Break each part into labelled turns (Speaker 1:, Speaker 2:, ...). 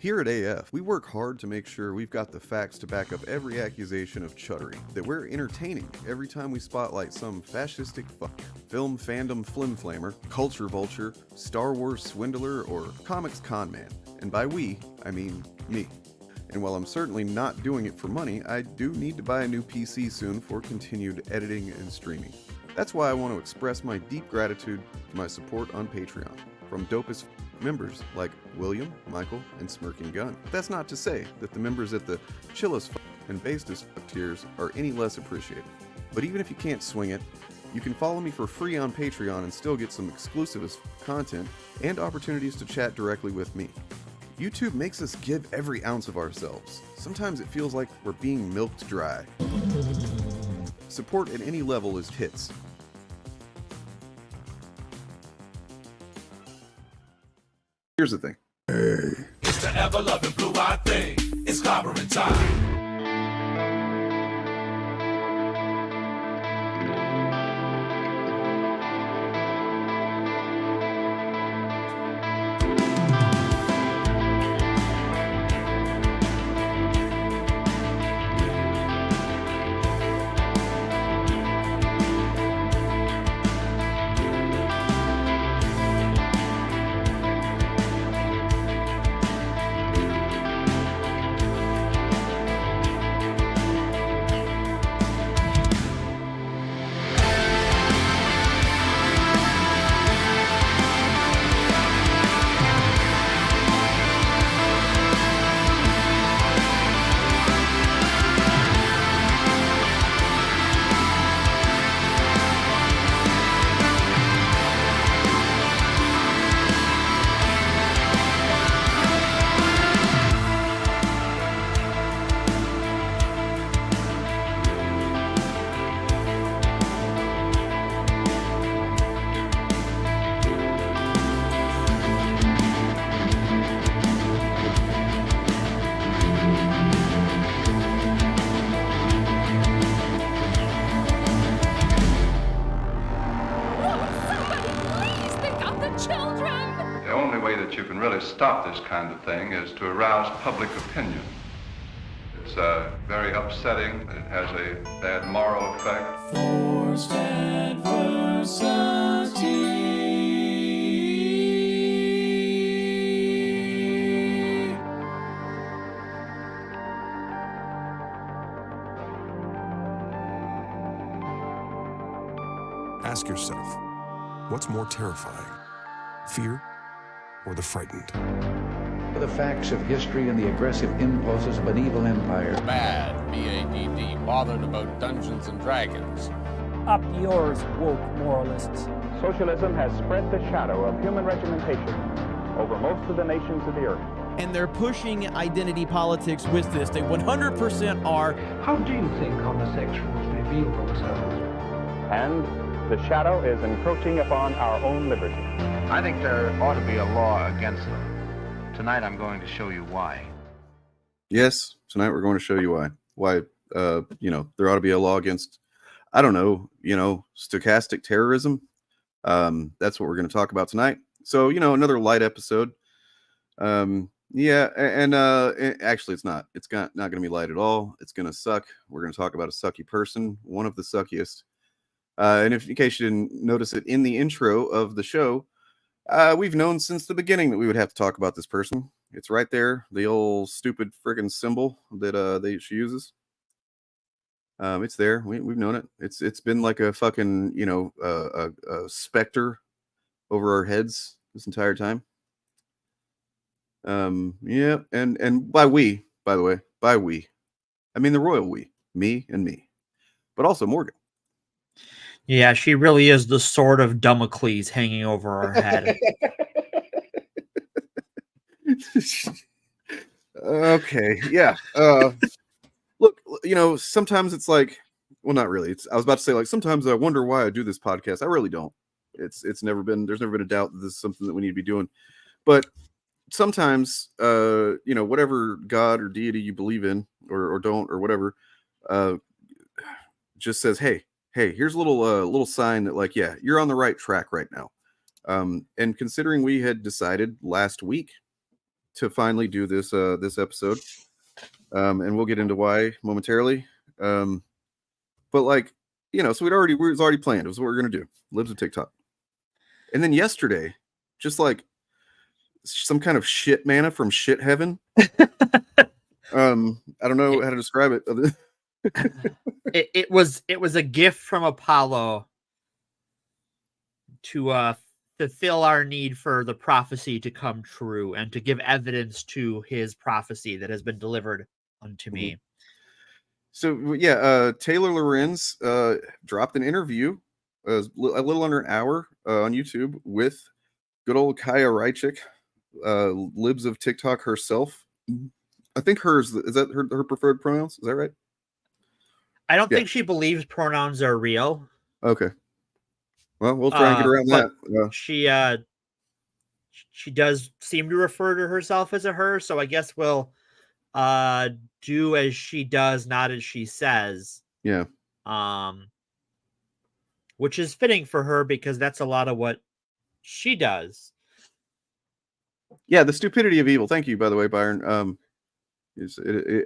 Speaker 1: Here at AF, we work hard to make sure we've got the facts to back up every accusation of chuddery, that we're entertaining every time we spotlight some fascistic film fandom flimflamer, culture vulture, Star Wars swindler, or comics conman. And by we, I mean me. And while I'm certainly not doing it for money, I do need to buy a new PC soon for continued editing and streaming. That's why I want to express my deep gratitude for my support on Patreon, from dopest members like William, Michael, and Smirking Gun. That's not to say that the members at the chillest and basest tiers are any less appreciated. But even if you can't swing it, you can follow me for free on Patreon and still get some exclusive content and opportunities to chat directly with me. YouTube makes us give every ounce of ourselves. Sometimes it feels like we're being milked dry. Support at any level is hits. Here's the thing.
Speaker 2: It's the ever-loving blue-eyed thing. It's clobbering time.
Speaker 3: You can really stop this kind of thing is to arouse public opinion. It's very upsetting. It has a bad moral effect.
Speaker 2: Forced adversity.
Speaker 4: Ask yourself, what's more terrifying? Fear or the frightened?
Speaker 5: The facts of history and the aggressive impulses of an evil empire.
Speaker 6: Bad, B-A-D-D, bothered about Dungeons and Dragons.
Speaker 7: Up yours, woke moralists.
Speaker 8: Socialism has spread the shadow of human regimentation over most of the nations of the earth.
Speaker 9: And they're pushing identity politics with this. They 100% are.
Speaker 10: How do you think homosexuals reveal themselves?
Speaker 8: And the shadow is encroaching upon our own liberty.
Speaker 11: I think there ought to be a law against them. Tonight I'm going to show you why.
Speaker 1: Yes, tonight we're going to show you why. Why, there ought to be a law against, I don't know, stochastic terrorism. That's what we're going to talk about tonight. So, another light episode. Actually it's not. It's not going to be light at all. It's going to suck. We're going to talk about a sucky person, one of the suckiest. And in case you didn't notice it in the intro of the show, we've known since the beginning that we would have to talk about this person. It's right there, the old stupid friggin' symbol that she uses. It's there. We've known it. It's been like a fucking a specter over our heads this entire time. Yeah, and by we, by the way, by we, I mean the royal we, me and me, but also Morgan.
Speaker 7: Yeah, she really is the sword of Damocles hanging over our head.
Speaker 1: Okay, yeah. Look, sometimes it's like, well, not really. I was about to say, like, sometimes I wonder why I do this podcast. I really don't. There's never been a doubt that this is something that we need to be doing. But sometimes, whatever God or deity you believe in or don't or whatever, just says, hey, here's a little sign that, like, yeah, you're on the right track right now. And considering we had decided last week to finally do this this episode, and we'll get into why momentarily. But like, so it was already planned. It was what we were gonna do. Libs of TikTok, and then yesterday, just like some kind of shit manna from shit heaven. I don't know how to describe it.
Speaker 7: It was a gift from Apollo to fulfill our need for the prophecy to come true and to give evidence to his prophecy that has been delivered unto me.
Speaker 1: So yeah, Taylor Lorenz dropped an interview a little under an hour on YouTube with good old Kaya Rychik, Libs of TikTok herself. I think is that her preferred pronouns? Is that right?
Speaker 7: I don't think she believes pronouns are real.
Speaker 1: Okay. Well, we'll try and get around that.
Speaker 7: She does seem to refer to herself as a her, so I guess we'll do as she does, not as she says.
Speaker 1: Yeah.
Speaker 7: Which is fitting for her because that's a lot of what she does.
Speaker 1: Yeah, the stupidity of evil. Thank you, by the way, Byron. I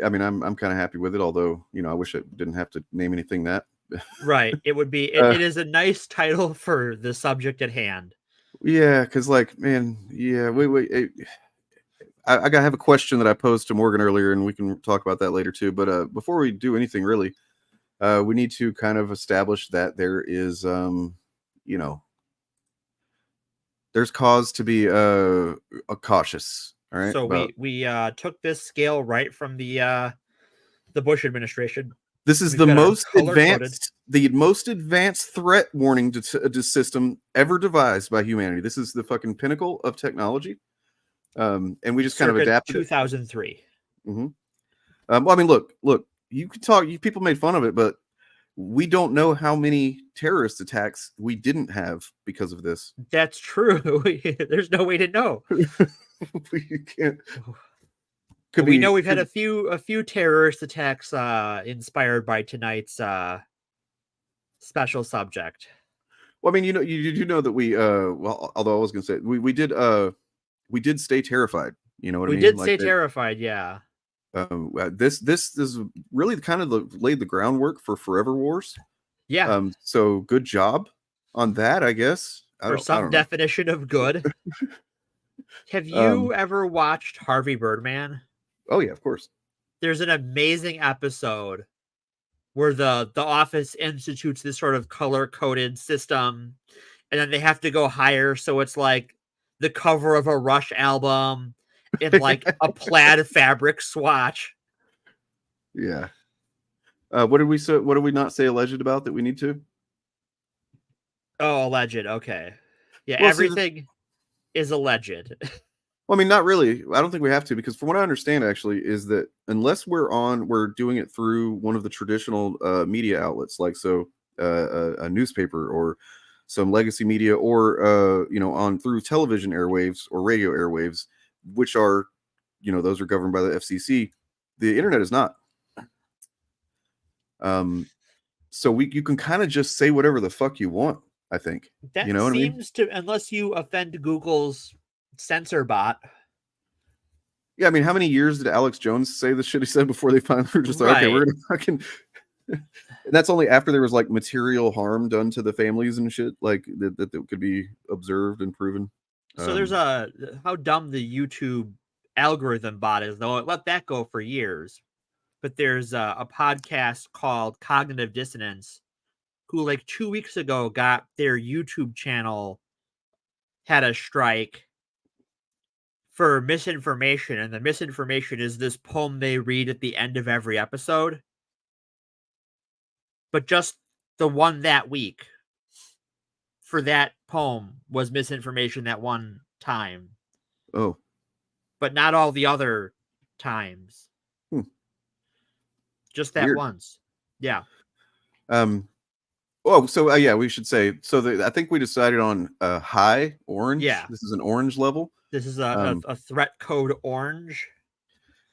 Speaker 1: mean, I'm kind of happy with it, although I wish I didn't have to name anything that.
Speaker 7: Right. It would be. It is a nice title for the subject at hand.
Speaker 1: Yeah, because like, man, yeah. Wait. I have a question that I posed to Morgan earlier, and we can talk about that later too. But before we do anything, really, we need to kind of establish that there is, there's cause to be cautious. All right.
Speaker 7: So we took this scale right from the Bush administration.
Speaker 1: This is the most advanced threat warning system ever devised by humanity. This is the fucking pinnacle of technology. And we just kind of adapted
Speaker 7: 2003.
Speaker 1: Well, I mean, look, you could talk, people made fun of it, but we don't know how many terrorist attacks we didn't have because of this.
Speaker 7: That's true. There's no way to know.
Speaker 1: We can't.
Speaker 7: We know we've had a few terrorist attacks inspired by tonight's special subject.
Speaker 1: Well, I mean, you know that we well, although I was gonna say we did stay terrified. You know what I mean?
Speaker 7: We did stay terrified, yeah.
Speaker 1: This is really kind of laid the groundwork for forever wars.
Speaker 7: Yeah.
Speaker 1: So good job on that, I guess.
Speaker 7: For some definition of good. Have you ever watched Harvey Birdman?
Speaker 1: Oh yeah, of course.
Speaker 7: There's an amazing episode where the office institutes this sort of color-coded system, and then they have to go higher, so it's like the cover of a Rush album in like a plaid fabric swatch.
Speaker 1: Yeah. What did we not say alleged about that we need to?
Speaker 7: Oh, alleged. Okay. Yeah, well, everything is alleged.
Speaker 1: Well, I mean, not really. I don't think we have to, because from what I understand, actually, is that unless we're doing it through one of the traditional media outlets, like a newspaper or some legacy media, or on through television airwaves or radio airwaves, which are, those are governed by the FCC. The internet is not. So you can kind of just say whatever the fuck you want, I think.
Speaker 7: That seems to, unless you offend Google's censor bot.
Speaker 1: Yeah, I mean, how many years did Alex Jones say the shit he said before they finally were just like, okay, we're gonna fucking. And that's only after there was like material harm done to the families and shit, like that could be observed and proven.
Speaker 7: So there's how dumb the YouTube algorithm bot is, though. It let that go for years. But there's a podcast called Cognitive Dissonance, who like 2 weeks ago got their YouTube channel had a strike for misinformation, and the misinformation is this poem they read at the end of every episode. But just the one that week for that poem was misinformation that one time.
Speaker 1: Oh.
Speaker 7: But not all the other times. Just that
Speaker 1: Weird.
Speaker 7: once. Yeah.
Speaker 1: Oh, so yeah, we should say, so I think we decided on high orange.
Speaker 7: Yeah.
Speaker 1: This is an orange level.
Speaker 7: This is a threat code orange.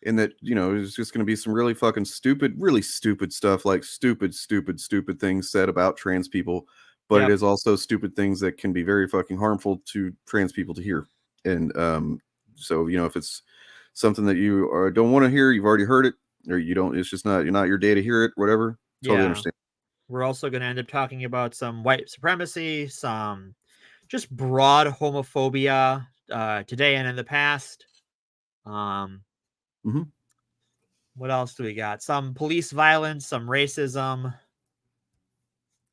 Speaker 1: In that, it's just going to be some really fucking really stupid stuff, like stupid things said about trans people. But It is also stupid things that can be very fucking harmful to trans people to hear. And so, if it's something that you don't want to hear, you've already heard it, or you don't. It's just not your day to hear it. Whatever. Totally understand.
Speaker 7: We're also going to end up talking about some white supremacy, some just broad homophobia today and in the past. What else do we got? Some police violence, some racism,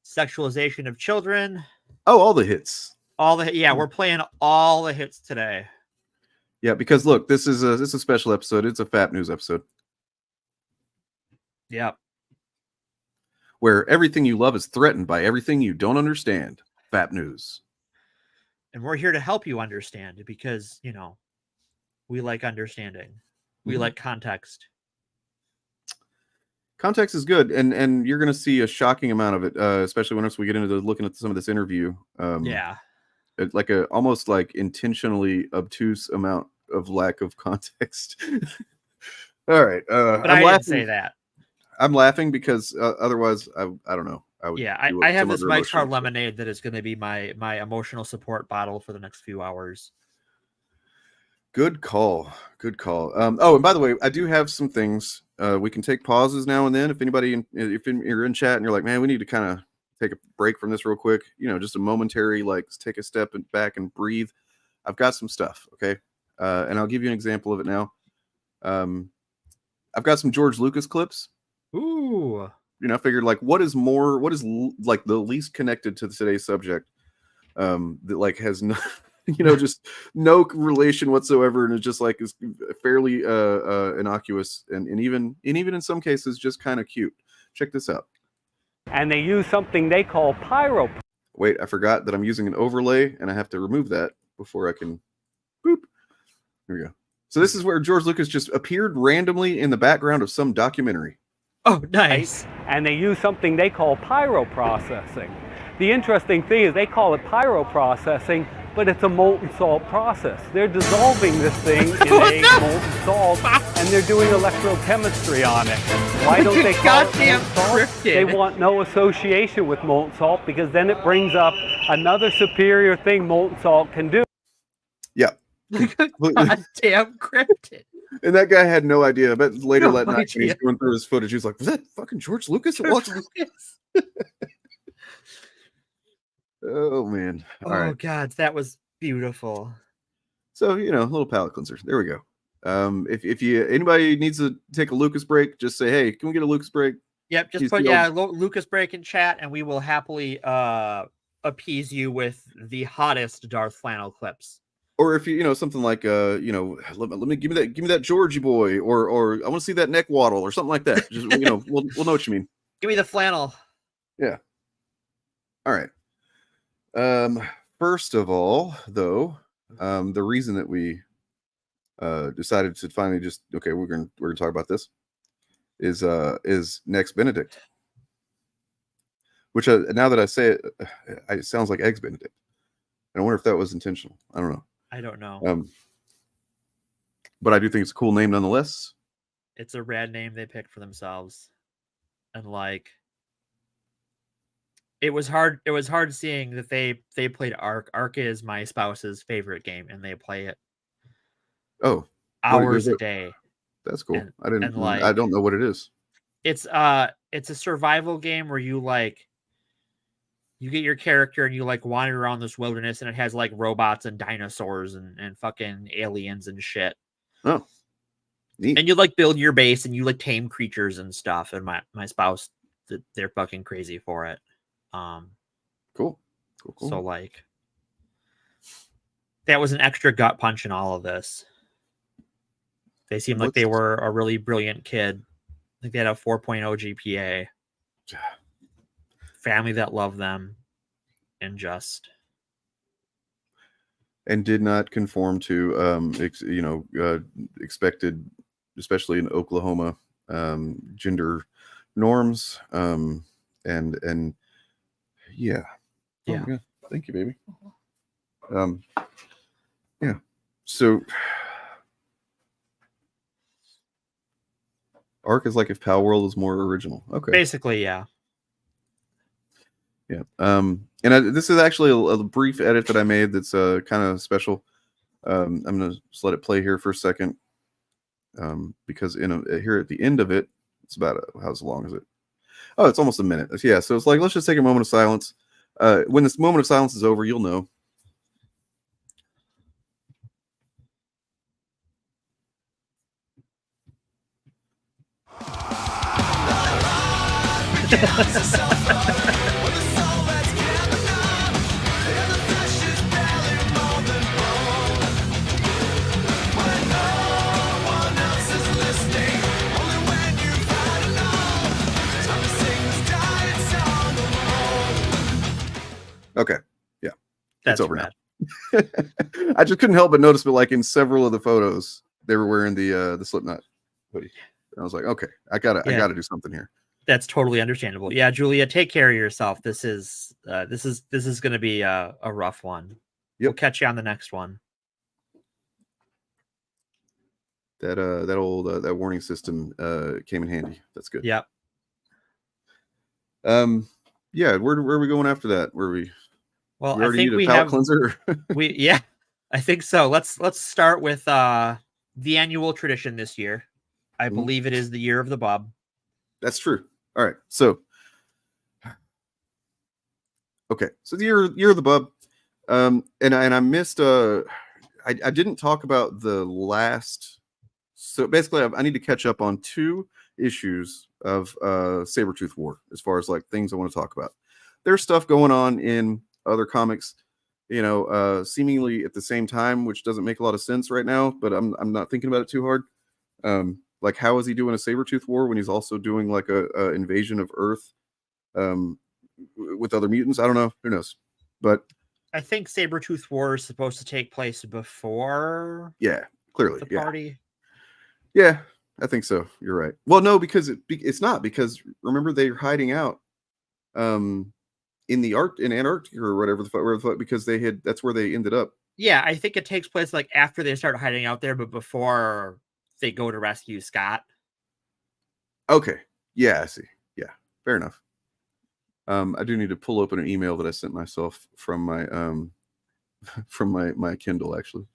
Speaker 7: sexualization of children.
Speaker 1: Oh, all the hits.
Speaker 7: We're playing all the hits today.
Speaker 1: Yeah, because look, this is a special episode. It's a FAP News episode.
Speaker 7: Yep.
Speaker 1: Where everything you love is threatened by everything you don't understand. FAP News.
Speaker 7: And we're here to help you understand because, you know, we like understanding. We like context.
Speaker 1: Context is good, and you're going to see a shocking amount of it, especially once we get into looking at some of this interview. Like a almost like intentionally obtuse amount of lack of context. All right,
Speaker 7: but I didn't say that.
Speaker 1: I'm laughing because otherwise, I don't know.
Speaker 7: I have this Mike's Hard Lemonade that is going to be my emotional support bottle for the next few hours.
Speaker 1: Good call. Oh, and by the way, I do have some things. We can take pauses now and then. If you're in chat and you're like, man, we need to kind of take a break from this real quick. You know, just a momentary, like, take a step back and breathe. I've got some stuff, okay? And I'll give you an example of it now. I've got some George Lucas clips.
Speaker 7: Ooh.
Speaker 1: You know, I figured, like, what is like the least connected to today's subject that like has no, you know, just no relation whatsoever, and it's just like is fairly innocuous and even in some cases just kind of cute. Check this out.
Speaker 12: And they use something they call pyro.
Speaker 1: Wait, I forgot that I'm using an overlay, and I have to remove that before I can. Boop. Here we go. So this is where George Lucas just appeared randomly in the background of some documentary.
Speaker 7: Oh, nice.
Speaker 12: And they use something they call pyro processing. The interesting thing is they call it pyro processing, but it's a molten salt process. They're dissolving this thing in a molten salt, and they're doing electrochemistry on it. Why don't they call it molten salt? They want no association with molten salt because then it brings up another superior thing molten salt can do.
Speaker 1: Yeah.
Speaker 7: Goddamn cryptid.
Speaker 1: And that guy had no idea. But later that night, when he's going through his footage, he's like, was that fucking George Lucas? Oh, man. All right.
Speaker 7: God, that was beautiful.
Speaker 1: So, you know, a little palate cleanser. There we go. If anybody needs to take a Lucas break, just say, hey, can we get a Lucas break?
Speaker 7: Yep, just put Lucas break in chat, and we will happily appease you with the hottest Darth Flannel clips.
Speaker 1: Or if you know something like let me give me that Georgie boy, or I want to see that neck waddle or something like that. Just we'll know what you mean.
Speaker 7: Give me the flannel.
Speaker 1: Yeah. All right. First of all, though, the reason that we decided to finally just we're gonna talk about this is Next Benedict, which now that I say it, it sounds like Eggs Benedict. And I wonder if that was intentional. I don't know.
Speaker 7: I don't know.
Speaker 1: But I do think it's a cool name nonetheless.
Speaker 7: It's a rad name they picked for themselves, and like. It was hard seeing that they played Ark. Ark is my spouse's favorite game, and they play it hours a day.
Speaker 1: That's cool. I don't know what it is.
Speaker 7: It's a survival game where you get your character and you like wander around this wilderness, and it has like robots and dinosaurs and fucking aliens and shit.
Speaker 1: Oh. Neat. And
Speaker 7: you like build your base and you like tame creatures and stuff. And my spouse, they're fucking crazy for it.
Speaker 1: Cool.
Speaker 7: So like that was an extra gut punch in all of this. They seemed like they were a really brilliant kid. I think they had a 4.0 GPA. Family that loved them and
Speaker 1: did not conform to expected, especially in Oklahoma, gender norms. And yeah.
Speaker 7: Yeah.
Speaker 1: Oh, thank you, baby. Yeah. So Ark is like if Pal World is more original. Okay.
Speaker 7: Basically, yeah.
Speaker 1: Yeah. This is actually a brief edit that I made that's kind of special. I'm gonna just let it play here for a second. because here at the end of it, it's about how long is it? Oh, it's almost a minute. Yeah, so it's like, let's just take a moment of silence. When this moment of silence is over, you'll know. Okay, yeah,
Speaker 7: That's
Speaker 1: it's over
Speaker 7: rad.
Speaker 1: now. I just couldn't help but notice, but like in several of the photos, they were wearing the Slipknot hoodie. I was like, okay, I gotta do something here.
Speaker 7: That's totally understandable. Yeah, Julia, take care of yourself. This is going to be a rough one.
Speaker 1: Yep.
Speaker 7: We'll catch you on the next one.
Speaker 1: That old that warning system came in handy. That's good.
Speaker 7: Yep.
Speaker 1: Yeah, where are we going after that? Where we?
Speaker 7: Well,
Speaker 1: we
Speaker 7: I think we
Speaker 1: palate
Speaker 7: have
Speaker 1: cleanser.
Speaker 7: yeah, I think so. Let's start with the annual tradition this year. I believe it is the year of the bub.
Speaker 1: That's true. All right, so okay, so the year of the bub, and I missed I didn't talk about the last. So basically, I need to catch up on 2 issues of Sabretooth War as far as like things I want to talk about. There's stuff going on in other comics, seemingly at the same time, which doesn't make a lot of sense right now, but I'm not thinking about it too hard. Like, how is he doing a Sabretooth War when he's also doing like a invasion of Earth with other mutants? I don't know. Who knows? But
Speaker 7: I think Sabretooth War is supposed to take place before
Speaker 1: clearly
Speaker 7: the party.
Speaker 1: Yeah, I think so. You're right. Well, no, because it's not, because remember they're hiding out in Antarctica or whatever the fuck, because that's where they ended up.
Speaker 7: Yeah, I think it takes place like after they start hiding out there, but before they go to rescue Scott.
Speaker 1: Okay. Yeah, I see. Yeah, fair enough. I do need to pull open an email that I sent myself from my my Kindle, actually,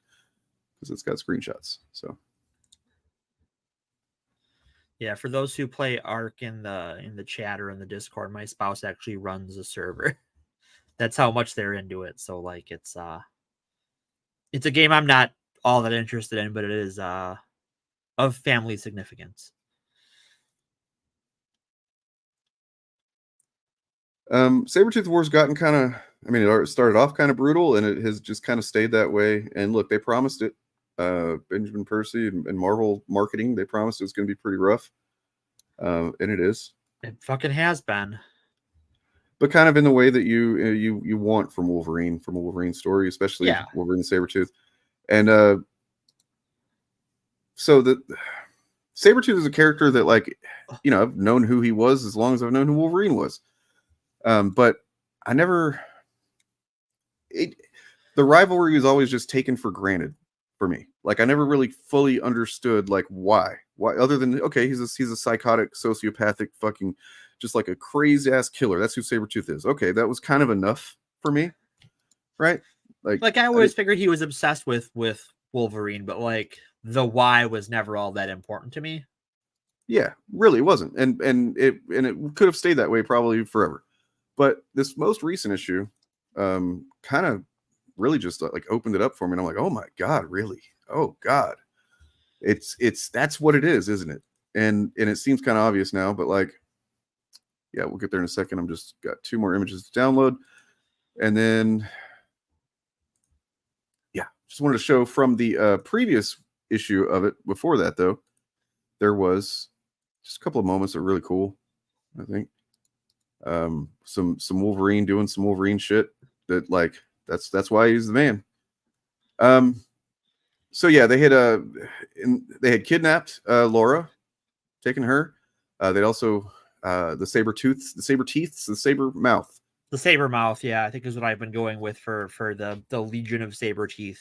Speaker 1: because it's got screenshots. So
Speaker 7: yeah, for those who play Ark in the chat or in the Discord, my spouse actually runs a server. That's how much they're into it. So like it's a game I'm not all that interested in, but it is of family significance.
Speaker 1: Sabretooth War's gotten kind of, it started off kind of brutal, and it has just kind of stayed that way. And look, they promised it. Benjamin Percy and Marvel marketing, they promised it was going to be pretty rough. And it is.
Speaker 7: It fucking has been.
Speaker 1: But kind of in the way that you want from a Wolverine story, especially Wolverine and Sabretooth. And so the Sabretooth is a character that, like, I've known who he was as long as I've known who Wolverine was. But I never... the rivalry was always just taken for granted for me. Like, I never really fully understood, like, why, other than, okay, he's a psychotic, sociopathic, fucking, just like a crazy ass killer. That's who Sabretooth is. Okay, that was kind of enough for me, right?
Speaker 7: Like I always figured he was obsessed with Wolverine, but like the why was never all that important to me.
Speaker 1: Yeah, really, it wasn't, and it could have stayed that way probably forever. But this most recent issue, kind of really just like opened it up for me, and I'm like, oh my god, really? Oh god, it's that's what it is, isn't it? And it seems kind of obvious now, but like, yeah, we'll get there in a second. I'm just got 2 more images to download, and then just wanted to show from the previous issue of it. Before that, though, there was just a couple of moments that were really cool, I think. Some Wolverine doing some Wolverine shit that, like, that's why he's the man. So yeah, they had kidnapped Laura, taken her. They'd also the Sabretooths, the Sabermouth.
Speaker 7: The Sabermouth, yeah, I think is what I've been going with for the Legion of Sabreteeth.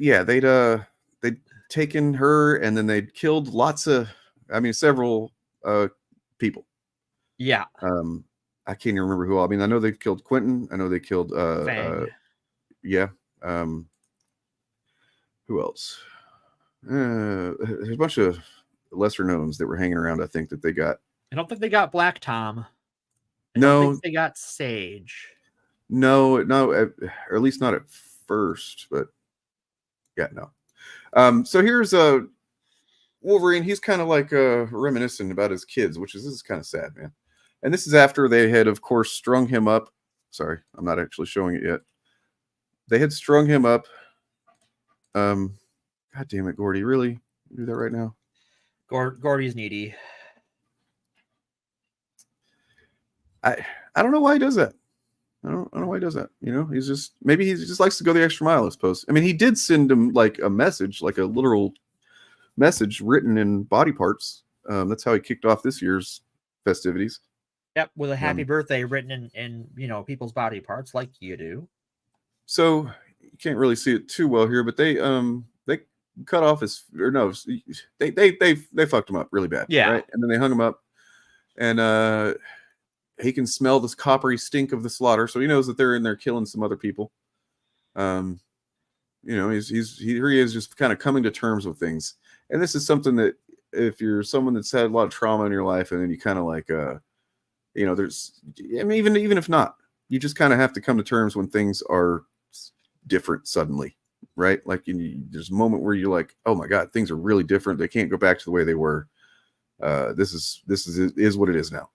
Speaker 1: Yeah, they'd taken her, and then they'd killed several people.
Speaker 7: Yeah.
Speaker 1: I can't even remember who all. I know they killed Quentin. I know they killed
Speaker 7: Fang.
Speaker 1: Yeah. Who else? There's a bunch of lesser knowns that were hanging around. I think that they got.
Speaker 7: I don't think they got Black Tom. I
Speaker 1: No,
Speaker 7: don't think they got Sage.
Speaker 1: No, or at least not at first. But yeah, no. So here's Wolverine. He's kind of like reminiscing about his kids, this is kind of sad, man. And this is after they had, of course, strung him up. Sorry, I'm not actually showing it yet. They had strung him up. God damn it, Gordy! Really do that right now?
Speaker 7: Gordy's needy.
Speaker 1: I don't know why he does that. I don't know why he does that. You know, maybe he just likes to go the extra mile, I suppose. I mean, he did send him like a message, like a literal message written in body parts. That's how he kicked off this year's festivities.
Speaker 7: Yep, with a happy birthday written in people's body parts, like you do.
Speaker 1: So you can't really see it too well here, but they cut off his, or no, they fucked him up really bad.
Speaker 7: Yeah.
Speaker 1: Right? And then they hung him up, and he can smell this coppery stink of the slaughter, so he knows that they're in there killing some other people. He is just kind of coming to terms with things. And this is something that if you're someone that's had a lot of trauma in your life, and then you kind of like, even if not, you just kind of have to come to terms when things are different suddenly, right? Like there's a moment where you're like, oh my God, things are really different. They can't go back to the way they were. This is what it is now.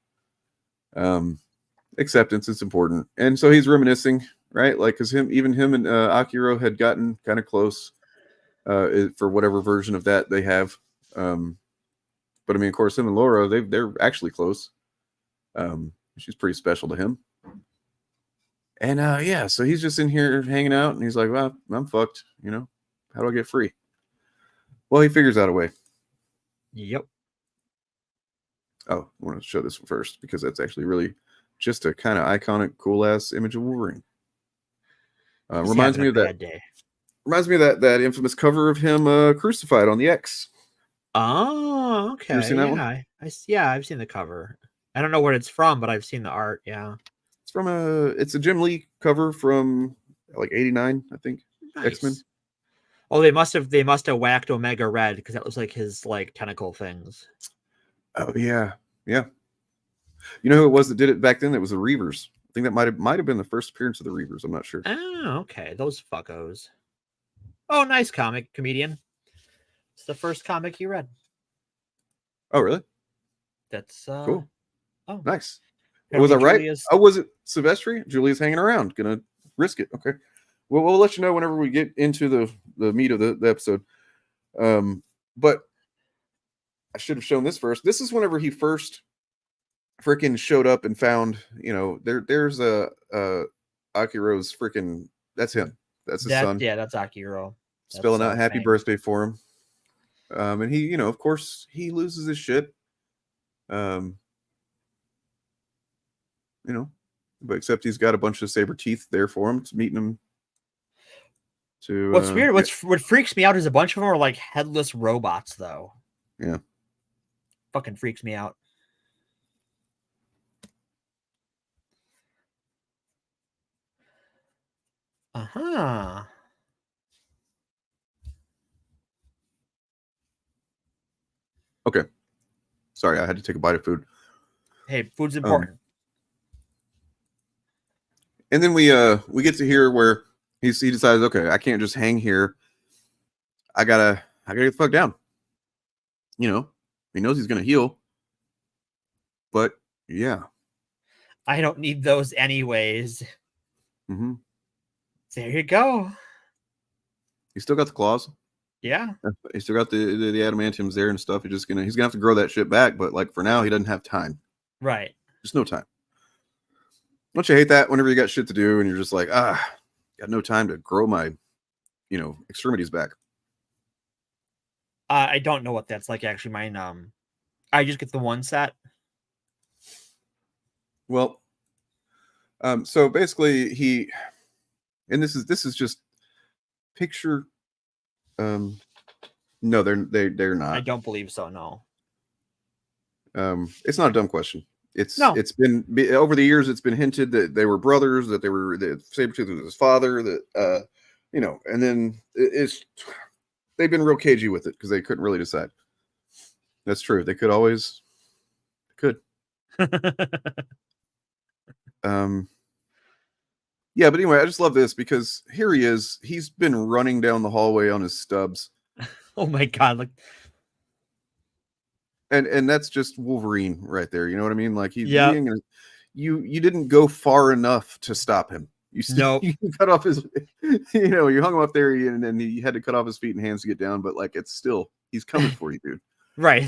Speaker 1: Acceptance is important. And so he's reminiscing, right? Like, cause him and Akira had gotten kind of close, for whatever version of that they have. But I mean, of course, him and Laura, they're actually close. She's pretty special to him. And so he's just in here hanging out, and he's like, well, I'm fucked. How do I get free? Well, he figures out a way.
Speaker 7: Yep.
Speaker 1: Oh, I want to show this one first because that's actually really just a kind of iconic, cool ass image of Wolverine. Reminds me of that. Reminds me of that infamous cover of him crucified on the X.
Speaker 7: Oh, okay.
Speaker 1: You seen that one?
Speaker 7: I've seen the cover. I don't know what it's from, but I've seen the art. Yeah.
Speaker 1: It's a Jim Lee cover from like '89, I think.
Speaker 7: Nice.
Speaker 1: X-Men.
Speaker 7: Oh, they must have whacked Omega Red because that looks like his like tentacle things.
Speaker 1: Oh yeah. You know who it was that did it back then? That was the Reavers. I think that might have been the first appearance of the Reavers. I'm not sure.
Speaker 7: Oh, okay. Those fuckos. Oh, nice comic, comedian. It's the first comic you read.
Speaker 1: Oh, really?
Speaker 7: That's
Speaker 1: cool.
Speaker 7: Oh,
Speaker 1: nice. Was I right?
Speaker 7: Julia's...
Speaker 1: Oh, was it Silvestri? Julia's hanging around. Gonna risk it. Okay. Well, we'll let you know whenever we get into the meat of the episode. But I should have shown this first. This is whenever he first freaking showed up and found, there's Akiro's freaking, that's him. That's his son.
Speaker 7: Yeah, that's Akiro.
Speaker 1: Spelling out happy birthday for him. And he, of course, he loses his shit. But except he's got a bunch of saber teeth there for him. It's meeting him.
Speaker 7: What's weird, what freaks me out is a bunch of them are like headless robots, though.
Speaker 1: Yeah.
Speaker 7: Fucking freaks me out. Uh-huh.
Speaker 1: Okay. Sorry, I had to take a bite of food.
Speaker 7: Hey, food's important.
Speaker 1: And then we get to hear where he decides, okay, I can't just hang here. I gotta get the fuck down. He knows he's gonna heal. But yeah.
Speaker 7: I don't need those anyways.
Speaker 1: Mm-hmm.
Speaker 7: There you go.
Speaker 1: He's still got the claws.
Speaker 7: Yeah.
Speaker 1: He's still got the adamantiums there and stuff. He's gonna have to grow that shit back, but like for now he doesn't have time.
Speaker 7: Right.
Speaker 1: There's no time. Don't you hate that whenever you got shit to do and you're just like, got no time to grow my, extremities back.
Speaker 7: I don't know what that's like actually. Mine I just get the one set.
Speaker 1: Well, so basically and this is just picture. No, they're not.
Speaker 7: I don't believe so. No.
Speaker 1: It's not a dumb question. It's been over the years. It's been hinted that they were brothers, that Sabretooth was his father, that and then they've been real cagey with it because they couldn't really decide. That's true. They could always Yeah, but anyway, I just love this because here he is. He's been running down the hallway on his stubs.
Speaker 7: Oh my god! Like,
Speaker 1: and that's just Wolverine right there. You know what I mean? Like he
Speaker 7: yeah.
Speaker 1: ain't gonna, you didn't go far enough to stop him. You
Speaker 7: Nope.
Speaker 1: You cut off his, you hung him up there, and then he had to cut off his feet and hands to get down. But like, it's still he's coming for you, dude.
Speaker 7: Right.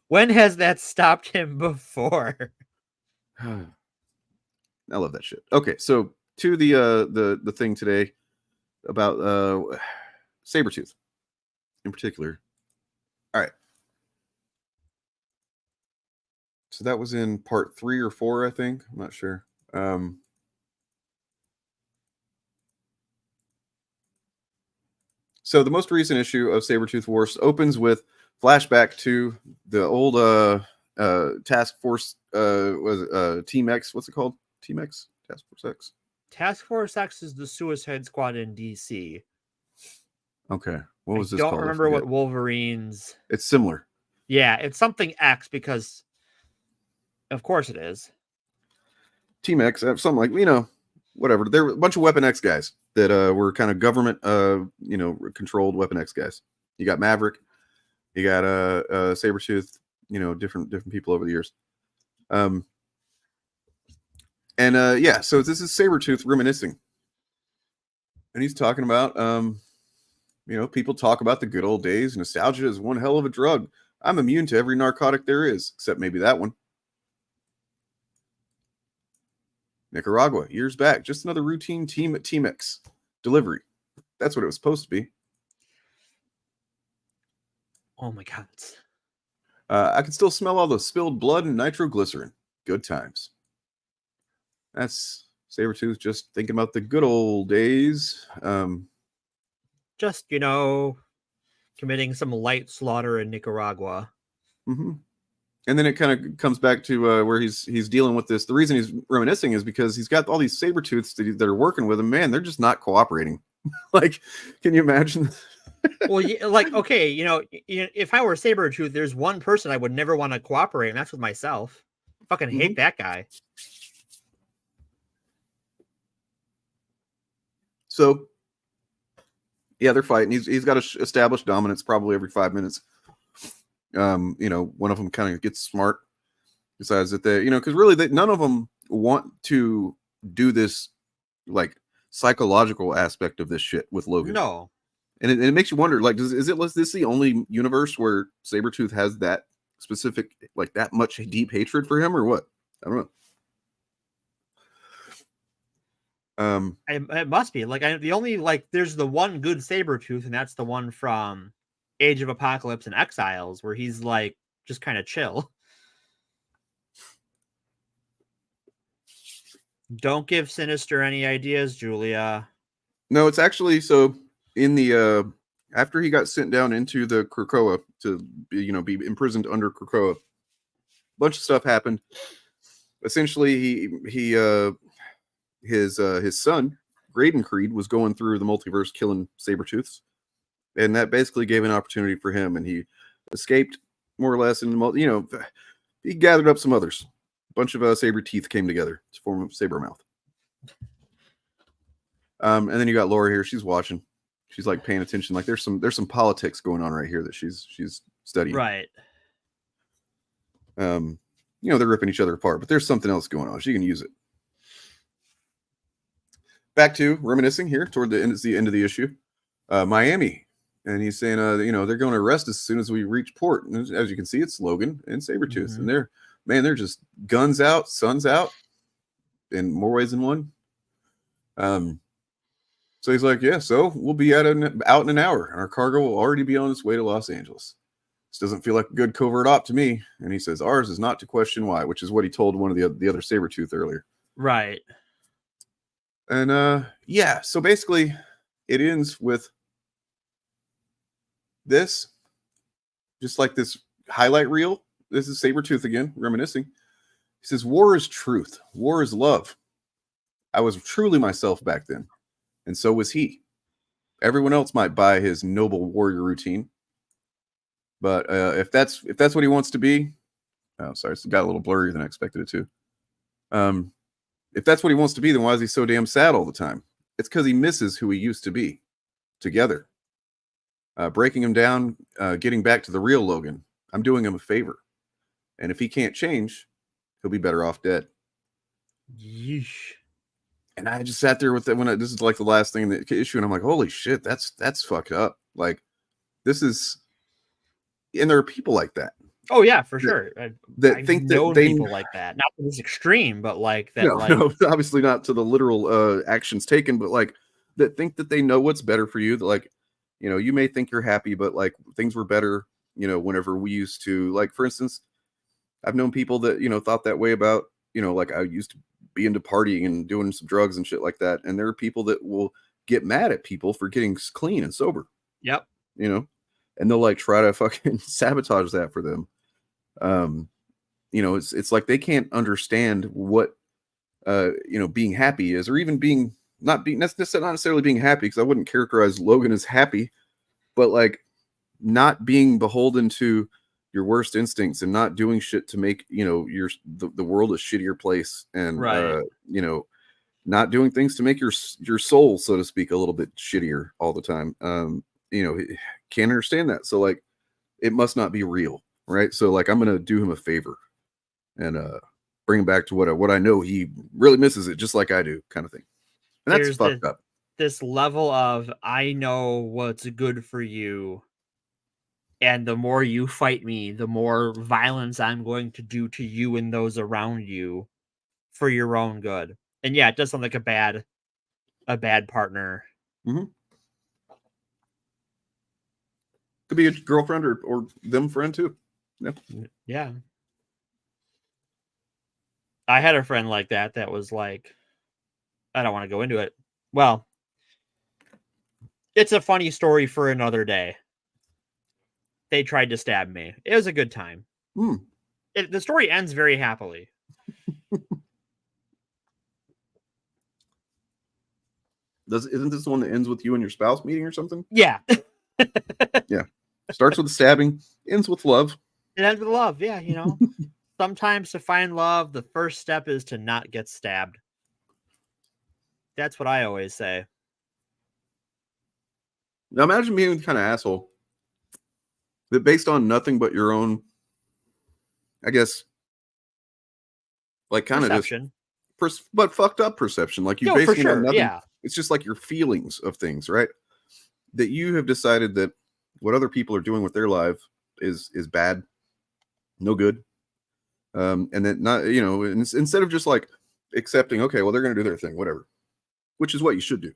Speaker 7: When has that stopped him before?
Speaker 1: I love that shit. Okay, so to the thing today about Sabretooth in particular. All right. So that was in part 3 or 4, I think. I'm not sure. So the most recent issue of Sabretooth Wars opens with flashback to the old task force was Team X. What's it called? Team X? Task Force X?
Speaker 7: Task Force X is the Suicide Squad in DC.
Speaker 1: Okay. What was this
Speaker 7: called?
Speaker 1: called?
Speaker 7: I don't remember what Wolverine's...
Speaker 1: It's similar.
Speaker 7: Yeah, it's something X because... Of course it is.
Speaker 1: Team X, something like, whatever. There were a bunch of Weapon X guys that were kind of government, controlled Weapon X guys. You got Maverick, you got Sabretooth, different people over the years. So this is Sabretooth reminiscing. And he's talking about, people talk about the good old days. Nostalgia is one hell of a drug. I'm immune to every narcotic there is, except maybe that one. Nicaragua, years back, just another routine Team X delivery. That's what it was supposed to be.
Speaker 7: Oh my god.
Speaker 1: I can still smell all the spilled blood and nitroglycerin. Good times. That's Sabretooth just thinking about the good old days.
Speaker 7: Just, committing some light slaughter in Nicaragua.
Speaker 1: Mm-hmm. And then it kind of comes back to where he's dealing with this. The reason he's reminiscing is because he's got all these Sabretooths that are working with him. Man, they're just not cooperating. Like, can you imagine?
Speaker 7: Well, like, okay, if I were Sabretooth, there's one person I would never want to cooperate, and that's with myself. I fucking hate that guy.
Speaker 1: So, yeah, they're fighting. He's got to establish dominance probably every 5 minutes. One of them kind of gets smart, decides that they, because really none of them want to do this like psychological aspect of this shit with Logan.
Speaker 7: No.
Speaker 1: And it makes you wonder, like, is this the only universe where Sabretooth has that specific, like that much deep hatred for him or what? I don't know.
Speaker 7: It must be like there's the one good Sabretooth, and that's the one from Age of Apocalypse and Exiles, where he's like just kind of chill. Don't give Sinister any ideas, Julia.
Speaker 1: No, it's actually so in the after he got sent down into the Krakoa to be imprisoned under Krakoa, a bunch of stuff happened. Essentially, his son Graydon Creed was going through the multiverse killing Sabretooths. And that basically gave an opportunity for him, and he escaped more or less. And he gathered up some others. A bunch of saber teeth came together to form a saber mouth. And then you got Laura here. She's watching. She's like paying attention. Like there's some politics going on right here that she's studying.
Speaker 7: Right.
Speaker 1: They're ripping each other apart, but there's something else going on. She can use it. Back to reminiscing here toward the end of the issue. Miami. And he's saying, they're going to arrest us as soon as we reach port. And as you can see, it's Logan and Sabretooth. And they're just guns out, suns out in more ways than one. So he's like, yeah, so we'll be out in an hour. And our cargo will already be on its way to Los Angeles. This doesn't feel like a good covert op to me. And he says, ours is not to question why, which is what he told one of the other Sabretooth earlier.
Speaker 7: Right.
Speaker 1: And so basically it ends with this, just like this highlight reel. This is Sabretooth again, reminiscing. He says, war is truth. War is love. I was truly myself back then. And so was he. Everyone else might buy his noble warrior routine, but if that's what he wants to be, oh, sorry, it got a little blurrier than I expected it to. If that's what he wants to be, then why is he so damn sad all the time? It's because he misses who he used to be together. Breaking him down, getting back to the real Logan. I'm doing him a favor. And if he can't change, he'll be better off dead.
Speaker 7: Yeesh.
Speaker 1: And I just sat there with it this is like the last thing in the issue, and I'm like, holy shit, that's fucked up. Like, this is, and there are people like that.
Speaker 7: Oh yeah, for sure.
Speaker 1: That think that
Speaker 7: people like that, not to this extreme, but like that.
Speaker 1: No, obviously not to the literal actions taken, but like that think that they know what's better for you. That like, you may think you're happy, but like things were better, whenever we used to. Like, for instance, I've known people that thought that way about, like I used to be into partying and doing some drugs and shit like that, and there are people that will get mad at people for getting clean and sober.
Speaker 7: Yep.
Speaker 1: And they'll like try to fucking sabotage that for them. It's like they can't understand what being happy is, or even not necessarily being happy, because I wouldn't characterize Logan as happy, but like not being beholden to your worst instincts and not doing shit to make the world a shittier place, and
Speaker 7: right.
Speaker 1: Not doing things to make your soul, so to speak, a little bit shittier all the time. Can't understand that. So like, it must not be real, right? So like, I'm gonna do him a favor and bring him back to what I know he really misses it, just like I do, kind of thing. And that's fucked up.
Speaker 7: This level of, I know what's good for you, and the more you fight me, the more violence I'm going to do to you and those around you for your own good. And yeah, it does sound like a bad partner.
Speaker 1: Mm-hmm. Could be a girlfriend or them friend too.
Speaker 7: Yeah. I had a friend like that was like, I don't want to go into it. Well, it's a funny story for another day. They tried to stab me. It was a good time. The story ends very happily.
Speaker 1: Isn't this the one that ends with you and your spouse meeting or something?
Speaker 7: Yeah.
Speaker 1: Yeah. Starts with stabbing, ends with love.
Speaker 7: It ends with love, yeah, Sometimes to find love, the first step is to not get stabbed. That's what I always say.
Speaker 1: Now imagine being the kind of asshole that, based on nothing but your own, I guess, like kind
Speaker 7: perception.
Speaker 1: of just, but fucked up perception. Like you basically have nothing. Yeah. It's just like your feelings of things, right? That you have decided that what other people are doing with their life is bad, no good. And that not, instead of just like accepting, okay, well, they're going to do their thing, whatever, which is what you should do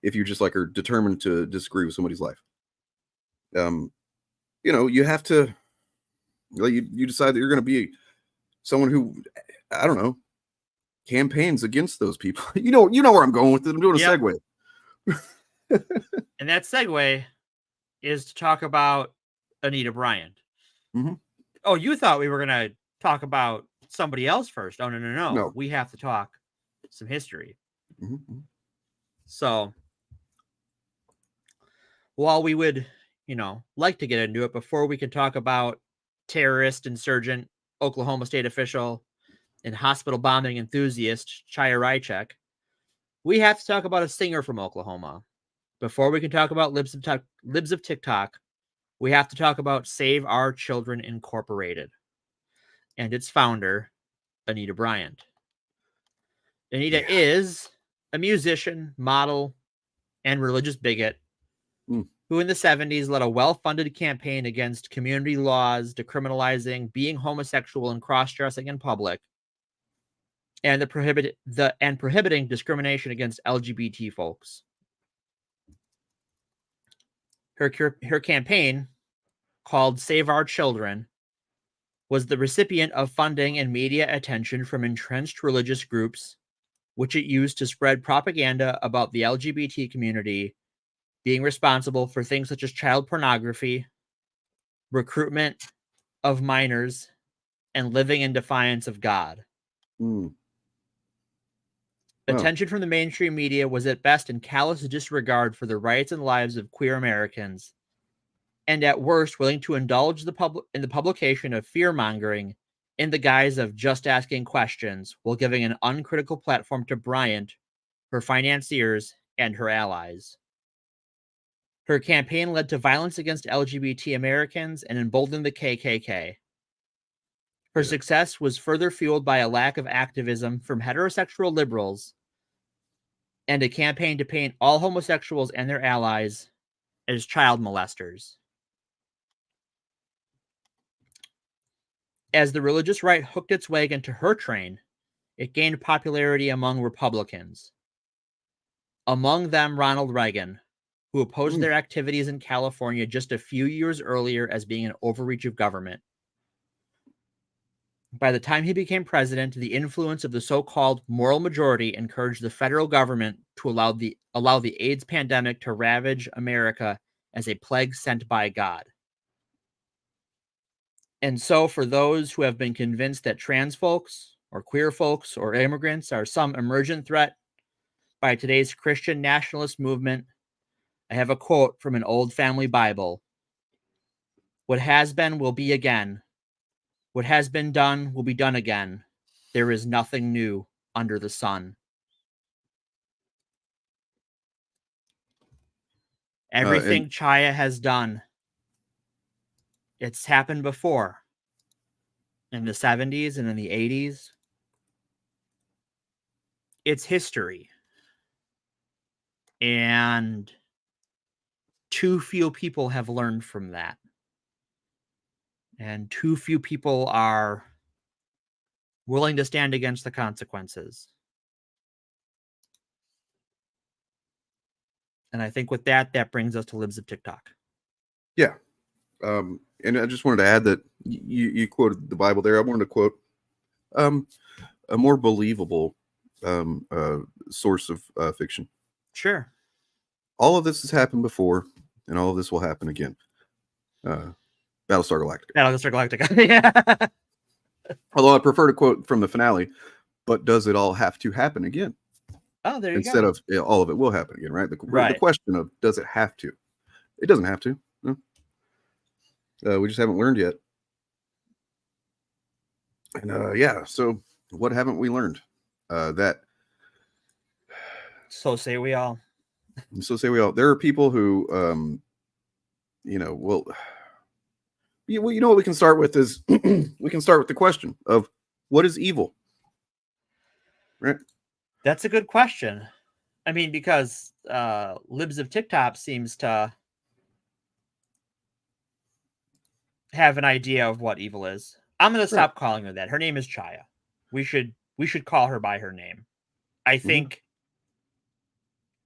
Speaker 1: if you just like are determined to disagree with somebody's life. You have to, like, you decide that you're going to be someone who, I don't know, campaigns against those people. You know where I'm going with it. I'm doing a segue.
Speaker 7: And that segue is to talk about Anita Bryant.
Speaker 1: Mm-hmm.
Speaker 7: Oh, you thought we were going to talk about somebody else first. Oh, no. We have to talk some history.
Speaker 1: Mm-hmm.
Speaker 7: So, while we would, like to get into it, before we can talk about terrorist, insurgent, Oklahoma State official, and hospital bombing enthusiast Chaya Rychek, we have to talk about a singer from Oklahoma. Before we can talk about Libs of TikTok, we have to talk about Save Our Children Incorporated and its founder, Anita Bryant. Anita is a musician, model, and religious bigot who in the 70s led a well-funded campaign against community laws decriminalizing being homosexual and cross-dressing in public, and prohibiting discrimination against LGBT folks. Her campaign, called Save Our Children, was the recipient of funding and media attention from entrenched religious groups, which it used to spread propaganda about the LGBT community being responsible for things such as child pornography, recruitment of minors, and living in defiance of God. Attention from the mainstream media was at best in callous disregard for the rights and lives of queer Americans, and at worst willing to indulge in the publication of fear-mongering in the guise of just asking questions while giving an uncritical platform to Bryant, her financiers, and her allies. Her campaign led to violence against LGBT Americans and emboldened the KKK. Her success was further fueled by a lack of activism from heterosexual liberals and a campaign to paint all homosexuals and their allies as child molesters. As the religious right hooked its wagon to her train, it gained popularity among Republicans. Among them, Ronald Reagan, who opposed their activities in California just a few years earlier as being an overreach of government. By the time he became president, the influence of the so-called moral majority encouraged the federal government to allow the AIDS pandemic to ravage America as a plague sent by God. And so for those who have been convinced that trans folks or queer folks or immigrants are some emergent threat by today's Christian nationalist movement, I have a quote from an old family Bible. What has been will be again. What has been done will be done again. There is nothing new under the sun. Everything Chaya has done, it's happened before. In the 70s and in the 80s. It's history. And too few people have learned from that. And too few people are willing to stand against the consequences. And I think with that brings us to Libs of TikTok.
Speaker 1: Yeah. And I just wanted to add that you quoted the Bible there. I wanted to quote a more believable source of fiction.
Speaker 7: Sure.
Speaker 1: All of this has happened before, and all of this will happen again. Battlestar Galactica.
Speaker 7: Battlestar Galactica. Yeah.
Speaker 1: Although I prefer to quote from the finale, but does it all have to happen again?
Speaker 7: Oh, there you
Speaker 1: Instead
Speaker 7: go.
Speaker 1: of all of it will happen again, right? The
Speaker 7: Right.
Speaker 1: question of does it have to? It doesn't have to. No. We just haven't learned yet. And yeah, so what haven't we learned? That.
Speaker 7: So say we all.
Speaker 1: So say we all. There are people who, well, you know what we can start with is we can start with the question of what is evil, right?
Speaker 7: That's a good question. I mean, because Libs of TikTok seems to have an idea of what evil is. I'm going to stop calling her that. Her name is Chaya. We should call her by her name. I think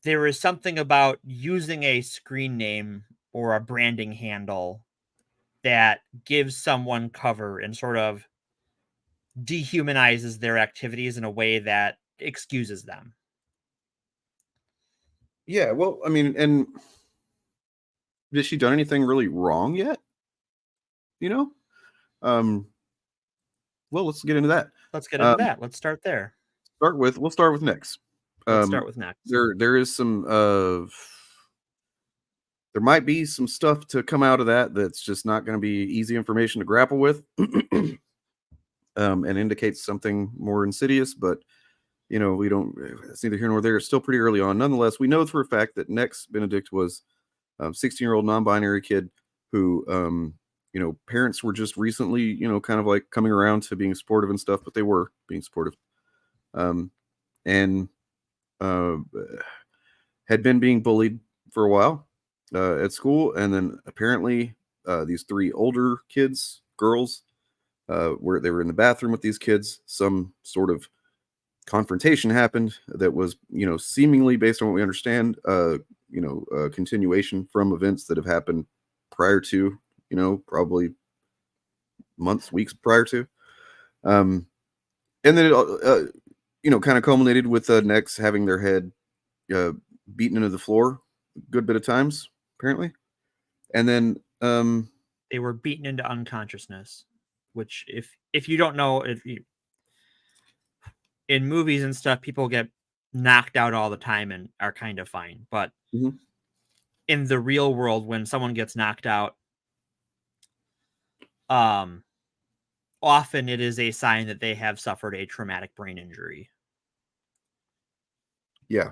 Speaker 7: there is something about using a screen name or a branding handle that gives someone cover and sort of dehumanizes their activities in a way that excuses them.
Speaker 1: Yeah, well, I mean, and has she done anything really wrong yet? Well, let's get into that.
Speaker 7: Let's get into that. Let's start there.
Speaker 1: We'll start with Nex.
Speaker 7: Let's start with Nex.
Speaker 1: There is some there might be some stuff to come out of that's just not going to be easy information to grapple with, and indicates something more insidious. But we don't. It's neither here nor there. It's still pretty early on. Nonetheless, we know for a fact that Nex Benedict was a 16-year-old non-binary kid who, parents were just recently, kind of like coming around to being supportive and stuff, but they were being supportive, and had been being bullied for a while at school, and then apparently these three older kids, girls, where they were in the bathroom with these kids, some sort of confrontation happened that was, seemingly, based on what we understand, continuation from events that have happened prior to, probably months, weeks prior to, and then it kind of culminated with Nex having their head beaten into the floor a good bit of times, apparently, and then
Speaker 7: they were beaten into unconsciousness, which if you don't know, in movies and stuff, people get knocked out all the time and are kind of fine. But in the real world, when someone gets knocked out, often it is a sign that they have suffered a traumatic brain injury.
Speaker 1: Yeah.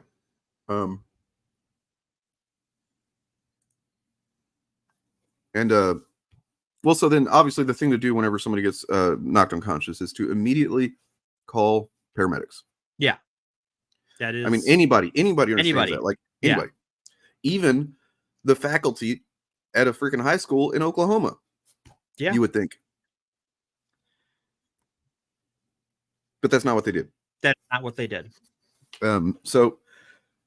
Speaker 1: Well, so then obviously the thing to do whenever somebody gets knocked unconscious is to immediately call paramedics.
Speaker 7: Yeah. That is,
Speaker 1: I mean, anybody understands that. Like anybody. Yeah. Even the faculty at a freaking high school in Oklahoma.
Speaker 7: Yeah.
Speaker 1: You would think. But that's not what they did.
Speaker 7: That's not what they did.
Speaker 1: So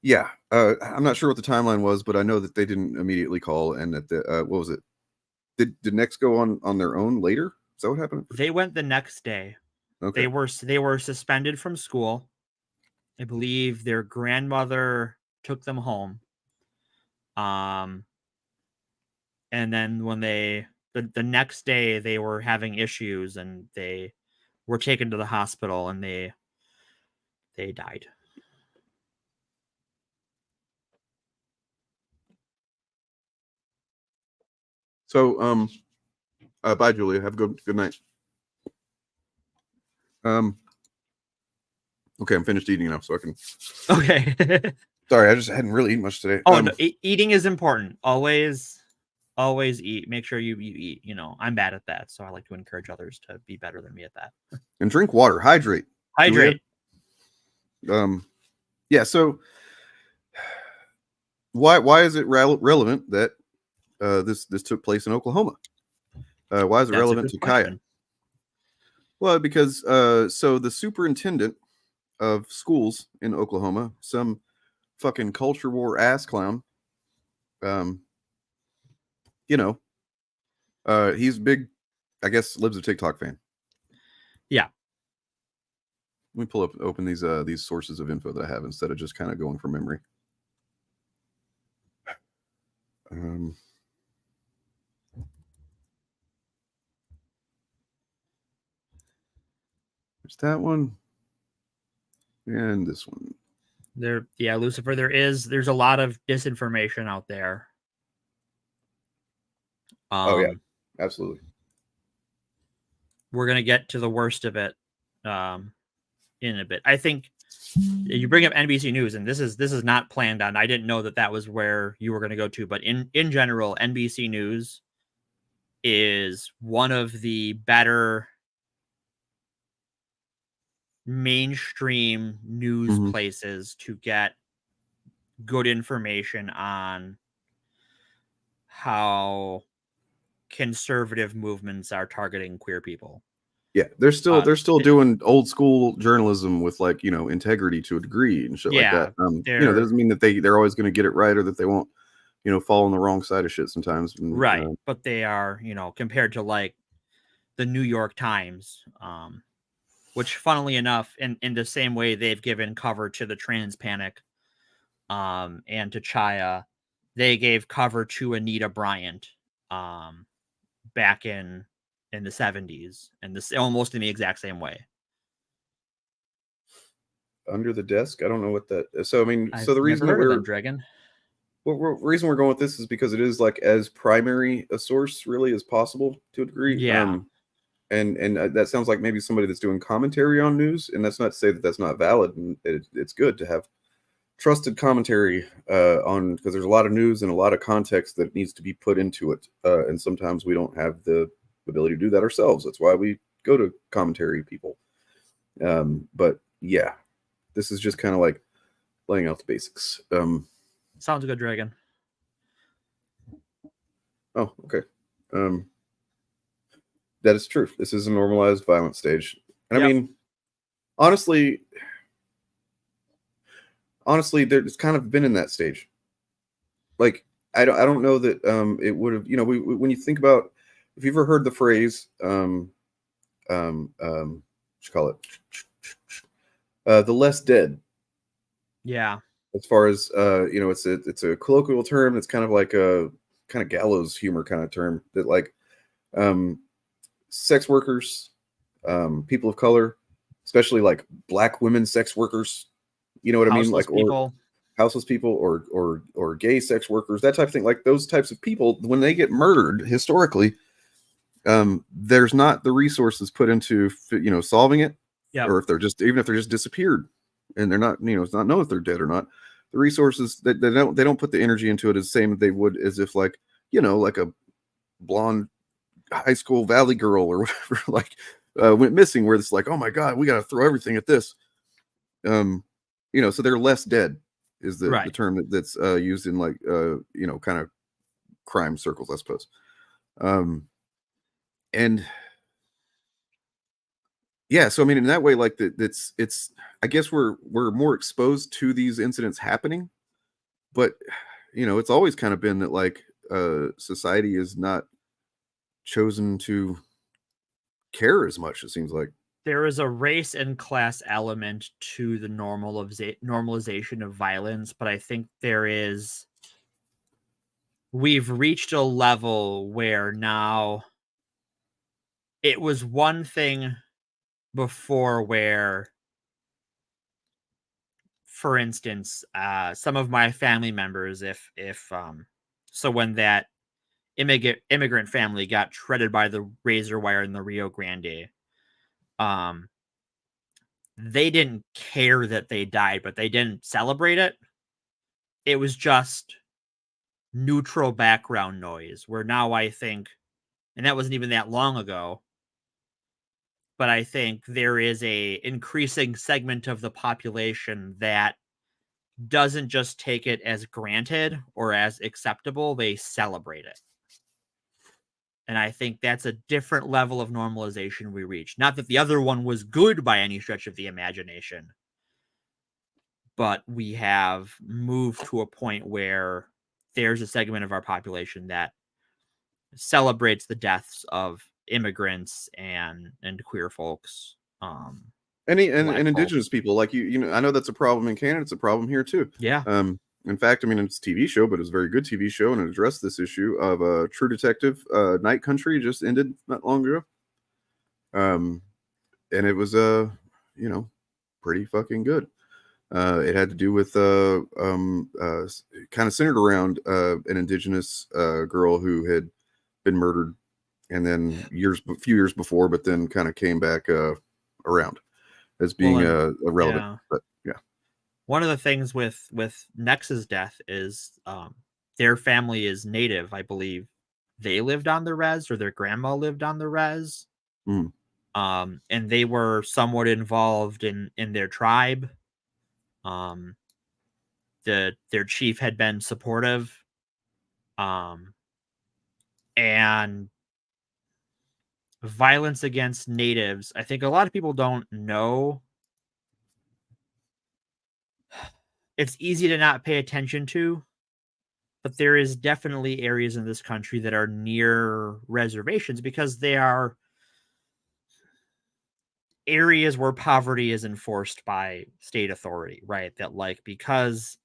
Speaker 1: yeah, I'm not sure what the timeline was, but I know that they didn't immediately call, and that the what was it? Did Next go on their own later? Is that what happened?
Speaker 7: They went the next day.
Speaker 1: Okay.
Speaker 7: They were suspended from school. I believe their grandmother took them home. And then when the next day they were having issues and they were taken to the hospital and they died.
Speaker 1: So bye Julia. Have a good night. Okay, I'm finished eating now, so I can.
Speaker 7: Okay.
Speaker 1: Sorry, I just hadn't really eaten much today.
Speaker 7: Oh, no, eating is important. Always eat. Make sure you eat. You know, I'm bad at that, so I like to encourage others to be better than me at that.
Speaker 1: And drink water. Hydrate.
Speaker 7: Hydrate.
Speaker 1: Yeah. So why is it relevant that this took place in Oklahoma? Why is it relevant to Kaya? Well, because so the superintendent of schools in Oklahoma, some fucking culture war ass clown, you know, he's big, I guess, lives a TikTok fan.
Speaker 7: Yeah.
Speaker 1: Let me open these sources of info that I have instead of just kind of going from memory. There's that one. And this one.
Speaker 7: Lucifer, there's a lot of disinformation out there.
Speaker 1: Oh yeah, absolutely.
Speaker 7: We're gonna get to the worst of it in a bit. I think you bring up NBC News, and this is not planned on. I didn't know that was where you were going to go to, but in general, NBC News is one of the better mainstream news places to get good information on how conservative movements are targeting queer people.
Speaker 1: Yeah, they're still doing old school journalism with, like, you know, integrity to a degree and shit like that. You know, that doesn't mean that they're always going to get it right or that they won't, you know, fall on the wrong side of shit sometimes. And,
Speaker 7: right, but they are, you know, compared to like the New York Times, which, funnily enough, in the same way they've given cover to the trans panic, and to Chaya, they gave cover to Anita Bryant, back in the 70s, and this almost in the exact same way.
Speaker 1: Under the Desk, I don't know what that is. So I mean,
Speaker 7: I've
Speaker 1: so the reason that we're
Speaker 7: Dragon.
Speaker 1: Reason we're going with this is because it is like as primary a source really as possible to a degree.
Speaker 7: Yeah.
Speaker 1: And that sounds like maybe somebody that's doing commentary on news, and that's not to say that that's not valid. And it's good to have trusted commentary on, because there's a lot of news and a lot of context that needs to be put into it, and sometimes we don't have the ability to do that ourselves. That's why we go to commentary people. But yeah, this is just kind of like laying out the basics.
Speaker 7: Sounds good, Dragon.
Speaker 1: Oh, okay. That is true. This is a normalized violent stage. And I mean, honestly, there's kind of been in that stage. Like, I don't know that it would have, you know, when you think about, if you've ever heard the phrase, what you call it? The less dead.
Speaker 7: Yeah.
Speaker 1: As far as you know, it's a colloquial term. It's kind of like a kind of gallows humor kind of term that, like, sex workers, people of color, especially like black women sex workers, You know what I mean?
Speaker 7: Houseless
Speaker 1: Like, or
Speaker 7: people.
Speaker 1: houseless people, or gay sex workers, that type of thing. Like those types of people, when they get murdered historically, there's not the resources put into solving it, or if they're just disappeared and they're not, it's not known if they're dead or not. The resources that they don't put the energy into it as the same as they would as if like a blonde high school valley girl or whatever went missing, where it's like, oh my god, we got to throw everything at this. So they're less dead is the term that's used in like kind of crime circles, I suppose. And yeah, so I mean, in that way, like it's I guess we're more exposed to these incidents happening, but it's always kind of been that like society is not chosen to care as much, it seems like.
Speaker 7: There is a race and class element to the normalization of violence, but I think we've reached a level where now it was one thing before where, for instance, some of my family members, so when that immigrant family got shredded by the razor wire in the Rio Grande, they didn't care that they died, but they didn't celebrate it. It was just neutral background noise, where now I think, and that wasn't even that long ago, but I think there is a increasing segment of the population that doesn't just take it as granted or as acceptable, they celebrate it. And I think that's a different level of normalization we reach. Not that the other one was good by any stretch of the imagination, but we have moved to a point where there's a segment of our population that celebrates the deaths of immigrants and queer folks.
Speaker 1: And indigenous people, like I know that's a problem in Canada. It's a problem here too.
Speaker 7: Yeah.
Speaker 1: In fact, I mean, it's a TV show, but it's a very good TV show, and it addressed this issue of True Detective. Night Country just ended not long ago. And it was pretty fucking good. It had to do with kind of centered around an indigenous girl who had been murdered, and then a few years before, but then kind of came back around as being irrelevant.
Speaker 7: Yeah.
Speaker 1: But yeah,
Speaker 7: one of the things with Nex's death is their family is native. I believe they lived on the res, or their grandma lived on the res. And they were somewhat involved in their tribe. Their chief had been supportive. And violence against natives, I think a lot of people don't know. It's easy to not pay attention to, but there is definitely areas in this country that are near reservations because they are areas where poverty is enforced by state authority, right? That like, because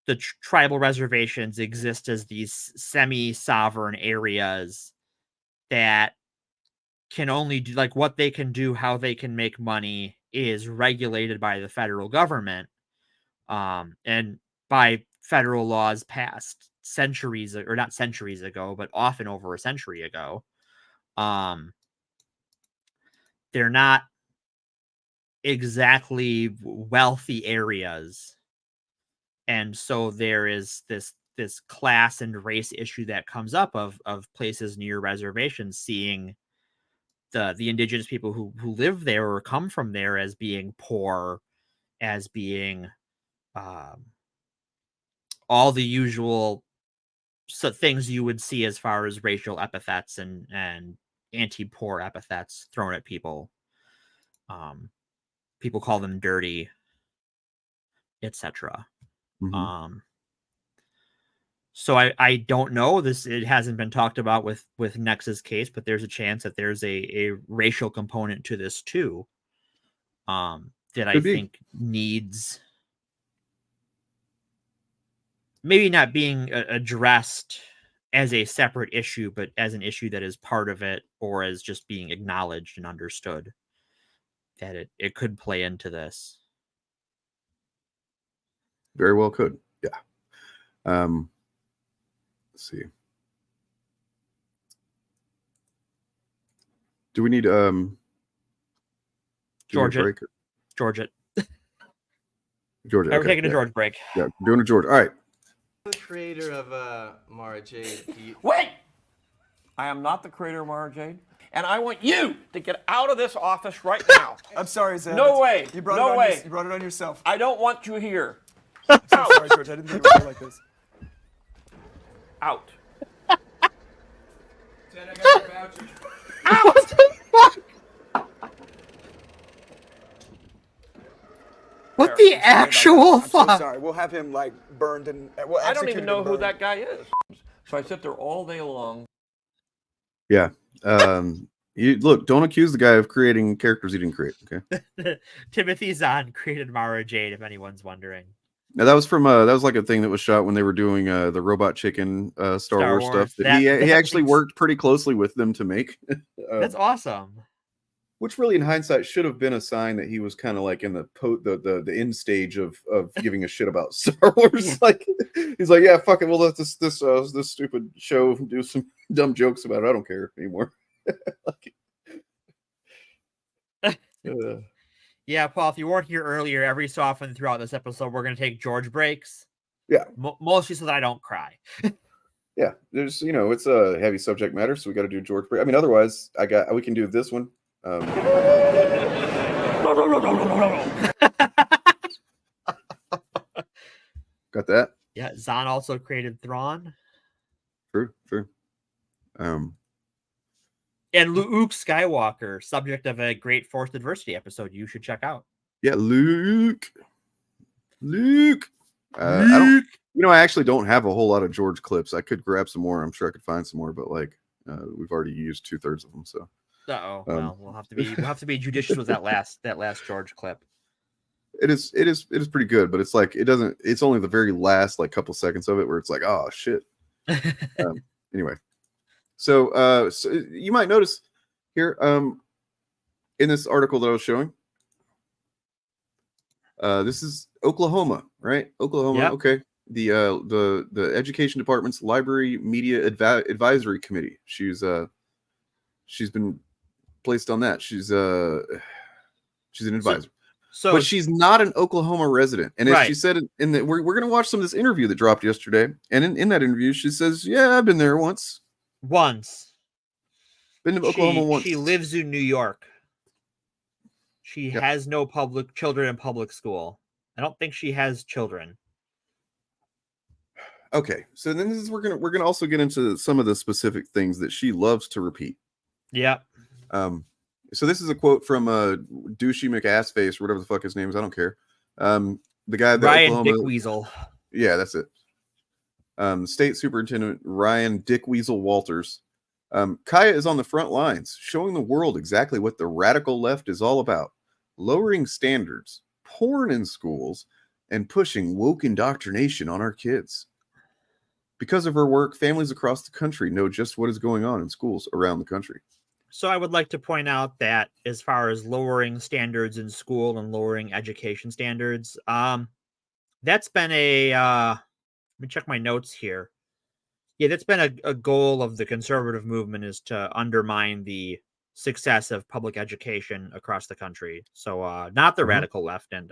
Speaker 7: the tribal reservations exist as these semi-sovereign areas that can only do, like, what they can do, how they can make money is regulated by the federal government, and by federal laws passed centuries, or not centuries ago, but often over a century ago. They're not exactly wealthy areas, and so there is this class and race issue that comes up of places near reservations seeing the indigenous people who live there or come from there as being poor, as being all the usual things you would see as far as racial epithets and anti-poor epithets thrown at people. People call them dirty, etc. So I don't know this. It hasn't been talked about with Nex's case, but there's a chance that there's a racial component to this too. That I think needs maybe not being addressed as a separate issue, but as an issue that is part of it, or as just being acknowledged and understood that it could play into this.
Speaker 1: Very well could. Yeah. Let's see. Do we need
Speaker 7: George
Speaker 1: break?
Speaker 7: George it.
Speaker 1: George.
Speaker 7: We're taking a George break.
Speaker 1: Yeah, doing a George. All right.
Speaker 13: The creator of Mara Jade.
Speaker 6: Wait! I am not the creator of Mara Jade, and I want you to get out of this office right now.
Speaker 14: I'm sorry, Zed.
Speaker 6: No way.
Speaker 14: You brought
Speaker 6: no
Speaker 14: it on
Speaker 6: way.
Speaker 14: You brought it on yourself.
Speaker 6: I don't want you here.
Speaker 14: I'm sorry, George. I didn't think it would go like this.
Speaker 6: Out.
Speaker 13: Ted, I got your voucher.
Speaker 7: What the fuck? What the actual
Speaker 14: I'm
Speaker 7: fuck?
Speaker 14: so sorry. We'll have him like burned and well,
Speaker 6: I don't even
Speaker 14: executed
Speaker 6: know
Speaker 14: and
Speaker 6: who
Speaker 14: burned.
Speaker 6: that guy is. So I sit there all day long.
Speaker 1: Yeah. You look. Don't accuse the guy of creating characters he didn't create. Okay.
Speaker 7: Timothy Zahn created Mara Jade, if anyone's wondering.
Speaker 1: Now that was from that was like a thing that was shot when they were doing the Robot Chicken Star Wars stuff. That he actually worked pretty closely with them to make.
Speaker 7: That's awesome.
Speaker 1: Which really, in hindsight, should have been a sign that he was kind of like in the end stage of giving a shit about Star Wars. Like he's like, yeah, fuck it, we'll let this stupid show do some dumb jokes about it. I don't care anymore.
Speaker 7: Yeah, Paul, if you weren't here earlier, every so often throughout this episode, we're going to take George breaks.
Speaker 1: Yeah.
Speaker 7: Mostly so that I don't cry.
Speaker 1: Yeah, there's, it's a heavy subject matter, so we got to do George break. I mean, otherwise, we can do this one. Got that?
Speaker 7: Yeah, Zahn also created Thrawn.
Speaker 1: True.
Speaker 7: And Luke Skywalker, subject of a Great Force Adversity episode you should check out.
Speaker 1: Yeah, Luke. I actually don't have a whole lot of George clips. I could grab some more. I'm sure I could find some more, but we've already used 2/3 of them. So.
Speaker 7: Well, we'll have to be judicious with that last George clip.
Speaker 1: It is pretty good, but it's like it's only the very last like couple seconds of it where it's like, oh shit. Anyway. So you might notice here in this article that I was showing, this is Oklahoma, right? Oklahoma. Yep. Okay. The education department's library media advisory committee. She's been placed on that. She's an advisor. But she's not an Oklahoma resident. And as she said we're going to watch some of this interview that dropped yesterday. And in that interview, she says, yeah, I've been there once. Been to Oklahoma once.
Speaker 7: She lives in New York. She has no children in public school. I don't think she has children.
Speaker 1: Okay, so then we're gonna also get into some of the specific things that she loves to repeat.
Speaker 7: Yeah.
Speaker 1: So this is a quote from Douchey McAssface, or whatever the fuck his name is. I don't care. The guy that
Speaker 7: Ryan
Speaker 1: Oklahoma,
Speaker 7: Dick Weasel.
Speaker 1: Yeah, that's it. State Superintendent Ryan Dick Weasel Walters. Kaya is on the front lines, showing the world exactly what the radical left is all about: lowering standards, porn in schools, and pushing woke indoctrination on our kids. Because of her work, families across the country know just what is going on in schools around the country.
Speaker 7: So I would like to point out that as far as lowering standards in school and lowering education standards, that's been let me check my notes here. Yeah, that's been a goal of the conservative movement, is to undermine the success of public education across the country. So not the radical left and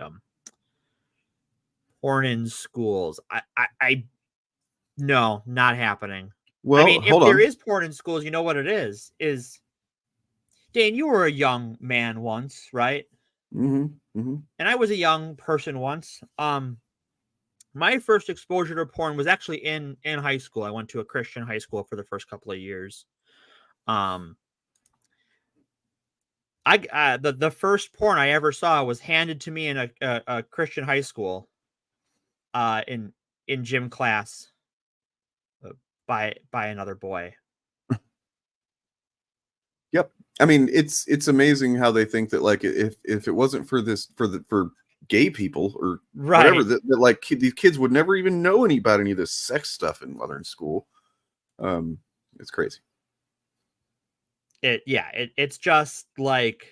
Speaker 7: porn in schools. No, not happening.
Speaker 1: Well,
Speaker 7: I mean, if there is porn in schools, you know what it is Dan, you were a young man once, right?
Speaker 1: Mm-hmm. Mm-hmm.
Speaker 7: And I was a young person once. My first exposure to porn was actually in high school. I went to a Christian high school for the first couple of years. The first porn I ever saw was handed to me in a Christian high school, in gym class, by another boy.
Speaker 1: Yep. I mean, it's amazing how they think that, like, if it wasn't for gay people or whatever, that like these kids would never even know about any of this sex stuff while they're in school. It's crazy.
Speaker 7: It's just like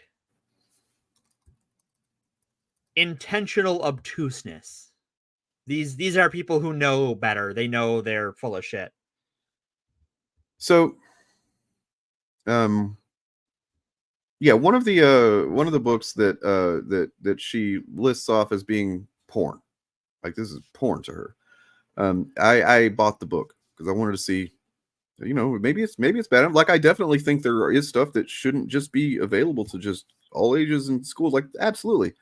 Speaker 7: intentional obtuseness. These are people who know better. They know they're full of shit.
Speaker 1: So, yeah, one of the books that she lists off as being porn, like this is porn to her. I bought the book because I wanted to see, maybe it's bad. Like, I definitely think there is stuff that shouldn't just be available to just all ages in schools. Like, absolutely.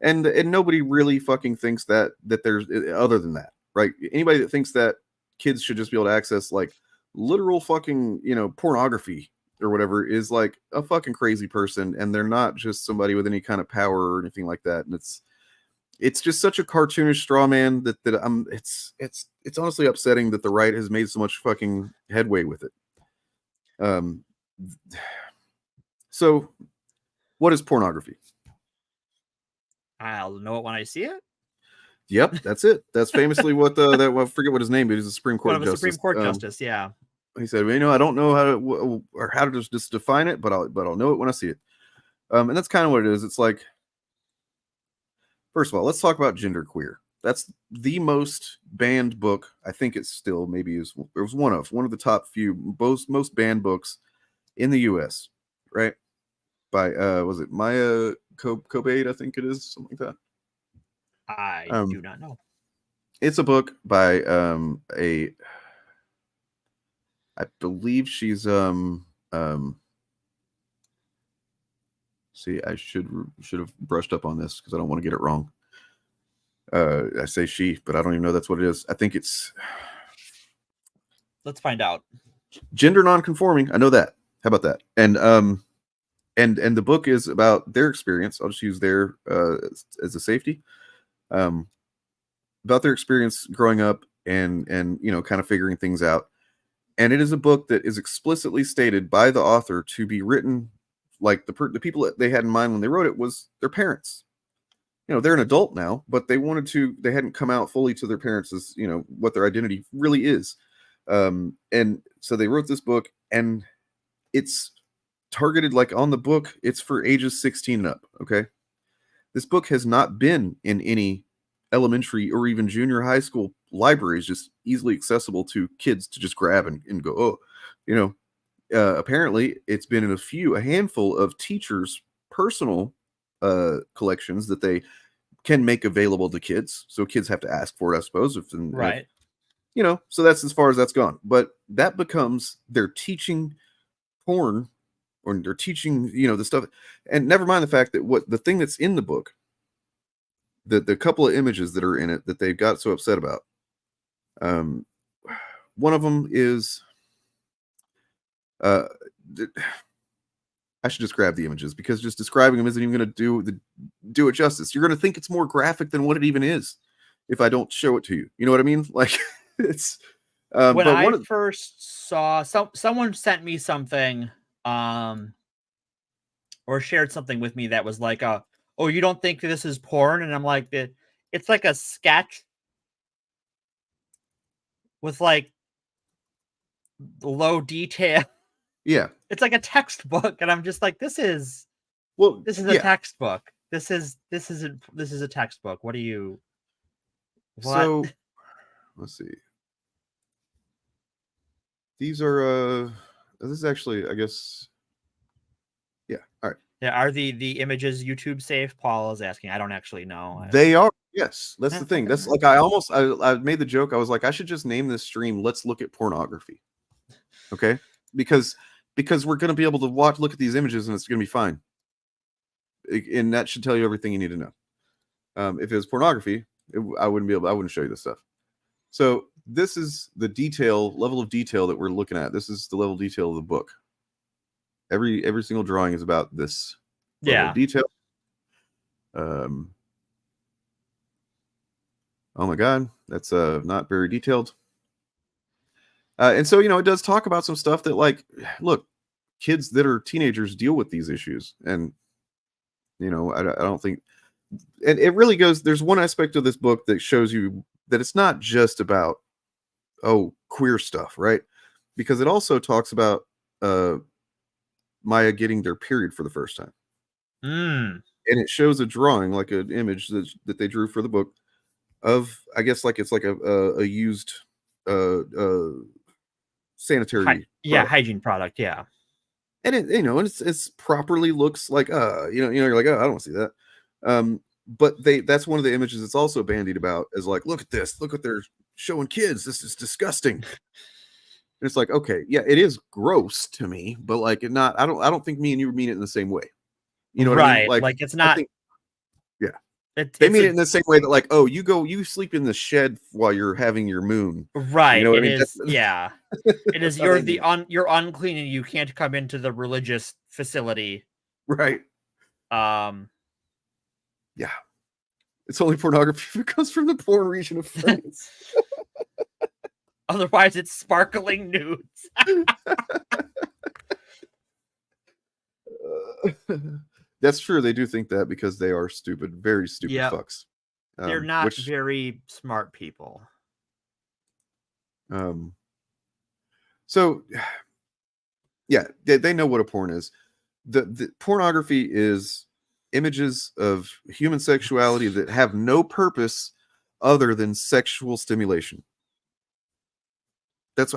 Speaker 1: And nobody really fucking thinks that there's other than that, right? Anybody that thinks that kids should just be able to access like literal fucking, pornography or whatever is like a fucking crazy person, and they're not just somebody with any kind of power or anything like that. And it's just such a cartoonish straw man that it's honestly upsetting that the right has made so much fucking headway with it. So what is pornography?
Speaker 7: I'll know it when I see it.
Speaker 1: Yep, that's it. That's famously what I forget what his name is. He's a Supreme Court justice.
Speaker 7: Supreme Court justice, yeah.
Speaker 1: He said, well, I don't know how to just define it, but I'll know it when I see it. And that's kind of what it is. It's like, first of all, let's talk about genderqueer. That's the most banned book. I think it's still it was one of the top few most banned books in the U.S. Right? By was it Maya Cobaid? I think it is, something like that.
Speaker 7: I do not know.
Speaker 1: It's a book by I believe she's see, I should have brushed up on this because I don't want to get it wrong. I say she, but I don't even know that's what it is. I think it's,
Speaker 7: let's find out.
Speaker 1: Gender nonconforming. I know that. How about that? And the book is about their experience. I'll just use their as a safety. About their experience growing up and kind of figuring things out. And it is a book that is explicitly stated by the author to be written like the people that they had in mind when they wrote it was their parents. They're an adult now, but they hadn't come out fully to their parents as, what their identity really is. And so they wrote this book, and it's targeted, like on the book, it's for ages 16 and up. Okay. This book has not been in any elementary or even junior high school libraries, just easily accessible to kids to just grab and go, apparently it's been in a handful of teachers' personal collections that they can make available to kids. So kids have to ask for it, I suppose.
Speaker 7: Right.
Speaker 1: So that's as far as that's gone. But that becomes they're teaching porn, or they're teaching, the stuff. And never mind the fact that the thing that's in the book, the couple of images that are in it that they got so upset about. One of them is, I should just grab the images because just describing them isn't even going to do it justice. You're going to think it's more graphic than what it even is if I don't show it to you. You know what I mean? Like it's
Speaker 7: when I first saw someone sent me something, or shared something with me that was like oh, you don't think this is porn? And I'm like, it's like a sketch with like low detail.
Speaker 1: Yeah.
Speaker 7: It's like a textbook. And I'm just like, this is a textbook. This is a textbook. What?
Speaker 1: So let's see. These are, this is actually, I guess. Yeah. All right.
Speaker 7: Yeah, are the images YouTube safe? Paul is asking. I don't actually know.
Speaker 1: They are. Yes, that's the thing. That's like I made the joke. I was like, I should just name this stream "Let's Look at Pornography." Okay, because we're gonna be able to look at these images, and it's gonna be fine. And that should tell you everything you need to know. If it was pornography, I wouldn't show you this stuff. So this is the level of detail that we're looking at. This is the level of detail of the book. Every single drawing is about this level of detail. Oh my God, that's not very detailed. And so, it does talk about some stuff that, like, look, kids that are teenagers deal with these issues. And, I don't think, and it really goes, there's one aspect of this book that shows you that it's not just about, queer stuff, right? Because it also talks about Maya getting their period for the first time. And it shows a drawing, like an image that they drew for the book, of, I guess, like it's like a used sanitary product.
Speaker 7: hygiene product, yeah.
Speaker 1: And it, it's properly looks like you're like, oh, I don't want to see that. But that's one of the images that's also bandied about is like, look at this, look what they're showing kids, this is disgusting. And it's like, okay, yeah, it is gross to me, but like I don't think me and you mean it in the same way. You know what I mean?
Speaker 7: Like it's not.
Speaker 1: They mean it in the same way that like, oh, you sleep in the shed while you're having your moon.
Speaker 7: Right.
Speaker 1: You know what I mean?
Speaker 7: Yeah. It is you're unclean and you can't come into the religious facility.
Speaker 1: Right.
Speaker 7: Yeah.
Speaker 1: It's only pornography if it comes from the porn region of France.
Speaker 7: Otherwise, it's sparkling nudes.
Speaker 1: That's true. They do think that because they are stupid, very stupid fucks.
Speaker 7: They're not very smart people.
Speaker 1: So, yeah, they know what a porn is. The pornography is images of human sexuality that have no purpose other than sexual stimulation.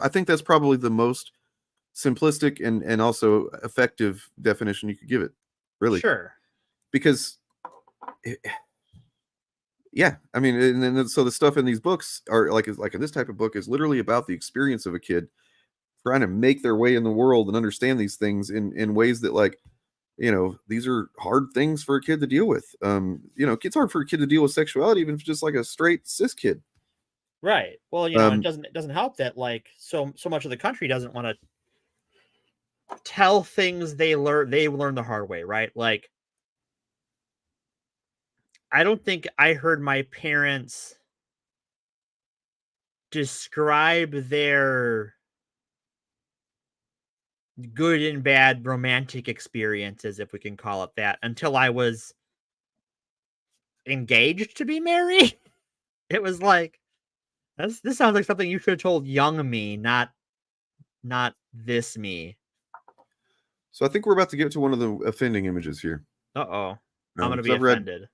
Speaker 1: I think that's probably the most simplistic and also effective definition you could give it. Really,
Speaker 7: sure.
Speaker 1: Because, yeah, I mean, and so the stuff in these books are like in this type of book is literally about the experience of a kid trying to make their way in the world and understand these things in ways that, like, these are hard things for a kid to deal with. It's hard for a kid to deal with sexuality, even if it's just like a straight cis kid.
Speaker 7: Right. Well, it doesn't help that like so much of the country doesn't want to tell things they learn the hard way, right? Like, I don't think I heard my parents describe their good and bad romantic experiences, if we can call it that, until I was engaged to be married. It was like, this sounds like something you should have told young me, not this me.
Speaker 1: So I think we're about to get to one of the offending images here.
Speaker 7: I'm going to be offended.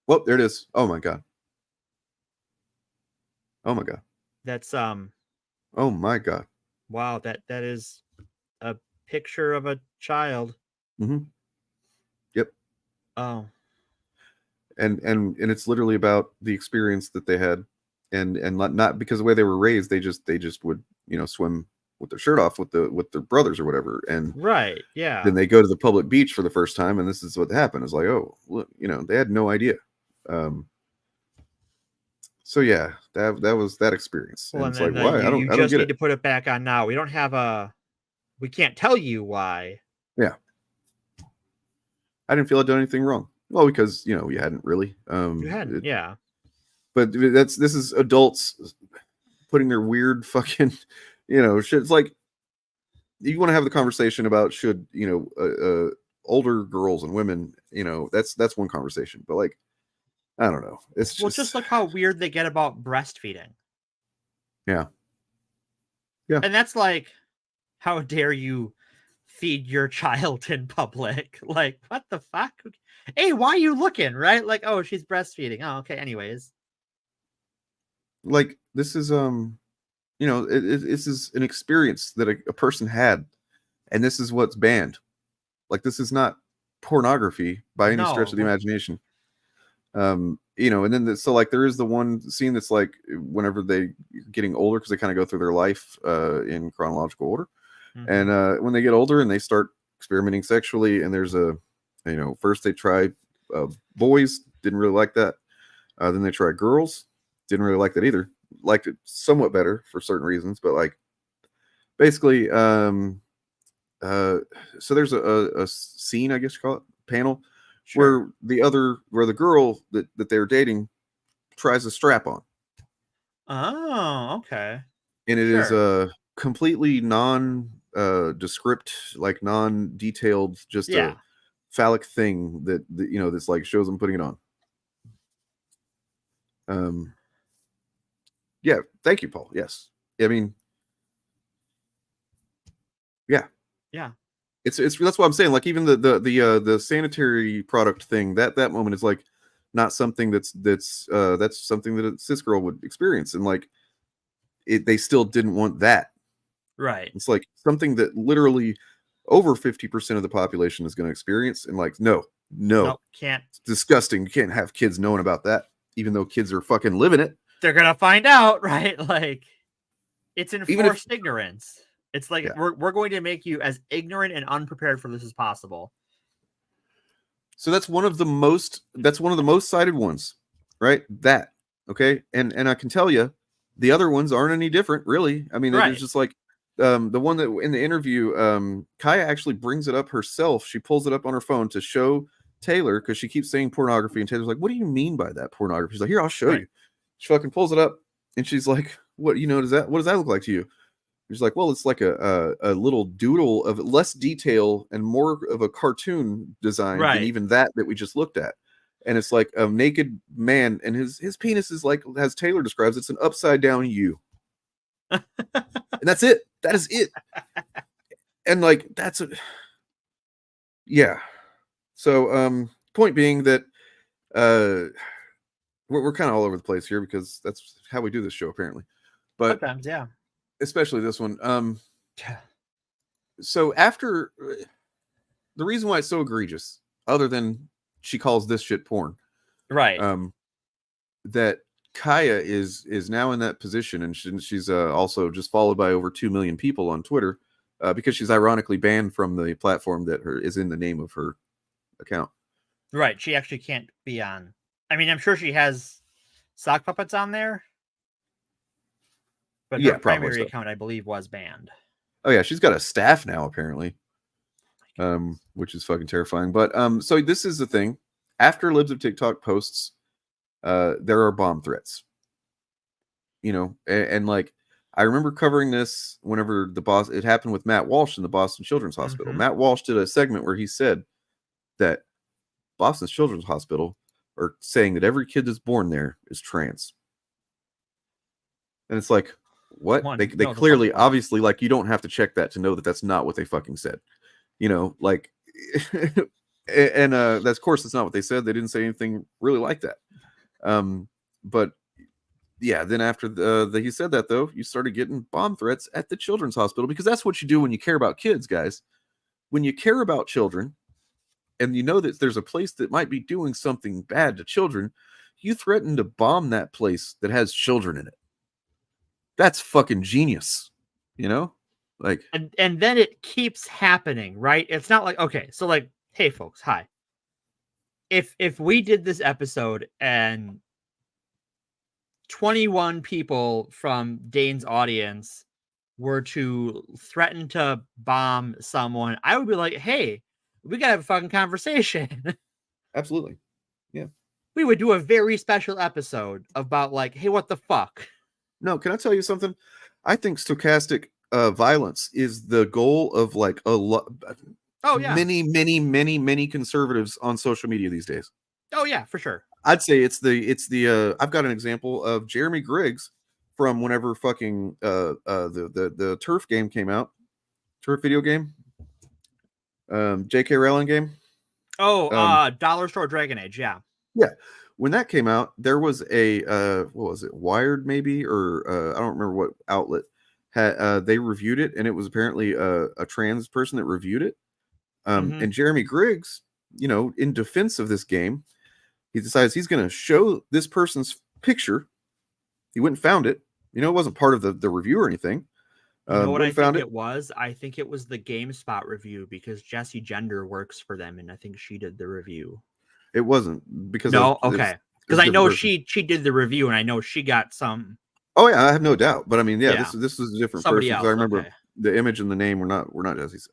Speaker 1: Well, there it is. Oh my God. Oh my God.
Speaker 7: That's
Speaker 1: oh my God.
Speaker 7: Wow, that is a picture of a child.
Speaker 1: Mm-hmm. Yep.
Speaker 7: Oh.
Speaker 1: And it's literally about the experience that they had, and not because of the way they were raised. They just would swim with their shirt off with their brothers or whatever, and
Speaker 7: right, yeah.
Speaker 1: Then they go to the public beach for the first time, and this is what happened. It's like, oh, look, they had no idea. So yeah, that was that experience.
Speaker 7: Well,
Speaker 1: and it's like, why? I don't
Speaker 7: just
Speaker 1: get
Speaker 7: need to put it back on now. We can't tell you why.
Speaker 1: Yeah. I didn't feel I'd done anything wrong. Well, because you hadn't really.
Speaker 7: You hadn't, yeah.
Speaker 1: But this is adults putting their weird fucking, shit. It's like, you want to have the conversation about should older girls and women, that's one conversation. But like, I don't know. It's
Speaker 7: just look how weird they get about breastfeeding.
Speaker 1: Yeah. Yeah.
Speaker 7: And that's like, how dare you feed your child in public? Like, what the fuck? Hey, why are you looking? Right? Like, oh, she's breastfeeding. Oh, okay. Anyways.
Speaker 1: Like, this is this is an experience that a person had, and this is what's banned. Like, this is not pornography by any stretch of the imagination. And then so like there is the one scene that's like whenever they getting older, because they kind of go through their life in chronological order. Mm-hmm. And when they get older and they start experimenting sexually, and there's first they try boys, didn't really like that. Then they tried girls, didn't really like that either. Liked it somewhat better for certain reasons, but like basically so there's a scene, I guess you call it, panel. Sure. Where the girl that they're dating tries a strap on.
Speaker 7: Oh, okay.
Speaker 1: And it is a completely non-descript, like non-detailed, just a phallic thing that that's like shows them putting it on. Yeah, thank you, Paul. Yes. I mean, yeah.
Speaker 7: Yeah.
Speaker 1: It's that's what I'm saying. Like even the sanitary product thing, that moment is like not something that's something that a cis girl would experience, and like they still didn't want that.
Speaker 7: Right.
Speaker 1: It's like something that literally over 50% of the population is going to experience, and like no,
Speaker 7: Nope, can't.
Speaker 1: it's disgusting. You can't have kids knowing about that, even though kids are fucking living it.
Speaker 7: They're gonna find out, right? Like, it's
Speaker 1: Even
Speaker 7: enforced ignorance. It's like
Speaker 1: Yeah.
Speaker 7: we're going to make you as ignorant and unprepared for this as possible.
Speaker 1: So that's one of the most cited ones, right? That, okay? And I can tell you the other ones aren't any different, really. I mean,
Speaker 7: Right.
Speaker 1: it's just like the one that in the interview, Kaya actually brings it up herself. She pulls it up on her phone to show Taylor, because she keeps saying pornography, and Taylor's like, "What do you mean by that pornography?" She's like, "Here, I'll show you." She fucking pulls it up, and she's like, "What, what does that look like to you?" She's like, "Well, it's like a little doodle of less detail and more of a cartoon design
Speaker 7: Right.
Speaker 1: than even that we just looked at." And it's like a naked man, and his penis is like, as Taylor describes, it's an upside down U. And that's it. That is it. And like yeah. So point being that we're kind of all over the place here, because that's how we do this show apparently. But
Speaker 7: sometimes, yeah.
Speaker 1: Especially this one. So after the reason why it's so egregious, other than she calls this shit porn,
Speaker 7: right?
Speaker 1: That Kaya is now in that position, and she's also just followed by over 2 million people on Twitter, because she's ironically banned from the platform that is in the name of her account.
Speaker 7: Right. She actually can't be on. I mean, I'm sure she has sock puppets on there. But her primary account, I believe, was banned.
Speaker 1: Oh yeah, she's got a staff now apparently, which is fucking terrifying. But so this is the thing. After Libs of TikTok posts, there are bomb threats. You know, and like I remember covering this whenever it happened with Matt Walsh in the Boston Children's Hospital.
Speaker 7: Mm-hmm.
Speaker 1: Matt Walsh did a segment where he said that Boston Children's Hospital are saying that every kid that's born there is trans. And it's like, what? They clearly, obviously, like, you don't have to check that to know that that's not what they fucking said. You know, like, and that's, of course, that's not what they said. They didn't say anything really like that. But yeah, then after he said that, though, you started getting bomb threats at the children's hospital, because that's what you do when you care about kids, guys. When you care about children, and you know that there's a place that might be doing something bad to children, you threaten to bomb that place that has children in it. That's fucking genius, you know? Like,
Speaker 7: and then it keeps happening, right? It's not like, okay, so like, hey folks, hi. If we did this episode and 21 people from Dane's audience were to threaten to bomb someone, I would be like, hey, we gotta have a fucking conversation.
Speaker 1: Absolutely. Yeah.
Speaker 7: We would do a very special episode about like, hey, what the fuck?
Speaker 1: No, can I tell you something? I think stochastic violence is the goal of like a lot.
Speaker 7: Oh yeah,
Speaker 1: many conservatives on social media these days.
Speaker 7: Oh yeah, for sure.
Speaker 1: I'd say it's the I've got an example of Jeremy Griggs from whenever fucking the turf game came out, turf video game, J.K. Rowling game.
Speaker 7: Oh, Dollar Store Dragon Age, yeah.
Speaker 1: Yeah. When that came out, there was a what was it, Wired maybe, or I don't remember what outlet had they reviewed it, and it was apparently a trans person that reviewed it. And Jeremy Griggs, you know, in defense of this game, he decides he's going to show this person's picture. He went and found it. You know, it wasn't part of the review or anything.
Speaker 7: You know what I think it was? I think it was the GameSpot review, because Jessie Gender works for them, and I think she did the review.
Speaker 1: It wasn't because
Speaker 7: okay, because I know she did the review, and I know she got some.
Speaker 1: Oh yeah, I have no doubt. But I mean, yeah. This was a different
Speaker 7: Somebody
Speaker 1: person.
Speaker 7: else,
Speaker 1: I remember the image and the name were not Jessie's.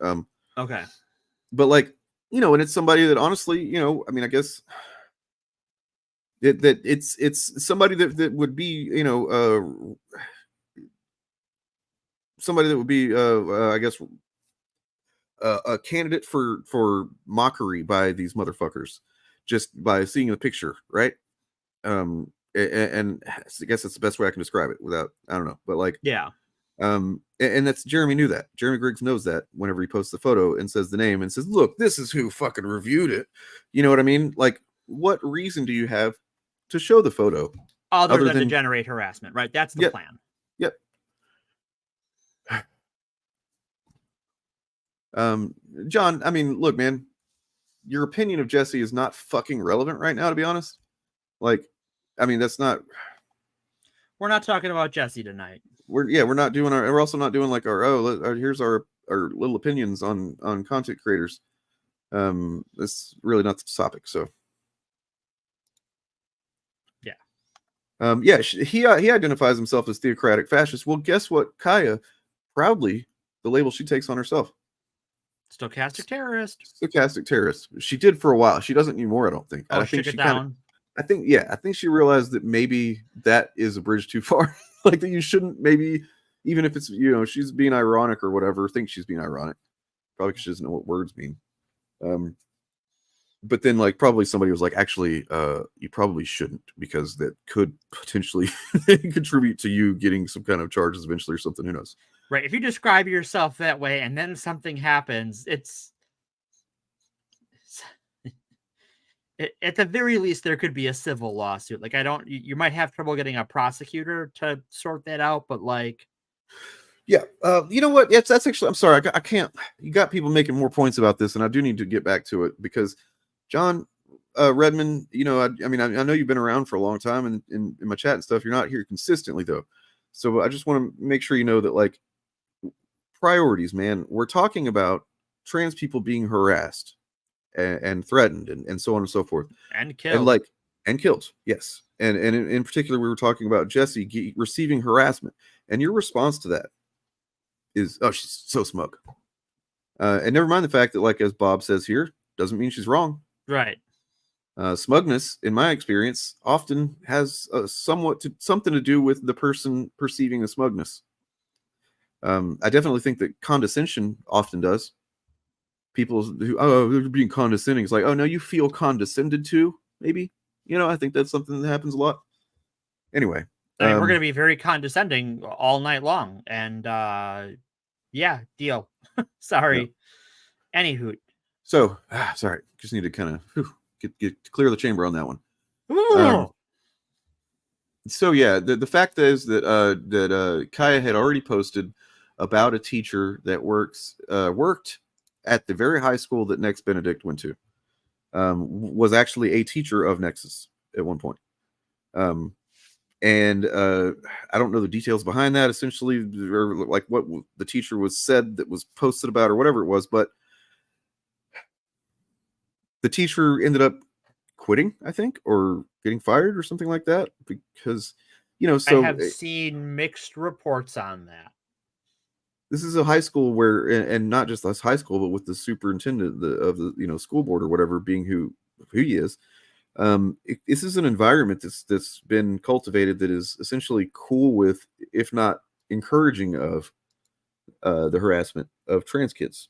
Speaker 7: Okay,
Speaker 1: but like, you know, and it's somebody that honestly, you know, I mean, I guess it's somebody that would be, you know, somebody that would be, I guess, a candidate for mockery by these motherfuckers just by seeing the picture, right? And I guess that's the best way I can describe it without, I don't know, but like,
Speaker 7: yeah.
Speaker 1: And that's, Jeremy knew that. Jeremy Griggs knows that whenever he posts the photo and says the name and says, look, this is who fucking reviewed it. You know what I mean? Like, what reason do you have to show the photo
Speaker 7: other than to generate harassment, right? That's the plan.
Speaker 1: Yep. John, I mean, look, man, your opinion of Jesse is not fucking relevant right now, to be honest. Like, I mean, that's not.
Speaker 7: We're not talking about Jesse tonight.
Speaker 1: We're not doing we're also not doing like here's our little opinions on content creators. That's really not the topic. So, yeah. He identifies himself as theocratic fascist. Well, guess what? Kaya, proudly, the label she takes on herself.
Speaker 7: Stochastic terrorist.
Speaker 1: Stochastic terrorist. She did for a while. She doesn't anymore, I don't think.
Speaker 7: Oh,
Speaker 1: I think
Speaker 7: she down.
Speaker 1: I think she realized that maybe that is a bridge too far. Like that you shouldn't, maybe, even if it's, she's being ironic or whatever, think she's being ironic. Probably because she doesn't know what words mean. But then like probably somebody was like, actually, you probably shouldn't, because that could potentially contribute to you getting some kind of charges eventually or something. Who knows?
Speaker 7: Right. If you describe yourself that way and then something happens, at the very least, there could be a civil lawsuit. Like, you might have trouble getting a prosecutor to sort that out, but like.
Speaker 1: Yeah. You know what? Yes, that's actually, I'm sorry. I can't, you got people making more points about this, and I do need to get back to it because John Redmond, I mean, I know you've been around for a long time and in my chat and stuff. You're not here consistently though. So I just want to make sure you know that, like, priorities, man, we're talking about trans people being harassed and threatened and so on and so forth.
Speaker 7: And killed.
Speaker 1: And killed. Yes. And in particular, we were talking about Jesse receiving harassment, and your response to that is, oh, she's so smug. And never mind the fact that, like, as Bob says here, doesn't mean she's wrong.
Speaker 7: Right.
Speaker 1: Smugness, in my experience, often has something to do with the person perceiving the smugness. I definitely think that condescension often does. People who, they're being condescending. It's like, oh no, you feel condescended to, maybe. I think that's something that happens a lot. Anyway.
Speaker 7: I mean, we're going to be very condescending all night long. And yeah, deal. Sorry. Yeah. Anywho.
Speaker 1: So, sorry. Just need to kind of get clear the chamber on that one. So yeah, the fact is that Kaya had already posted about a teacher that worked at the very high school that Next Benedict went to. Was actually a teacher of Nexus at one point. And I don't know the details behind that, essentially, or like what the teacher was said that was posted about or whatever it was, but the teacher ended up quitting, I think, or getting fired or something like that, because, so
Speaker 7: I have seen mixed reports on that.
Speaker 1: This is a high school where, and not just this high school, but with the superintendent of the school board or whatever being who he is. This is an environment that's been cultivated that is essentially cool with, if not encouraging of, the harassment of trans kids,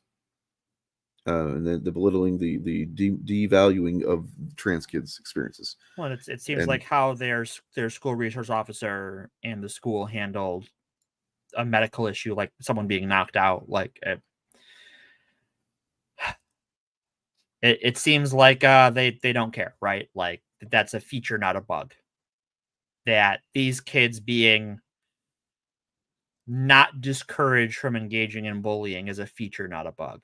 Speaker 1: and the belittling, the devaluing of trans kids' experiences.
Speaker 7: Well, it seems like how their school resource officer and the school handled a medical issue, like someone being knocked out. Like it seems like they don't care, right? Like that's a feature, not a bug. That these kids being not discouraged from engaging in bullying is a feature, not a bug.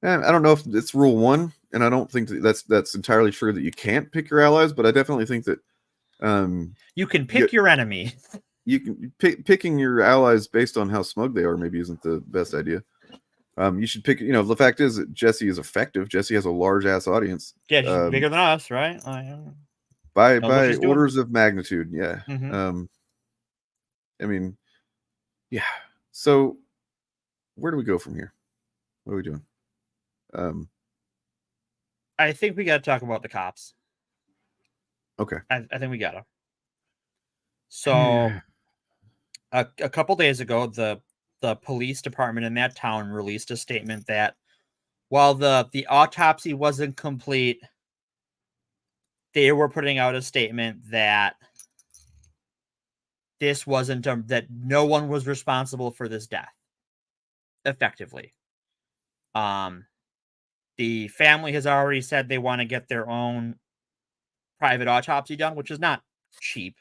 Speaker 1: And I don't know if it's rule 1, and I don't think that's entirely true that you can't pick your allies, but I definitely think that
Speaker 7: you can pick your enemy.
Speaker 1: You can picking your allies based on how smug they are maybe isn't the best idea. You should pick. The fact is that Jesse is effective. Jesse has a large ass audience.
Speaker 7: Yeah, she's bigger than us, right?
Speaker 1: By orders of magnitude. Yeah.
Speaker 7: Mm-hmm.
Speaker 1: I mean, yeah. So, where do we go from here? What are we doing?
Speaker 7: I think we got to talk about the cops.
Speaker 1: Okay.
Speaker 7: I think we got to. So, a couple days ago, the police department in that town released a statement that while the autopsy wasn't complete, they were putting out a statement that this wasn't that no one was responsible for this death. Effectively, The family has already said they want to get their own private autopsy done, which is not cheap,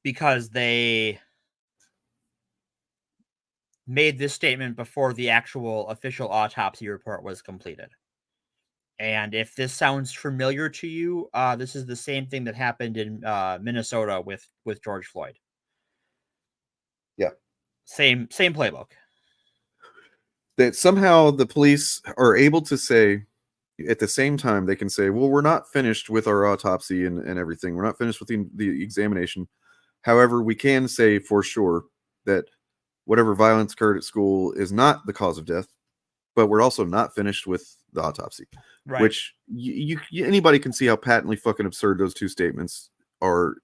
Speaker 7: because they made this statement before the actual official autopsy report was completed. And if this sounds familiar to you, this is the same thing that happened in Minnesota with George Floyd.
Speaker 1: Yeah.
Speaker 7: Same playbook.
Speaker 1: That somehow the police are able to say, at the same time, they can say, well, we're not finished with our autopsy and everything. We're not finished with the examination. However, we can say for sure that whatever violence occurred at school is not the cause of death, but we're also not finished with the autopsy.
Speaker 7: Right.
Speaker 1: Which anybody can see how patently fucking absurd those two statements are,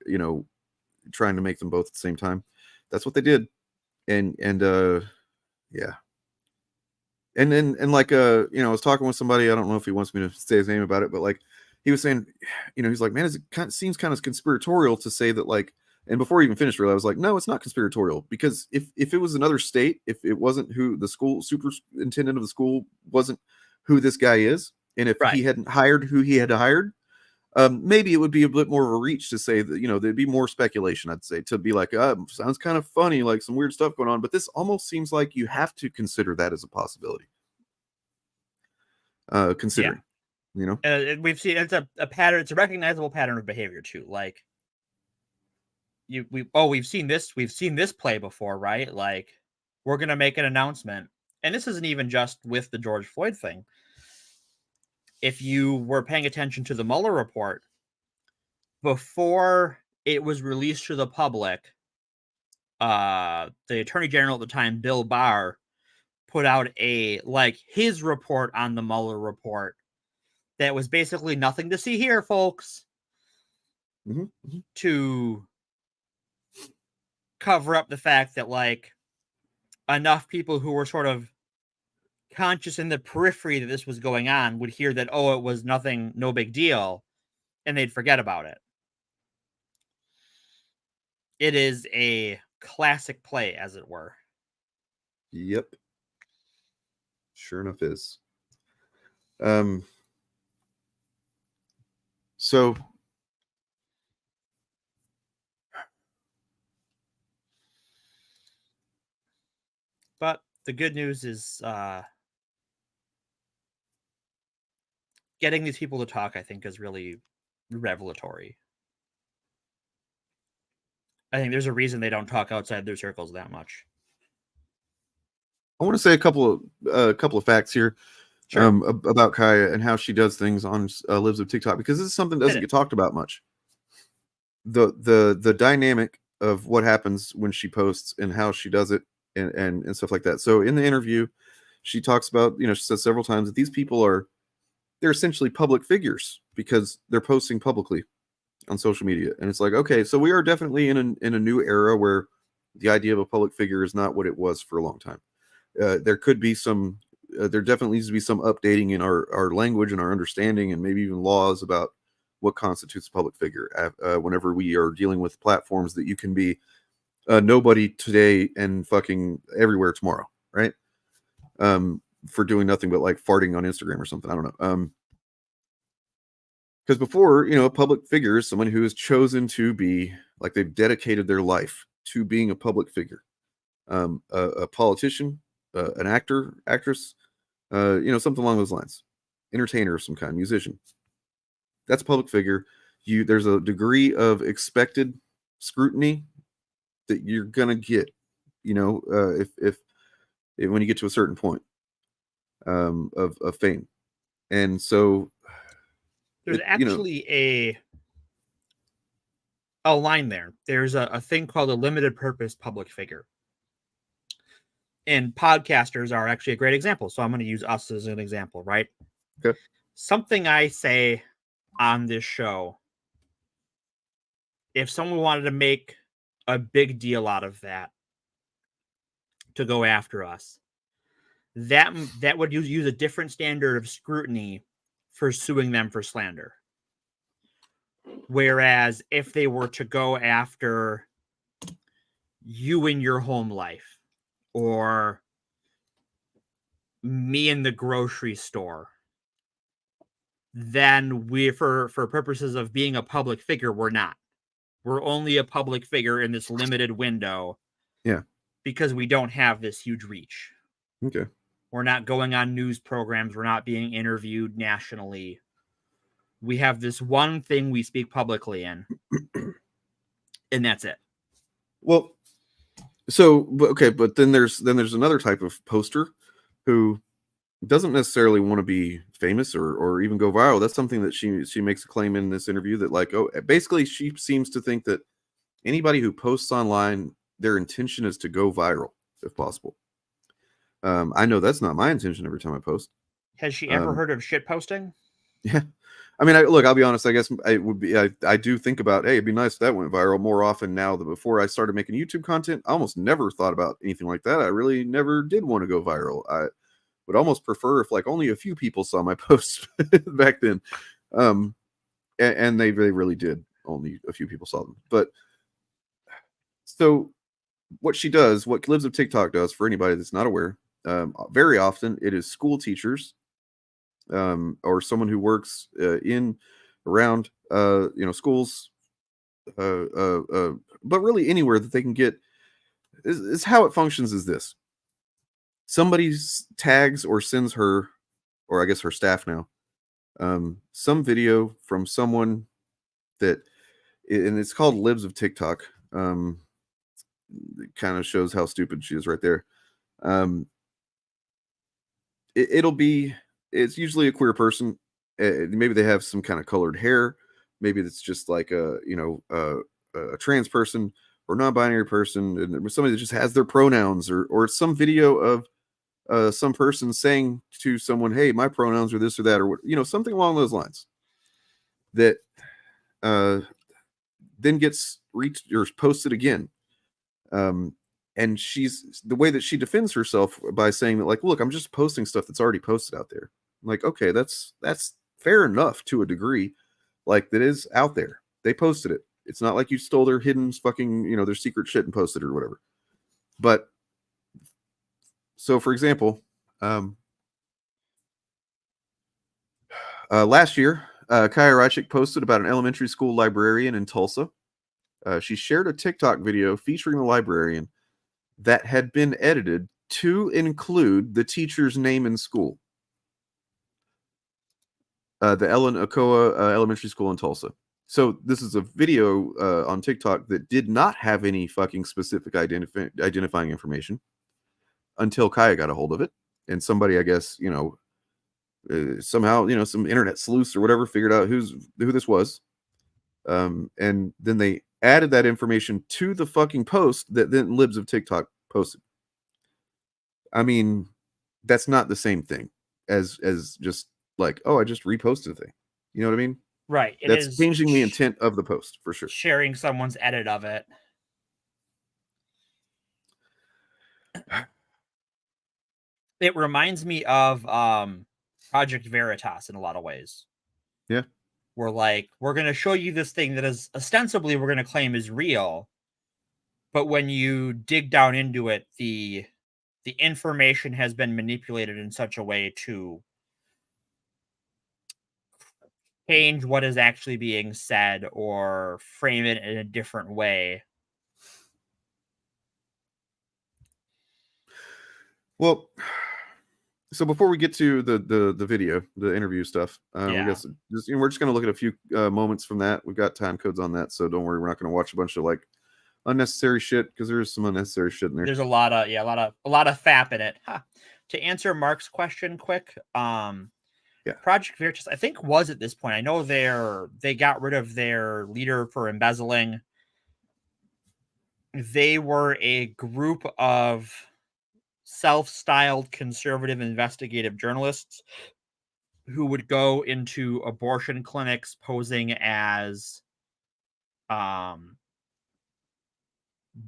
Speaker 1: trying to make them both at the same time. That's what they did. And yeah. And then, I was talking with somebody, I don't know if he wants me to say his name about it, but like, he was saying, he's like, man, seems kind of conspiratorial to say that, and before he even finished, really, I was like, no, it's not conspiratorial, because if it was another state, if it wasn't who the school superintendent of the school wasn't who this guy is, and if he hadn't hired who he had hired, maybe it would be a bit more of a reach to say that, there'd be more speculation, I'd say, to be like, sounds kind of funny, like some weird stuff going on. But this almost seems like you have to consider that as a possibility. Considering,
Speaker 7: we've seen it's a pattern. It's a recognizable pattern of behavior too. Like we've seen this play before, right? Like, we're going to make an announcement. And this isn't even just with the George Floyd thing. If you were paying attention to the Mueller report, before it was released to the public, the Attorney General at the time, Bill Barr, put out his report on the Mueller report that was basically nothing to see here, folks, to cover up the fact that enough people who were sort of conscious in the periphery that this was going on would hear that, oh, it was nothing, no big deal, and they'd forget about it. It is a classic play, as it were.
Speaker 1: Yep. Sure enough is. So
Speaker 7: but the good news is getting these people to talk, I think, is really revelatory. I think there's a reason they don't talk outside their circles that much.
Speaker 1: I want to say a couple of facts here.
Speaker 7: Sure.
Speaker 1: About Kaya and how she does things on Lives of TikTok, because this is something that doesn't get talked about much. The dynamic of what happens when she posts and how she does it and stuff like that. So in the interview, she talks about, she says several times that these people they're essentially public figures because they're posting publicly on social media. And it's like, okay, so we are definitely in a new era where the idea of a public figure is not what it was for a long time. There could be some, there definitely needs to be some updating in our language and our understanding, and maybe even laws about what constitutes a public figure. Whenever we are dealing with platforms that you can be nobody today and fucking everywhere tomorrow, right? For doing nothing but farting on Instagram or something. I don't know. Because before, a public figure is someone who has chosen to be, they've dedicated their life to being a public figure. A politician, an actor, actress, something along those lines. Entertainer of some kind, musician. That's a public figure. There's a degree of expected scrutiny that you're gonna get, if when you get to a certain point of fame. And so
Speaker 7: there's actually a line there. There's a thing called a limited purpose public figure. And podcasters are actually a great example. So I'm going to use us as an example, right?
Speaker 1: Okay.
Speaker 7: Something I say on this show, if someone wanted to make a big deal out of that to go after us, that would use a different standard of scrutiny for suing them for slander. Whereas if they were to go after you in your home life, or me in the grocery store, then we, for purposes of being a public figure, we're not. We're only a public figure in this limited window.
Speaker 1: Yeah.
Speaker 7: Because we don't have this huge reach.
Speaker 1: Okay.
Speaker 7: We're not going on news programs. We're not being interviewed nationally. We have this one thing we speak publicly in, and that's it.
Speaker 1: Well, so okay, but then there's another type of poster who doesn't necessarily want to be famous or even go viral. That's something that she makes a claim in this interview that, like, oh, basically she seems to think that anybody who posts online, their intention is to go viral if possible. I know that's not my intention every time I post.
Speaker 7: Has she ever heard of shit posting?
Speaker 1: Yeah. I mean, I'll be honest. I guess it would be. I do think about, hey, it'd be nice if that went viral more often now than before I started making YouTube content. I almost never thought about anything like that. I really never did want to go viral. I would almost prefer if like only a few people saw my posts back then. And they really did. Only a few people saw them. But so what she does, what Libs of TikTok does, for anybody that's not aware, very often it is school teachers or someone who works in around schools, but really anywhere that they can get. Is how it functions is this: somebody tags or sends her, or I guess her staff now, some video from someone that, and it's called Libs of TikTok. It kind of shows how stupid she is right there. It's usually a queer person. Maybe they have some kind of colored hair. Maybe it's just like a trans person or non-binary person, and somebody that just has their pronouns, or some video of some person saying to someone, "Hey, my pronouns are this or that," or something along those lines. That then gets reached or posted again. And she's the way that she defends herself by saying that, like, look, I'm just posting stuff that's already posted out there. I'm like, okay, that's fair enough to a degree. Like, that is out there. They posted it. It's not like you stole their hidden fucking, their secret shit and posted it or whatever. But so, for example, last year, Kaya Rychik posted about an elementary school librarian in Tulsa. She shared a TikTok video featuring the librarian that had been edited to include the teacher's name in school. The Ellen Okoa Elementary School in Tulsa. So this is a video on TikTok that did not have any fucking specific identifying information until Kaya got a hold of it. And somebody, I guess, somehow, some internet sleuths or whatever figured out who this was. And then they added that information to the fucking post that then Libs of TikTok posted. I mean, that's not the same thing as just like, oh, I just reposted a thing. You know what I mean?
Speaker 7: Right.
Speaker 1: That's changing the intent of the post for sure.
Speaker 7: Sharing someone's edit of it. It reminds me of Project Veritas in a lot of ways.
Speaker 1: Yeah.
Speaker 7: We're like, we're going to show you this thing that is ostensibly we're going to claim is real. But when you dig down into it, the information has been manipulated in such a way to change what is actually being said or frame it in a different way.
Speaker 1: Well, so before we get to the video, the interview stuff, we're just going to look at a few moments from that. We've got time codes on that, so don't worry. We're not going to watch a bunch of like unnecessary shit because there is some unnecessary shit in there.
Speaker 7: There's a lot of FAP in it. Huh. To answer Mark's question quick, Project Veritas, I think, was at this point. I know they got rid of their leader for embezzling. They were a group of self-styled conservative investigative journalists who would go into abortion clinics posing as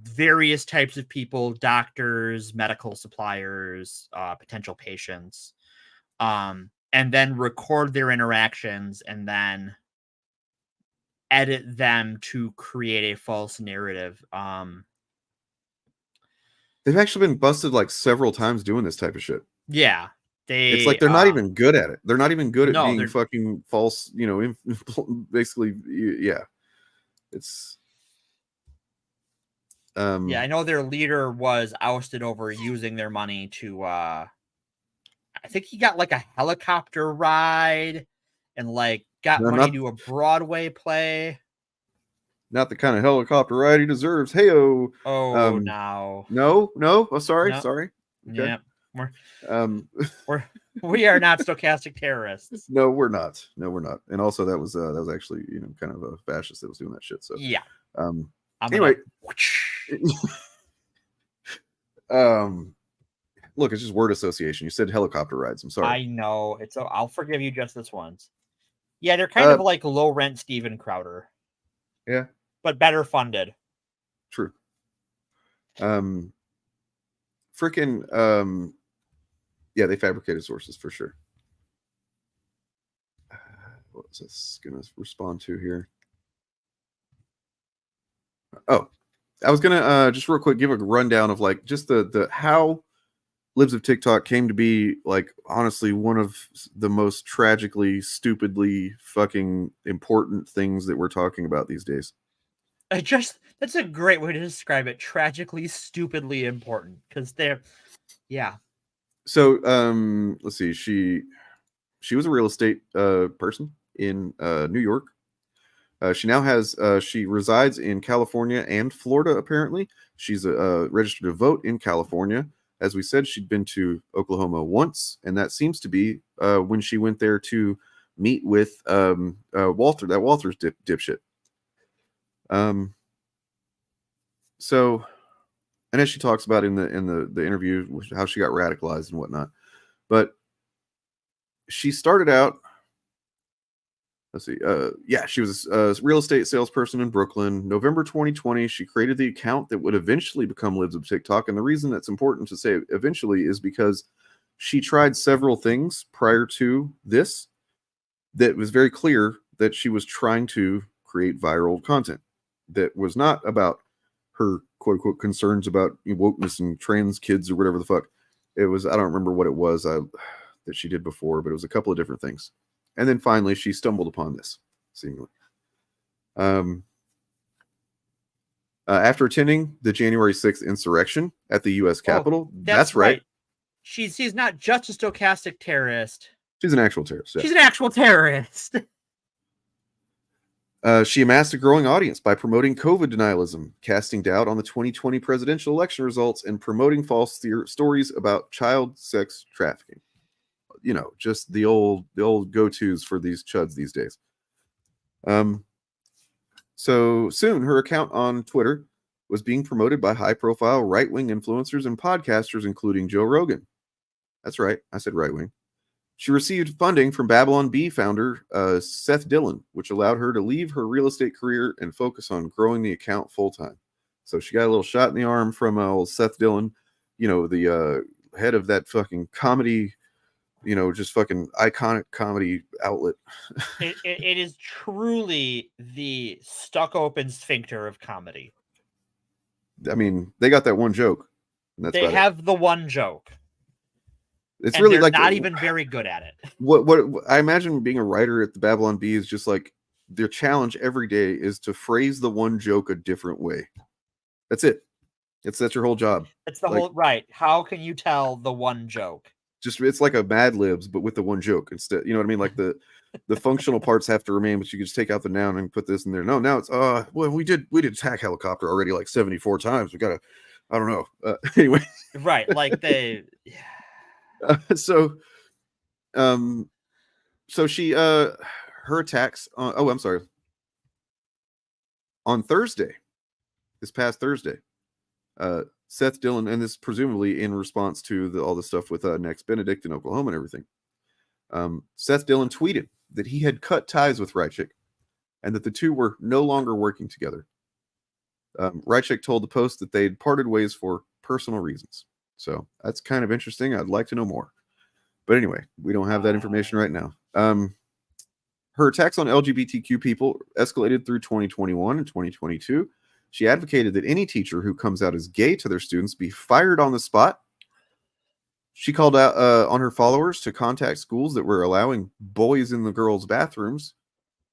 Speaker 7: various types of people, doctors, medical suppliers, potential patients, and then record their interactions and then edit them to create a false narrative.
Speaker 1: They've actually been busted like several times doing this type of shit.
Speaker 7: Yeah.
Speaker 1: It's like they're not even good at it. They're not even good at
Speaker 7: No,
Speaker 1: being
Speaker 7: they're-
Speaker 1: fucking false, basically, yeah. It's
Speaker 7: yeah, I know their leader was ousted over using their money to I think he got like a helicopter ride and like got
Speaker 1: No,
Speaker 7: money
Speaker 1: not-
Speaker 7: to a Broadway play.
Speaker 1: not the kind of helicopter ride he deserves. Hey-o.
Speaker 7: Oh, no.
Speaker 1: No. Oh, sorry.
Speaker 7: No.
Speaker 1: Okay.
Speaker 7: Yeah.
Speaker 1: We're
Speaker 7: we are not stochastic terrorists.
Speaker 1: No, we're not. And also that was actually, kind of a fascist that was doing that shit. So
Speaker 7: yeah.
Speaker 1: Anyway. Look, it's just word association. You said helicopter rides. I'm sorry.
Speaker 7: I know. I'll forgive you just this once. Yeah, they're kind of like low rent Steven Crowder.
Speaker 1: Yeah.
Speaker 7: But better funded.
Speaker 1: True. Yeah, they fabricated sources for sure. What was this gonna respond to here? Oh, I was gonna just real quick give a rundown of like just the how Libs of TikTok came to be like honestly one of the most tragically, stupidly fucking important things that we're talking about these days.
Speaker 7: That's a great way to describe it. Tragically, stupidly important because they're, yeah.
Speaker 1: So let's see. She was a real estate person in New York. She now has she resides in California and Florida. Apparently, she's registered to vote in California. As we said, she'd been to Oklahoma once, and that seems to be when she went there to meet with Walter, that Walter's dipshit. So, and as she talks about in the interview, how she got radicalized and whatnot, but she started out. Let's see. She was a real estate salesperson in Brooklyn. November 2020, she created the account that would eventually become Libs of TikTok. And the reason that's important to say eventually is because she tried several things prior to this that was very clear that she was trying to create viral content that was not about her quote unquote concerns about wokeness and trans kids or whatever the fuck. It was, I don't remember what it was that she did before, but it was a couple of different things. And then finally, she stumbled upon this, seemingly. After attending the January 6th insurrection at the U.S. Capitol, that's right.
Speaker 7: She's not just a stochastic terrorist.
Speaker 1: She's an actual terrorist. Yeah.
Speaker 7: She's an actual terrorist.
Speaker 1: She amassed a growing audience by promoting COVID denialism, casting doubt on the 2020 presidential election results, and promoting false stories about child sex trafficking. Just the old go-tos for these chuds these days. So soon her account on Twitter was being promoted by high-profile right-wing influencers and podcasters, including Joe Rogan. That's right, I said right-wing. She received funding from Babylon Bee founder Seth Dillon, which allowed her to leave her real estate career and focus on growing the account full-time. So she got a little shot in the arm from old Seth Dillon, the head of that fucking comedy, just fucking iconic comedy outlet.
Speaker 7: It is truly the stuck open sphincter of comedy.
Speaker 1: I mean, they got that one joke. And
Speaker 7: they have the one joke.
Speaker 1: It's really like
Speaker 7: not even very good at it.
Speaker 1: What I imagine being a writer at the Babylon Bee is just like their challenge every day is to phrase the one joke a different way. That's it. That's your whole job.
Speaker 7: It's the whole right. How can you tell the one joke?
Speaker 1: Just it's like a Mad Libs, but with the one joke instead. You know what I mean? Like the functional parts have to remain, but you can just take out the noun and put this in there. No, now it's well, we did attack helicopter already like 74 times. We gotta, I don't know. Anyway,
Speaker 7: right? Like they.
Speaker 1: So she her attacks on I'm sorry. On Thursday, this past Thursday, Seth Dillon, and this presumably in response to all the stuff with Next Benedict in Oklahoma and everything. Seth Dillon tweeted that he had cut ties with Rychik and that the two were no longer working together. Rychik told the Post that they'd parted ways for personal reasons. So that's kind of interesting. I'd like to know more. But anyway, we don't have that information right now. Her attacks on LGBTQ people escalated through 2021 and 2022. She advocated that any teacher who comes out as gay to their students be fired on the spot. She called out on her followers to contact schools that were allowing boys in the girls' bathrooms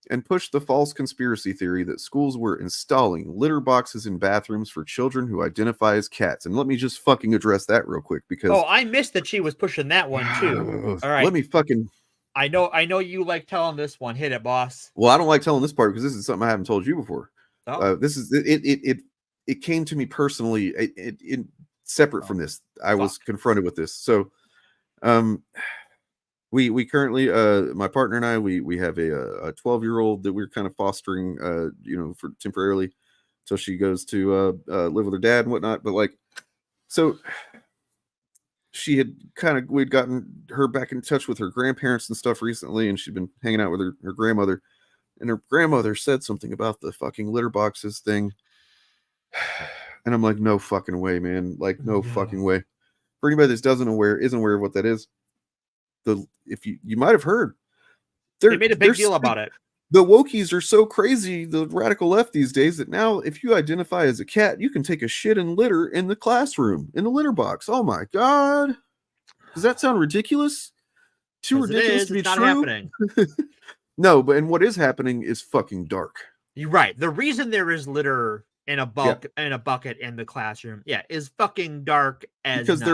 Speaker 1: and pushed the false conspiracy theory that schools were installing litter boxes in bathrooms for children who identify as cats. And let me just fucking address that real quick because
Speaker 7: Oh, I missed that she was pushing that one too. All right.
Speaker 1: let me fucking.
Speaker 7: I know you like telling this one. Hit it, boss.
Speaker 1: Well, I don't like telling this part because this is something I haven't told you before.
Speaker 7: Oh.
Speaker 1: This is it came to me personally. It separate from this. I was confronted with this. So, we currently my partner and I we have a 12-year-old that we're kind of fostering for temporarily till she goes to live with her dad and whatnot. But like, so she had we'd gotten her back in touch with her grandparents and stuff recently, and she'd been hanging out with her grandmother, and her grandmother said something about the fucking litter boxes thing. And I'm like, no fucking way, man. Like, no fucking way. For anybody that isn't aware of what that is, if you might have heard,
Speaker 7: they made a big deal about it.
Speaker 1: The wokies are so crazy, the radical left these days, that now if you identify as a cat, you can take a shit and litter in the classroom, in the litter box. Oh my God. Does that sound ridiculous? Too ridiculous to be
Speaker 7: not
Speaker 1: true?
Speaker 7: Happening.
Speaker 1: No, but and what is happening is fucking dark.
Speaker 7: You're right. The reason there is litter in a bucket in the classroom, is fucking dark as
Speaker 1: because
Speaker 7: night.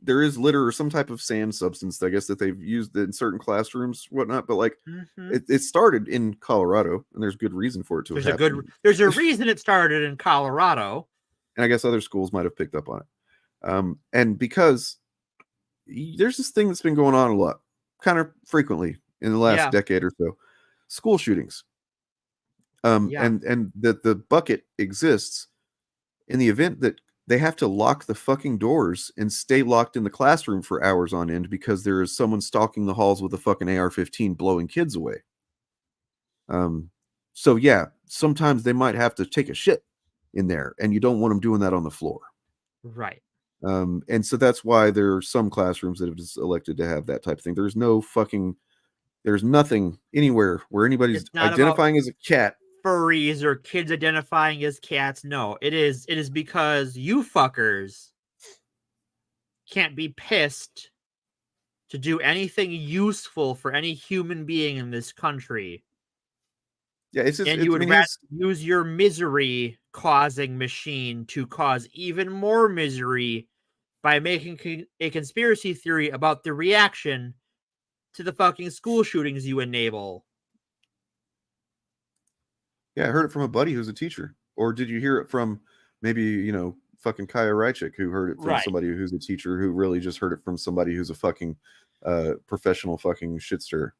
Speaker 1: there is litter or some type of sand substance, I guess, that they've used in certain classrooms, whatnot. But like, it started in Colorado, and there's good reason for it to have happened.
Speaker 7: There's a reason it started in Colorado,
Speaker 1: and I guess other schools might have picked up on it. And because there's this thing that's been going on a lot, kind of frequently in the last decade or so, school shootings. And the bucket exists in the event that they have to lock the fucking doors and stay locked in the classroom for hours on end because there is someone stalking the halls with a fucking AR-15 blowing kids away. So yeah, sometimes they might have to take a shit in there, and you don't want them doing that on the floor.
Speaker 7: Right.
Speaker 1: And so that's why there are some classrooms that have just elected to have that type of thing. There's nothing anywhere where anybody's identifying as a cat.
Speaker 7: Furries or kids identifying as cats. No, it is because you fuckers can't be pissed to do anything useful for any human being in this country.
Speaker 1: Yeah, it's just,
Speaker 7: and you would rather use your misery causing machine to cause even more misery by making a conspiracy theory about the reaction to the fucking school shootings you enable.
Speaker 1: Yeah, I heard it from a buddy who's a teacher. Or did you hear it from maybe, fucking Kaya Rychik, who heard it from somebody who's a teacher, who really just heard it from somebody who's a fucking professional fucking shitster.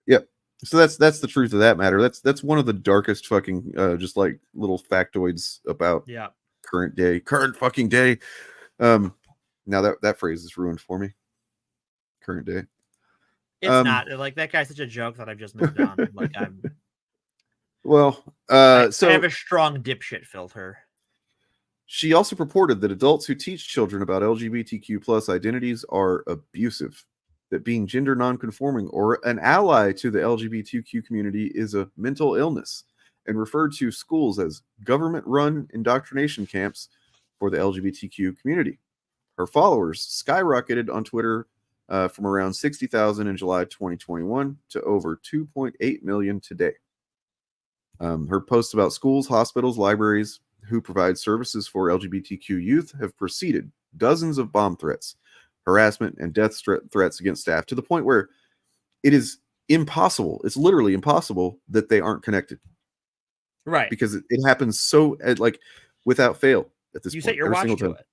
Speaker 1: Yep. So that's the truth of that matter. That's one of the darkest fucking just like little factoids about current fucking day. Now that phrase is ruined for me. Current day.
Speaker 7: It's not like that guy's such a joke that I've just moved on. Like I'm.
Speaker 1: Well,
Speaker 7: I have a strong dipshit filter.
Speaker 1: She also purported that adults who teach children about LGBTQ plus identities are abusive, that being gender nonconforming or an ally to the LGBTQ community is a mental illness, and referred to schools as government-run indoctrination camps for the LGBTQ community. Her followers skyrocketed on Twitter from around 60,000 in July 2021 to over 2.8 million today. Her posts about schools, hospitals, libraries who provide services for LGBTQ youth have preceded dozens of bomb threats, harassment, and death threats against staff, to the point where it is impossible. It's literally impossible that they aren't connected.
Speaker 7: Right.
Speaker 1: Because it happens so without fail at this
Speaker 7: point. You
Speaker 1: point.
Speaker 7: set your watch to it.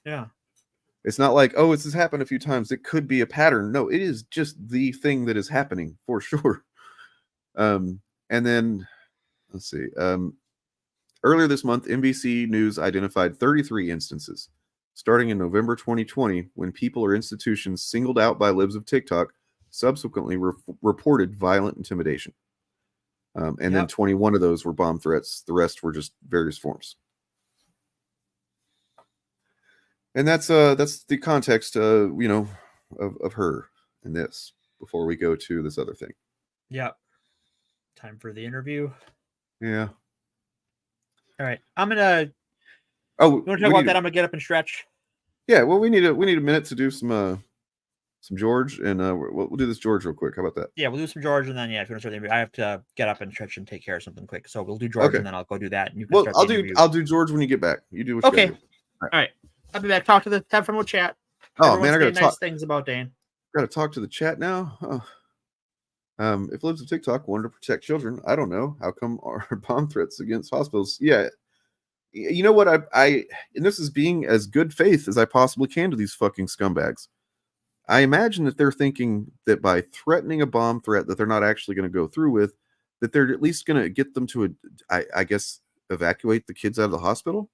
Speaker 7: Yeah.
Speaker 1: It's not like, oh, this has happened a few times. It could be a pattern. No, it is just the thing that is happening for sure. And then, let's see. Earlier this month, NBC News identified 33 instances, starting in November 2020, when people or institutions singled out by libs of TikTok subsequently reported violent intimidation. And then 21 of those were bomb threats. The rest were just various forms. And that's the context, of her in this, before we go to this other thing.
Speaker 7: Yep. Time for the interview.
Speaker 1: Yeah.
Speaker 7: All right. I'm gonna.
Speaker 1: Oh,
Speaker 7: you want to talk about that? I'm gonna get up and stretch.
Speaker 1: Yeah, well, we need a minute to do some George, and we'll do this George real quick. How about that?
Speaker 7: Yeah, we'll do some George, and then if you want to start the interview, I have to get up and stretch and take care of something quick. So we'll do George, and then I'll go do that, and you can start the interview.
Speaker 1: I'll do George when you get back. You do what you gotta do.
Speaker 7: All right. I'll be back. Have fun with chat.
Speaker 1: Oh
Speaker 7: Everyone's
Speaker 1: man, I gotta
Speaker 7: saying nice things about Dane.
Speaker 1: Gotta talk to the chat now. Oh. If Libs of TikTok wanted to protect children, I don't know. How come our bomb threats against hospitals? Yeah. You know what? I and this is being as good faith as I possibly can to these fucking scumbags. I imagine that they're thinking that by threatening a bomb threat that they're not actually going to go through with, that they're at least going to get them to, I guess, evacuate the kids out of the hospital,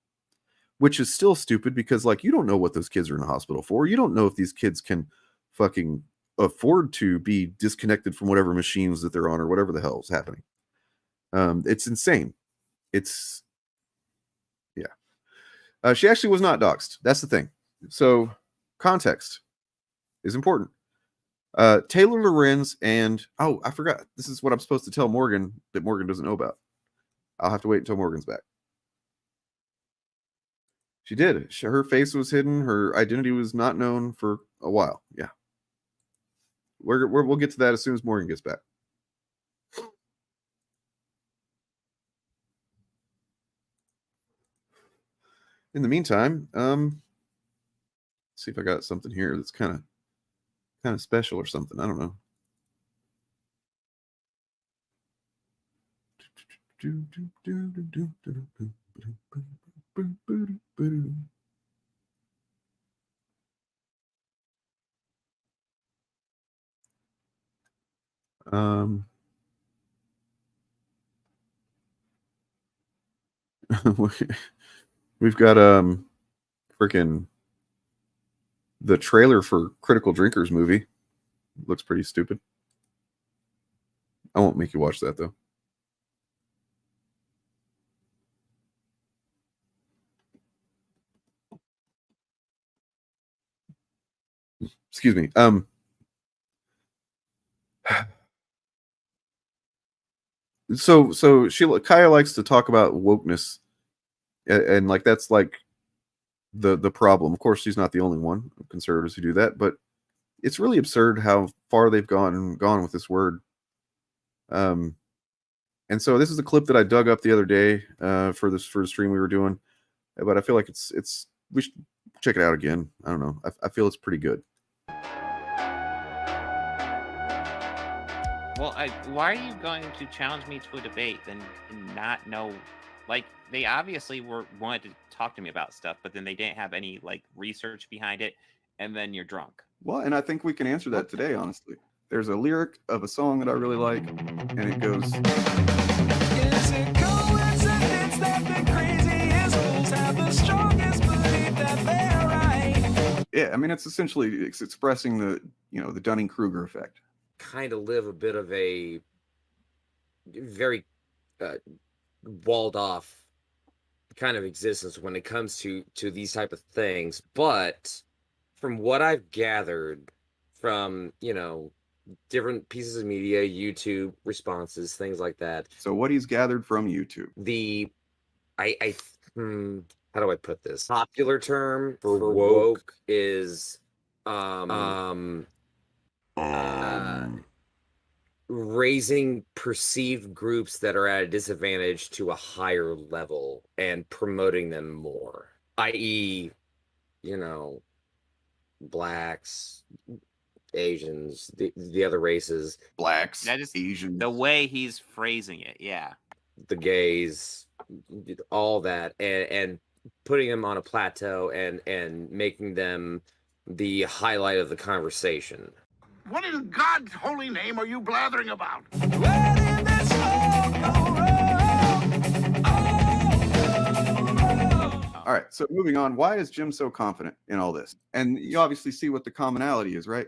Speaker 1: which is still stupid because, like, you don't know what those kids are in the hospital for. You don't know if these kids can fucking afford to be disconnected from whatever machines that they're on or whatever the hell is happening. It's insane. It's, yeah. She actually was not doxxed. That's the thing. So context is important. Taylor Lorenz and I forgot. This is what I'm supposed to tell Morgan that Morgan doesn't know about. I'll have to wait until Morgan's back. She did. Her face was hidden. Her identity was not known for a while. Yeah. We'll get to that as soon as Morgan gets back. In the meantime, let's see if I got something here that's kind of special or something. I don't know. We've got freaking the trailer for Critical Drinkers movie. Looks pretty stupid. I won't make you watch that though. Excuse me. So Kaya likes to talk about wokeness, and like that's like the problem. Of course, she's not the only one of conservatives who do that, but it's really absurd how far they've gone with this word. And so this is a clip that I dug up the other day for the stream we were doing, but I feel like it's we should check it out again. I don't know. I feel it's pretty good.
Speaker 15: Well, why are you going to challenge me to a debate and not know? Like, they obviously wanted to talk to me about stuff, but then they didn't have any like research behind it, and then you're drunk.
Speaker 1: Well, and I think we can answer that today, honestly. There's a lyric of a song that I really like, and it goes. Is it coincidence that the craziest fools have the strongest belief that they're right? Yeah, I mean it's expressing the the Dunning-Kruger effect.
Speaker 16: Kind of live a bit of a very walled off kind of existence when it comes to these type of things, but from what I've gathered from different pieces of media, YouTube responses, things like that.
Speaker 1: So what he's gathered from YouTube,
Speaker 16: how do I put this? Popular term for woke is raising perceived groups that are at a disadvantage to a higher level and promoting them more, i.e., blacks, Asians, the other races,
Speaker 1: blacks, Asians,
Speaker 15: the way he's phrasing it, yeah,
Speaker 16: the gays, all that, and putting them on a plateau and making them the highlight of the conversation.
Speaker 17: What in God's holy name are you blathering about?
Speaker 1: All right, so moving on. Why is Jim so confident in all this? And you obviously see what the commonality is, right?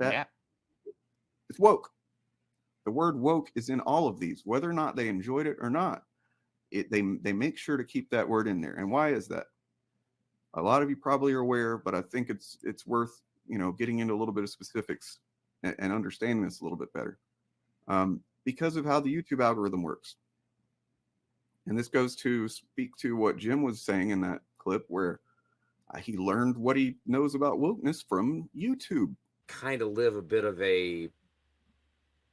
Speaker 15: Yeah.
Speaker 1: It's woke. The word woke is in all of these, whether or not they enjoyed it or not. They make sure to keep that word in there. And why is that? A lot of you probably are aware, but I think it's worth getting into a little bit of specifics and understanding this a little bit better, because of how the YouTube algorithm works. And this goes to speak to what Jim was saying in that clip, where He learned what he knows about wokeness from YouTube.
Speaker 16: Kind of live a bit of a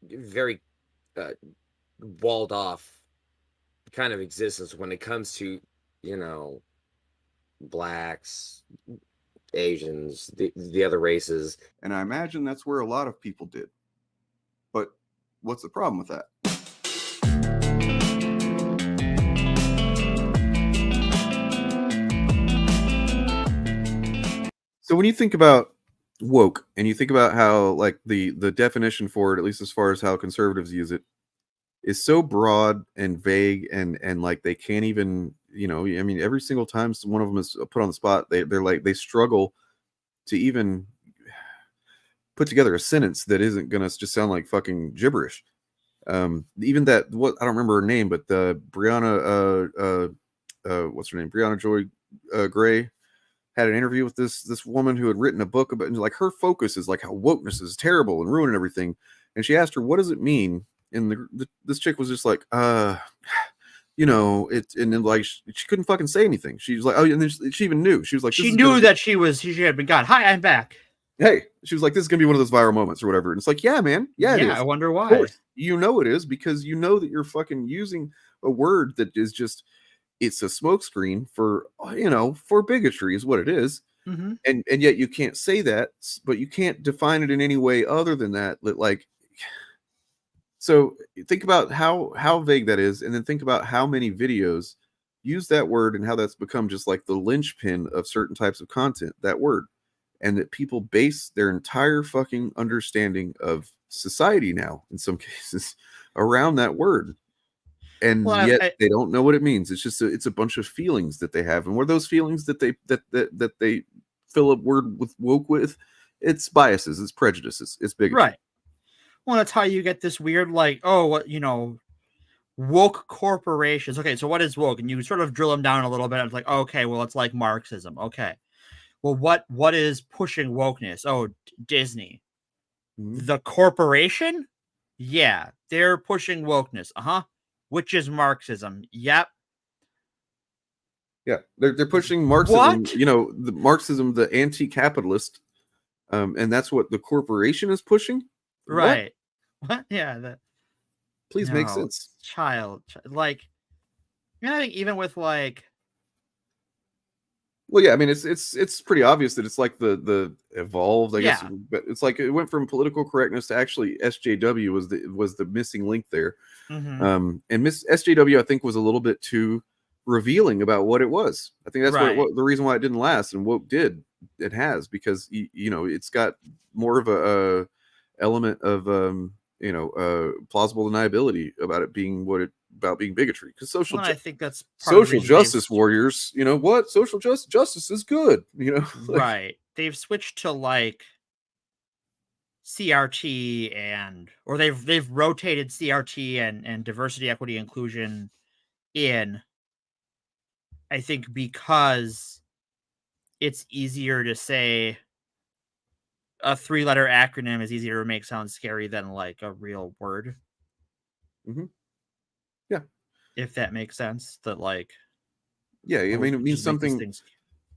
Speaker 16: very walled off kind of existence when it comes to, you know, blacks, Asians, the other races.
Speaker 1: And I imagine that's where a lot of people did. But what's the problem with that? So when you think about woke and you think about how like the definition for it, at least as far as how conservatives use it, is so broad and vague and like they can't even, you know, I mean, every single time one of them is put on the spot, they're like, they struggle to even put together a sentence that isn't gonna just sound like fucking gibberish. Even that, what, I don't remember her name, but the Brianna what's her name, Brianna Joy Gray had an interview with this woman who had written a book about, and like her focus is like how wokeness is terrible and ruining everything. And she asked her, what does it mean? And this chick was just like, you know, it, and then like she couldn't fucking say anything. She was like, oh, and then she even knew. She was like,
Speaker 7: she knew that she had been gone. Hi, I'm back.
Speaker 1: Hey, she was like, this is gonna be one of those viral moments or whatever. And it's like, yeah, man, yeah, it is.
Speaker 7: I wonder why.
Speaker 1: Of course, you know it is, because you know that you're fucking using a word that is just, it's a smokescreen for, you know, for bigotry is what it is.
Speaker 7: Mm-hmm.
Speaker 1: And yet you can't say that, but you can't define it in any way other than that. Like, so think about how vague that is, and then think about how many videos use that word and how that's become just like the linchpin of certain types of content, that word. And that people base their entire fucking understanding of society now, in some cases, around that word. And yet they don't know what it means. It's just it's a bunch of feelings that they have, and what are those feelings that they fill a word with woke with? It's biases, it's prejudices, it's bigotry.
Speaker 7: Right. Well, that's how you get this weird, like, oh, what, you know, woke corporations. Okay, so what is woke? And you sort of drill them down a little bit. It's like, okay, well, it's like Marxism. Okay, well, what is pushing wokeness? Oh, Disney, the corporation. Yeah, they're pushing wokeness. Which is Marxism. Yep.
Speaker 1: Yeah, they're pushing Marxism.
Speaker 7: What?
Speaker 1: You know, the Marxism, the anti-capitalist, and that's what the corporation is pushing.
Speaker 7: Right. What? Yeah. That.
Speaker 1: Please make sense.
Speaker 7: Child, like, you know, I think even with like.
Speaker 1: Well, yeah, I mean, it's pretty obvious that it's like the evolved, I guess, but it's like it went from political correctness to actually SJW was the missing link there.
Speaker 7: Mm-hmm.
Speaker 1: And Miss SJW, I think, was a little bit too revealing about what it was. I think that's the reason why it didn't last, and woke did. It has, because you know, it's got more of a element of plausible deniability about it being about being bigotry, because
Speaker 7: I think that's
Speaker 1: social justice warriors, you know what, social justice is good, you know.
Speaker 7: Like, right, they've switched to like CRT or they've rotated CRT and diversity, equity, inclusion in, I think, because it's easier to say. A 3-letter acronym is easier to make sound scary than like a real word.
Speaker 1: Mm-hmm. Yeah.
Speaker 7: If that makes sense, that like.
Speaker 1: Yeah, I mean, it means something.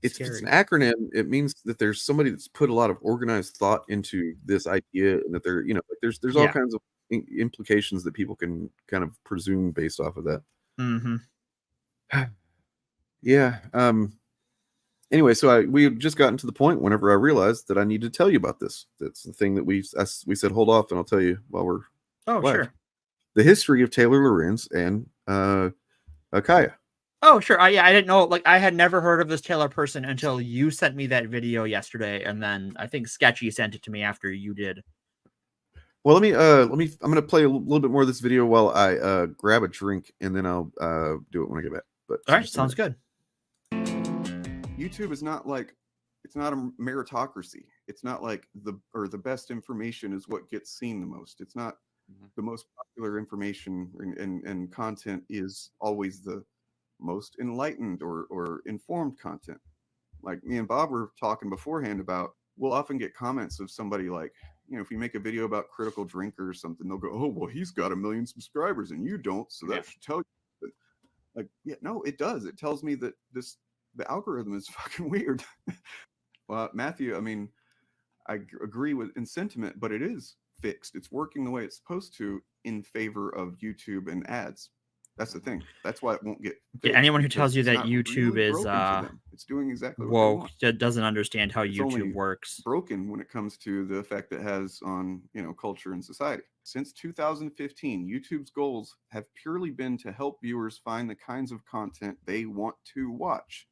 Speaker 1: If it's an acronym, it means that there's somebody that's put a lot of organized thought into this idea, and that they're, you know, like there's all kinds of implications that people can kind of presume based off of that.
Speaker 7: Mm-hmm.
Speaker 1: Yeah. Anyway, so we had just gotten to the point whenever I realized that I need to tell you about this. That's the thing that we said, hold off, and I'll tell you while we're live.
Speaker 7: Sure.
Speaker 1: The history of Taylor Lorenz and Kaya.
Speaker 7: Oh, sure. I didn't know. Like, I had never heard of this Taylor person until you sent me that video yesterday, and then I think Sketchy sent it to me after you did.
Speaker 1: Well, let me. I'm gonna play a little bit more of this video while I grab a drink, and then I'll do it when I get back. But
Speaker 7: all right, sounds good.
Speaker 1: YouTube is not like, it's not a meritocracy. It's not like the best information is what gets seen the most. It's not the most popular information and content is always the most enlightened or informed content. Like me and Bob were talking beforehand about, we'll often get comments of somebody like, you know, if we make a video about critical drinker or something, they'll go, oh, well, he's got 1 million subscribers and you don't, so that should tell you. But like, yeah, no, it does. It tells me that this the algorithm is fucking weird. Well, Matthew, I mean, agree with in sentiment, but it is fixed. It's working the way it's supposed to in favor of YouTube and ads. That's the thing. That's why it won't get fixed.
Speaker 7: Anyone who tells you
Speaker 1: it's
Speaker 7: that
Speaker 1: not
Speaker 7: YouTube
Speaker 1: really
Speaker 7: is
Speaker 1: broken for them. It's doing exactly what they
Speaker 7: woke,
Speaker 1: want.
Speaker 7: that doesn't understand how
Speaker 1: It's
Speaker 7: YouTube
Speaker 1: only
Speaker 7: works.
Speaker 1: broken when it comes to the effect it has on, you know, culture and society. Since 2015, YouTube's goals have purely been to help viewers find the kinds of content they want to watch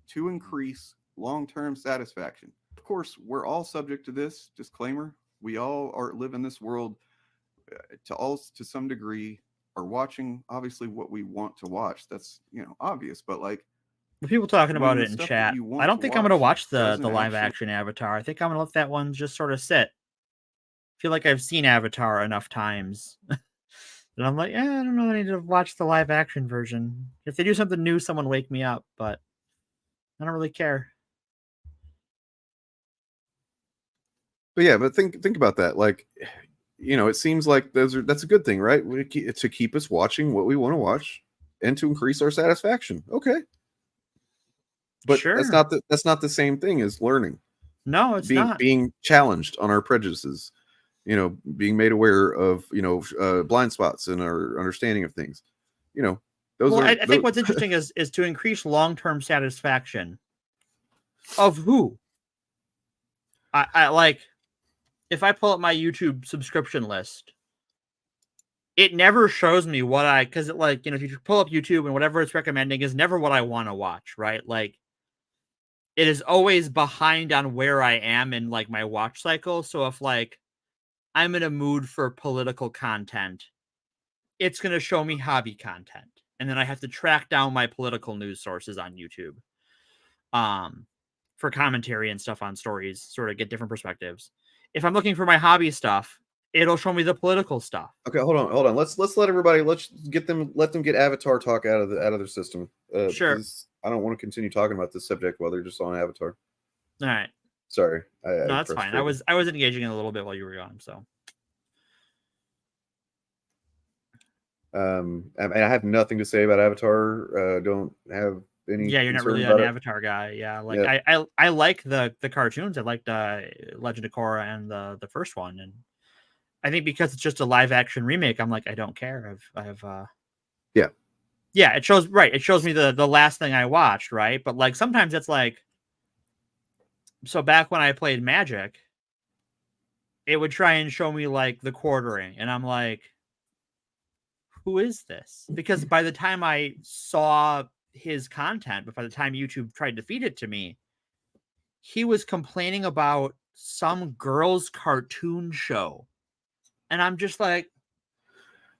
Speaker 1: to increase long-term satisfaction. Of course, we're all subject to this disclaimer. We all live in this world to some degree are watching obviously what we want to watch. That's, you know, obvious, but like
Speaker 7: The people talking about
Speaker 1: when the
Speaker 7: it in
Speaker 1: stuff that
Speaker 7: chat,
Speaker 1: you want
Speaker 7: I don't
Speaker 1: to
Speaker 7: think I'm going to
Speaker 1: watch
Speaker 7: watch the
Speaker 1: doesn't
Speaker 7: live
Speaker 1: actually-
Speaker 7: action Avatar. I think I'm going to let that one just sort of sit. I feel like I've seen Avatar enough times. And I'm like, yeah, I don't know. I need to watch the live action version. If they do something new, someone wake me up, but I don't really care.
Speaker 1: But yeah, but think about that. Like, you know, it seems like that's a good thing, right? To keep us watching what we want to watch and to increase our satisfaction. Okay. But
Speaker 7: Sure.
Speaker 1: that's not the same thing as learning.
Speaker 7: No, it's not.
Speaker 1: Being challenged on our prejudices, you know, being made aware of, you know, blind spots in our understanding of things. You know,
Speaker 7: I think what's interesting is to increase long-term satisfaction of who? I like, if I pull up my YouTube subscription list, it never shows me because it, like, you know, if you pull up YouTube and whatever it's recommending is never what I want to watch, right? Like, it is always behind on where I am in like my watch cycle. So if like I'm in a mood for political content, it's going to show me hobby content. And then I have to track down my political news sources on YouTube for commentary and stuff on stories, sort of get different perspectives. If I'm looking for my hobby stuff, it'll show me the political stuff.
Speaker 1: Okay, hold on. Let's let everybody let them get Avatar talk out of their system.
Speaker 7: Sure.
Speaker 1: I don't want to continue talking about this subject while they're just on Avatar.
Speaker 7: All right.
Speaker 1: Sorry.
Speaker 7: No, that's fine. I was engaging in a little bit while you were gone, so.
Speaker 1: I have nothing to say about Avatar. Don't have any.
Speaker 7: Yeah, you're not really an Avatar guy. Yeah, like yeah. I like the cartoons. I liked Legend of Korra and the first one, and I think because it's just a live action remake, I'm like, I don't care. Yeah, it shows me the last thing I watched, right? But like sometimes it's like, so back when I played Magic, it would try and show me like the quartering, and I'm like, who is this? Because by the time I saw his content, but by the time YouTube tried to feed it to me, he was complaining about some girl's cartoon show. And I'm just like,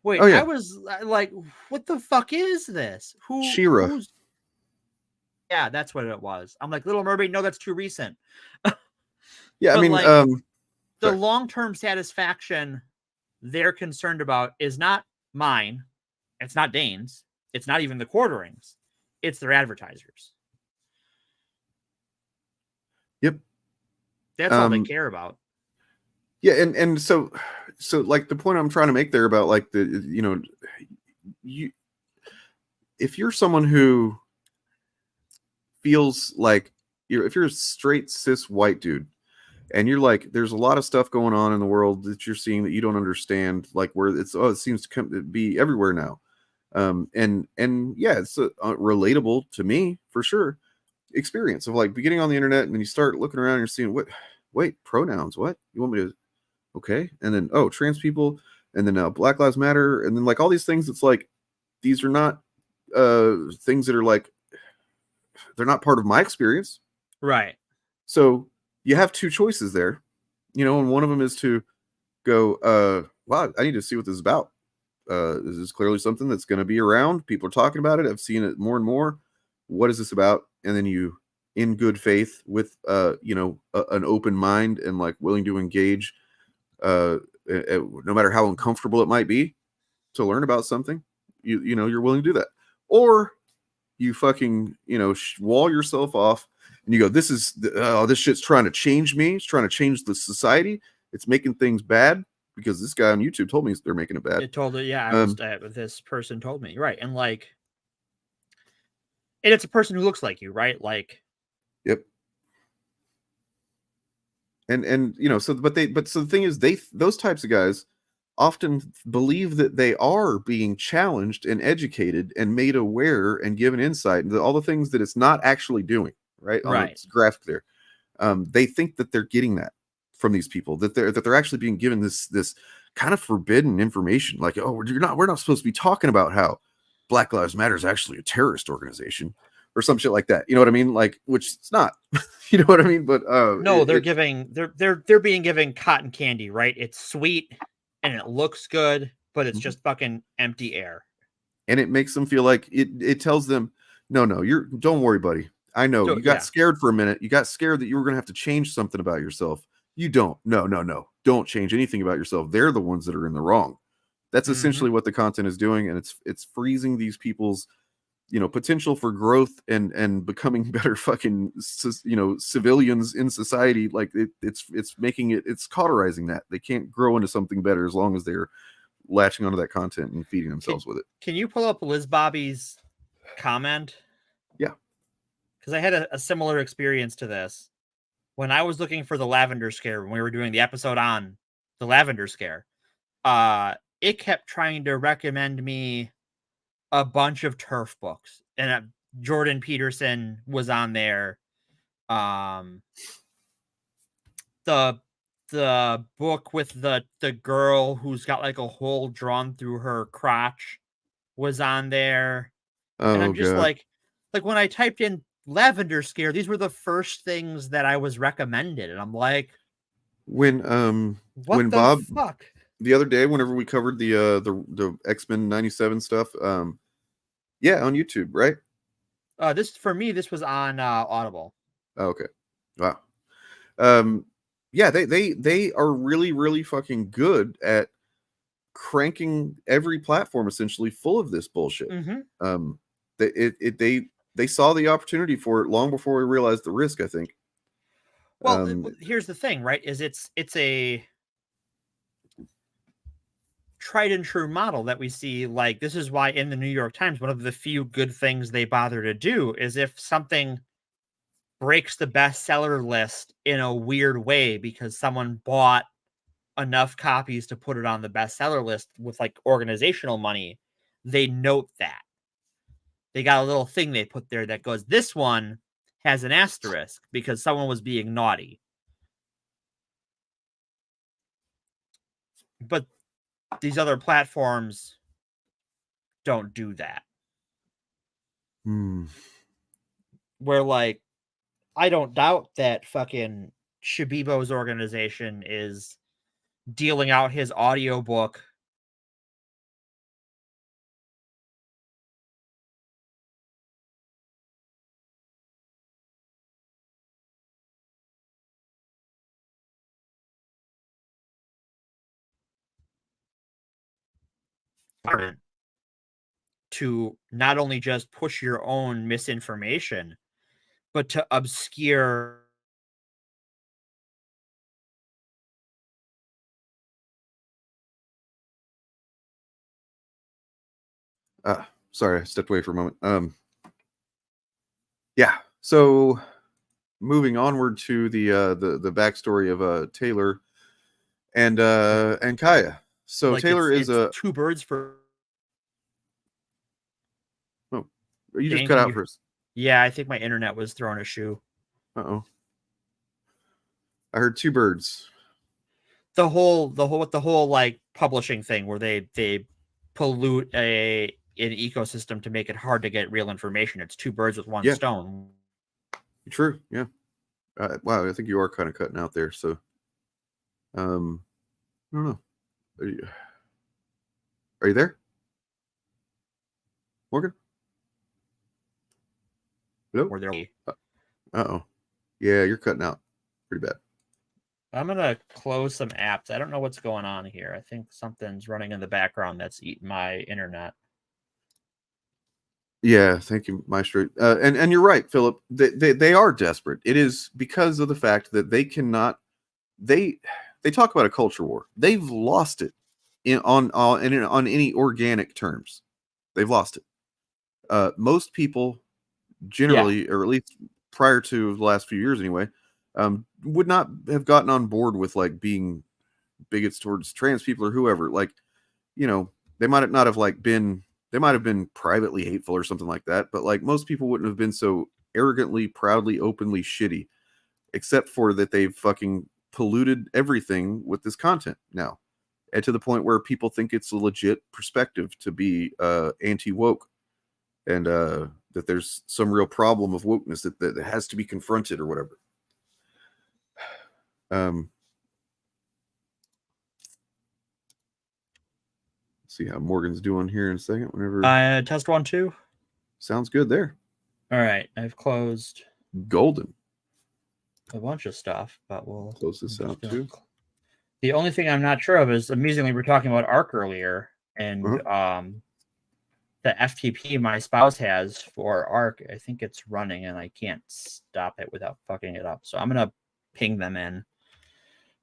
Speaker 7: wait, I was like, what the fuck is this?
Speaker 1: She-Ra.
Speaker 7: Yeah, that's what it was. I'm like, Little Mermaid, no, that's too recent.
Speaker 1: Yeah,
Speaker 7: but
Speaker 1: I mean,
Speaker 7: like, the long-term satisfaction they're concerned about is not mine. It's not Dane's. It's not even the quarterings. It's their advertisers.
Speaker 1: Yep.
Speaker 7: That's all they care about.
Speaker 1: Yeah, and so like the point I'm trying to make there about like the, you know, if you're someone who feels like if you're a straight cis white dude and you're like, there's a lot of stuff going on in the world that you're seeing that you don't understand, like where it seems to be everywhere now. And yeah, it's relatable to me for sure experience of like getting on the internet and then you start looking around and you're seeing wait, pronouns, what you want me to, okay. And then, oh, trans people. And then Black Lives Matter. And then like all these things, it's like, these are not things that are like, they're not part of my experience.
Speaker 7: Right.
Speaker 1: So you have two choices there, you know, and one of them is to go, wow, I need to see what this is about. This is clearly something that's going to be around. People are talking about it. I've seen it more and more. What is this about? And then you, in good faith with, you know, an open mind and like willing to engage, no matter how uncomfortable it might be to learn about something, you know, you're willing to do that. Or you fucking, you know, wall yourself off and you go, this shit's trying to change me. It's trying to change the society. It's making things bad because this guy on YouTube told me they're making it bad.
Speaker 7: It told it. Yeah. This person told me. Right. And like, And it's a person who looks like you, right? Like,
Speaker 1: yep. And you know, so the thing is, those types of guys often believe that they are being challenged and educated and made aware and given insight into all the things that it's not actually doing, right? On
Speaker 7: Right.
Speaker 1: the graphic there. They think that they're getting that from these people, that they're actually being given this kind of forbidden information, like, oh, we're not supposed to be talking about how Black Lives Matter is actually a terrorist organization or some shit like that. You know what I mean? Like, which it's not. You know what I mean? But
Speaker 7: no, they're being given cotton candy, right? It's sweet and it looks good, but it's just fucking empty air.
Speaker 1: And it makes them feel like it tells them, no, don't worry, buddy. I know you got scared for a minute. You got scared that you were going to have to change something about yourself. You don't. No. Don't change anything about yourself. They're the ones that are in the wrong. That's essentially what the content is doing, and it's freezing these people's, you know, potential for growth and becoming better fucking, you know, civilians in society. Like it's making it's cauterizing that they can't grow into something better as long as they're latching onto that content and feeding themselves with it.
Speaker 7: Can you pull up Liz Bobby's comment?
Speaker 1: Yeah.
Speaker 7: Because I had a similar experience to this when I was looking for the Lavender Scare when we were doing the episode on the Lavender Scare. It kept trying to recommend me a bunch of turf books, and Jordan Peterson was on there. The book with the girl who's got like a hole drawn through her crotch was on there. And I'm just like when I typed in Lavender Scare, these were the first things that I was recommended, and I'm like,
Speaker 1: when
Speaker 7: what the
Speaker 1: Bob
Speaker 7: fuck?
Speaker 1: The other day, whenever we covered the X-Men 97 stuff, on YouTube, right?
Speaker 7: This was on Audible.
Speaker 1: Oh, okay. Wow. Yeah, they are really, really fucking good at cranking every platform essentially full of this bullshit. They saw the opportunity for it long before we realized the risk, I think.
Speaker 7: Well, here's the thing, right? Is it's a tried and true model that we see. Like, this is why in the New York Times, one of the few good things they bother to do is if something breaks the bestseller list in a weird way because someone bought enough copies to put it on the bestseller list with like organizational money, they note that. They got a little thing they put there that goes, this one has an asterisk because someone was being naughty. But these other platforms don't do that. Where, like, I don't doubt that fucking Shabibo's organization is dealing out his audiobook to not only just push your own misinformation, but to obscure
Speaker 1: sorry, I stepped away for a moment. Yeah, so moving onward to the backstory of Taylor and Kaya. So
Speaker 7: like
Speaker 1: Taylor is
Speaker 7: two birds for.
Speaker 1: Oh, you
Speaker 7: Dang,
Speaker 1: just cut out for us.
Speaker 7: Yeah, I think my internet was throwing a shoe.
Speaker 1: Uh-oh. I heard two birds.
Speaker 7: The whole like publishing thing where they pollute an ecosystem to make it hard to get real information. It's two birds with one stone.
Speaker 1: True. Yeah. Wow. I think you are kind of cutting out there. So, I don't know. Are you there, Morgan? Hello.
Speaker 7: Or they're.
Speaker 1: Uh-oh. Yeah, you're cutting out pretty bad.
Speaker 7: I'm gonna close some apps. I don't know what's going on here. I think something's running in the background that's eating my internet.
Speaker 1: Yeah, thank you, Maestro. And you're right, Philip. They are desperate. It is because of the fact that they cannot. They talk about a culture war. They've lost it on any organic terms. They've lost it. Most people generally, or at least prior to the last few years anyway, would not have gotten on board with like being bigots towards trans people or whoever. Like, you know, they might not have like been, they might have been privately hateful or something like that, but like most people wouldn't have been so arrogantly, proudly, openly shitty, except for that they've fucking polluted everything with this content now, and to the point where people think it's a legit perspective to be anti-woke, and that there's some real problem of wokeness that has to be confronted or whatever. See how Morgan's doing here in a second. Whenever
Speaker 7: test 1, 2.
Speaker 1: Sounds good there.
Speaker 7: All right, I've closed
Speaker 1: golden
Speaker 7: a bunch of stuff, but we'll
Speaker 1: close this out too.
Speaker 7: The only thing I'm not sure of is, amusingly, we were talking about ARC earlier, and the FTP my spouse has for ARC, I think it's running, and I can't stop it without fucking it up. So I'm gonna ping them in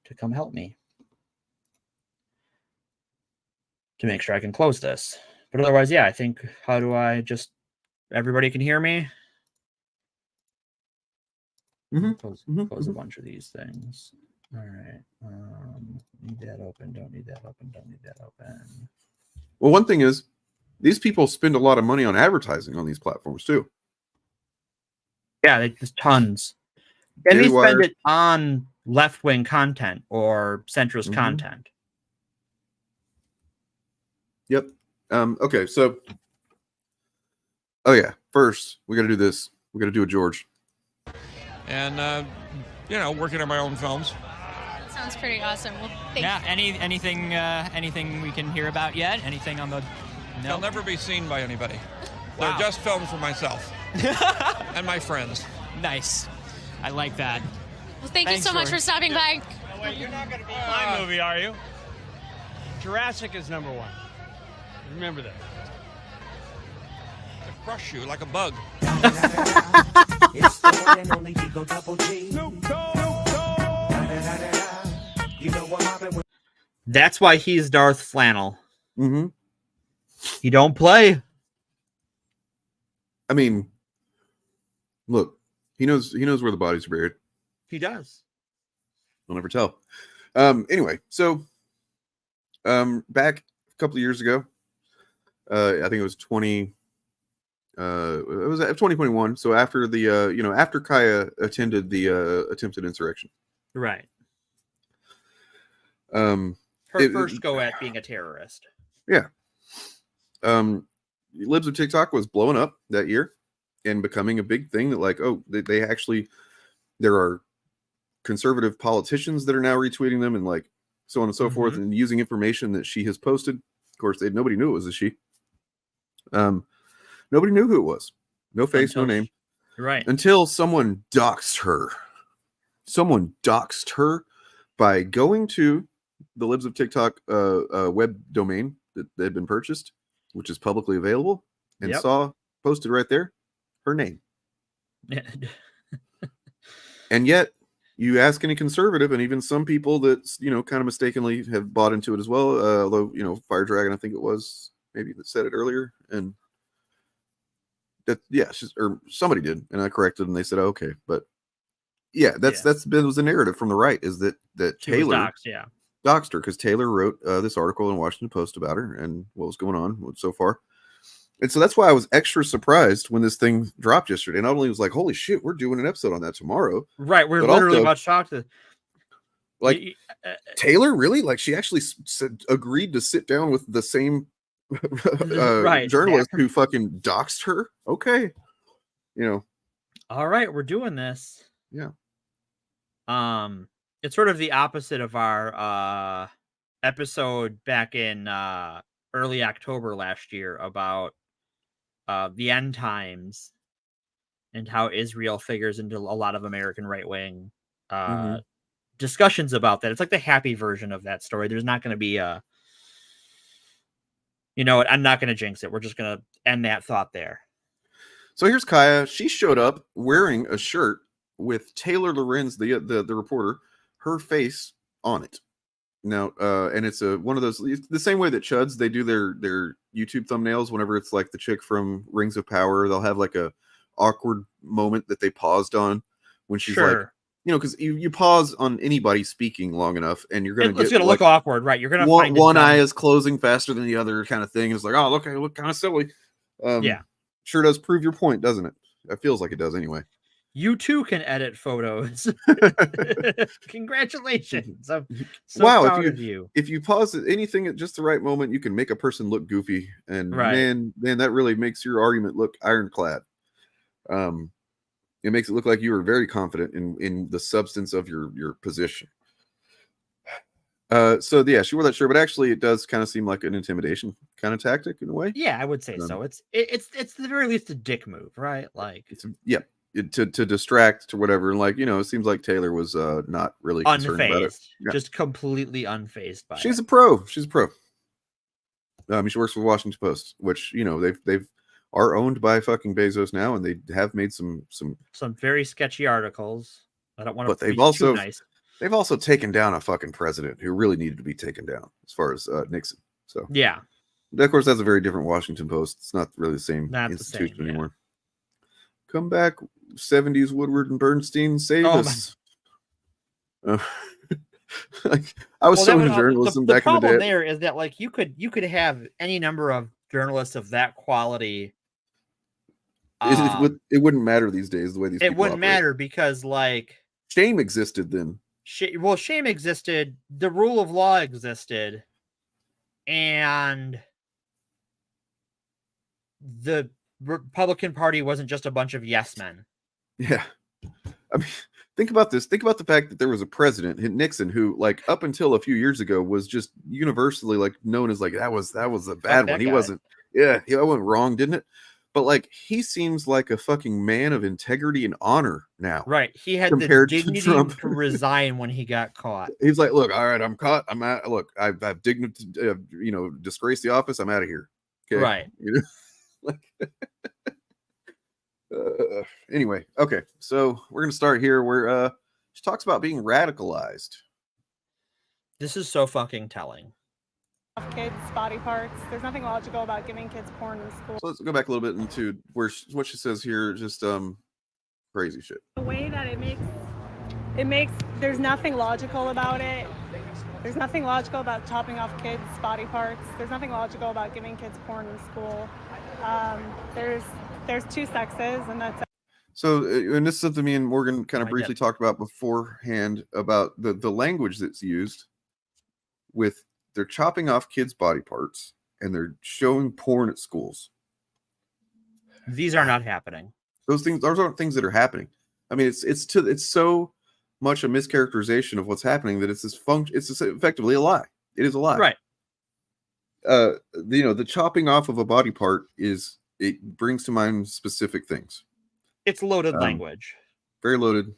Speaker 7: to come help me to make sure I can close this. But otherwise, yeah, I think, how do I just, everybody can hear me? Close a bunch of these things. All right. Need that open, don't need that open, don't need that open.
Speaker 1: Well, one thing is, these people spend a lot of money on advertising on these platforms too.
Speaker 7: Yeah, they just tons. And they spend it on left-wing content or centrist content.
Speaker 1: Yep. Okay, so first we got to do this. We got to do a George.
Speaker 18: And you know, working on my own films.
Speaker 19: Sounds pretty awesome. Well,
Speaker 20: anything we can hear about yet? Anything on the? No.
Speaker 18: They'll never be seen by anybody. They're just filmed for myself and my friends.
Speaker 20: Nice. I like that.
Speaker 19: Well, thank you so much for stopping by.
Speaker 21: No, wait, you're not going to be in my movie, are you? Jurassic is #1. Remember that.
Speaker 18: To crush you like a bug.
Speaker 2: It's the one and only Digo Double G. You know what happened with
Speaker 7: That's why he's Darth Flannel. He don't play.
Speaker 1: I mean, look, he knows where the bodies are buried.
Speaker 7: He does.
Speaker 1: I'll never tell. Anyway, so back a couple of years ago, I think it was 2021. So after the after Kaya attended the attempted insurrection.
Speaker 7: Right.
Speaker 1: Her
Speaker 7: first go at being a terrorist.
Speaker 1: Yeah. Libs of TikTok was blowing up that year and becoming a big thing that, like, they actually, there are conservative politicians that are now retweeting them and like so on and so forth, and using information that she has posted. Of course, nobody knew it was a she. Nobody knew who it was. No face, no name.
Speaker 7: Right.
Speaker 1: Until someone doxed her. Someone doxed her by going to the Libs of TikTok web domain that had been purchased, which is publicly available, and saw posted right there her name. And yet, you ask any conservative, and even some people that kind of mistakenly have bought into it as well. Although Fire Dragon, I think it was maybe that said it earlier, and that or somebody did, and I corrected, and they said okay, but that was the narrative from the right, is that Taylor doxed her because Taylor wrote this article in Washington Post about her and what was going on so far. And so that's why I was extra surprised when this thing dropped yesterday. Not only was like, holy shit, we're doing an episode on that tomorrow.
Speaker 7: Right. We're literally about to talk to
Speaker 1: like Taylor, really? Like, she actually agreed to sit down with the same journalist who fucking doxed her. Okay.
Speaker 7: All right, we're doing this.
Speaker 1: Yeah.
Speaker 7: It's sort of the opposite of our episode back in early October last year about the end times and how Israel figures into a lot of American right-wing discussions about that. It's like the happy version of that story. There's not going to be I'm not going to jinx it. We're just going to end that thought there.
Speaker 1: So here's Kaya. She showed up wearing a shirt with Taylor Lorenz, the reporter, her face on it. Now, and it's one of those, the same way that Chuds, they do their YouTube thumbnails whenever it's like the chick from Rings of Power. They'll have like a awkward moment that they paused on when she's like,
Speaker 7: Sure.
Speaker 1: because you pause on anybody speaking long enough, and you're gonna
Speaker 7: It's
Speaker 1: get
Speaker 7: gonna look awkward, right? You're gonna
Speaker 1: one,
Speaker 7: find it
Speaker 1: one
Speaker 7: dumb.
Speaker 1: eye is closing faster than the other, kind of thing. It's like, oh, look, I look kind of silly.
Speaker 7: Yeah.
Speaker 1: Sure does prove your point, doesn't it? It feels like it does anyway.
Speaker 7: You too can edit photos. Congratulations! I'm so
Speaker 1: Wow,
Speaker 7: proud of you.
Speaker 1: if you pause anything at just the right moment, you can make a person look goofy, and
Speaker 7: Right.
Speaker 1: man, that really makes your argument look ironclad. It makes it look like you are very confident in the substance of your position. So yeah, she wore that shirt, but actually it does kind of seem like an intimidation kind of tactic in a way.
Speaker 7: Yeah, I would say so. It's at the very least a dick move, right? Like
Speaker 1: to distract to whatever, and like, it seems like Taylor was not really concerned about it.
Speaker 7: unfazed, just completely unfazed by
Speaker 1: She's
Speaker 7: it.
Speaker 1: a pro. She's a pro. She works for the Washington Post, which they've are owned by fucking Bezos now, and they have made some
Speaker 7: very sketchy articles. I don't want to.
Speaker 1: But they've also taken down a fucking president who really needed to be taken down, as far as Nixon. So
Speaker 7: yeah,
Speaker 1: of course that's a very different Washington Post. It's not really the same institution anymore. Come back, 70s Woodward and Bernstein, save us. Like, I was so into journalism back in the day.
Speaker 7: The problem there is that like you could have any number of journalists of that quality.
Speaker 1: It wouldn't matter these days the way these people
Speaker 7: wouldn't
Speaker 1: operate.
Speaker 7: matter because like
Speaker 1: shame existed then.
Speaker 7: Shame existed. The rule of law existed, and the Republican Party wasn't just a bunch of yes men.
Speaker 1: Yeah, I mean, think about this. Think about the fact that there was a president, Nixon, who, like, up until a few years ago, was just universally like known as like that was a bad one. He wasn't. Yeah, that went wrong, didn't it? But like, he seems like a fucking man of integrity and honor now.
Speaker 7: Right. He had the dignity to resign when he got caught.
Speaker 1: He's like, look, all right, I'm caught. I'm out. Look, I've dignity, disgraced the office. I'm out of here. Okay.
Speaker 7: Right.
Speaker 1: Anyway, okay. So we're gonna start here where she talks about being radicalized.
Speaker 7: This is so fucking telling.
Speaker 3: Kids' body parts. There's nothing logical about giving kids porn in school.
Speaker 1: So let's go back a little bit into what she says here. Just crazy shit.
Speaker 3: The way that it makes there's nothing logical about it. There's nothing logical about chopping off kids' body parts. There's nothing logical about giving kids porn in school. There's two sexes, and that's it.
Speaker 1: So, and this is something me and Morgan kind of briefly talked about beforehand about the language that's used with. They're chopping off kids' body parts and they're showing porn at schools.
Speaker 7: These are not happening.
Speaker 1: Those aren't things that are happening. I mean, it's so much a mischaracterization of what's happening that it's effectively a lie. It is a lie.
Speaker 7: Right.
Speaker 1: The chopping off of a body part it brings to mind specific things.
Speaker 7: It's loaded language.
Speaker 1: Very loaded.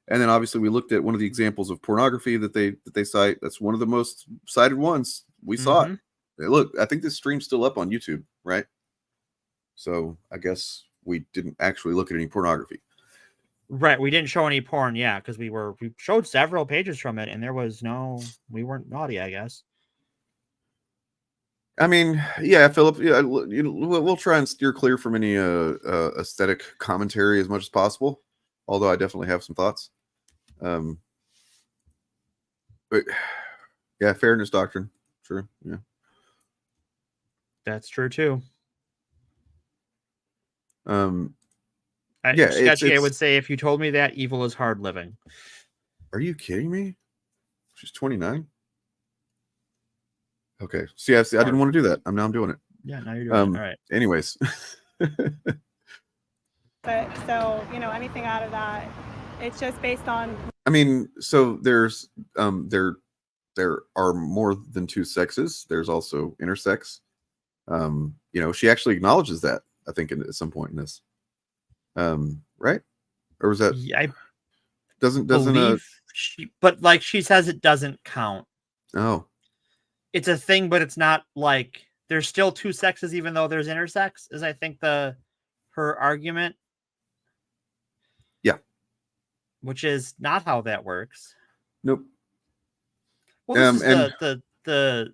Speaker 1: And then obviously we looked at one of the examples of pornography that they cite. That's one of the most cited ones. We saw it. Hey, look, I think this stream's still up on YouTube, right? So I guess we didn't actually look at any pornography.
Speaker 7: Right. We didn't show any porn, yeah, because we showed several pages from it, and we weren't naughty, I guess.
Speaker 1: I mean, yeah, Philip, yeah, we'll try and steer clear from any aesthetic commentary as much as possible. Although I definitely have some thoughts. But yeah, fairness doctrine. True. Yeah.
Speaker 7: That's true too.
Speaker 1: Yeah,
Speaker 7: Sketchy, I would say if you told me that, evil is hard living.
Speaker 1: Are you kidding me? She's 29. Okay. See, I didn't want to do that. I'm doing it.
Speaker 7: Yeah, now you're doing it. All right.
Speaker 1: Anyways.
Speaker 3: But so, anything out of that, it's just based on.
Speaker 1: I mean, so there's there are more than two sexes. There's also intersex. She actually acknowledges that, I think, at some point in this. Right? Or was that?
Speaker 7: Yeah,
Speaker 1: doesn't
Speaker 7: but like she says it doesn't count.
Speaker 1: Oh.
Speaker 7: It's a thing, but it's not like there's still two sexes even though there's intersex, is I think her argument.
Speaker 1: Yeah.
Speaker 7: Which is not how that works.
Speaker 1: Nope.
Speaker 7: Well, this is the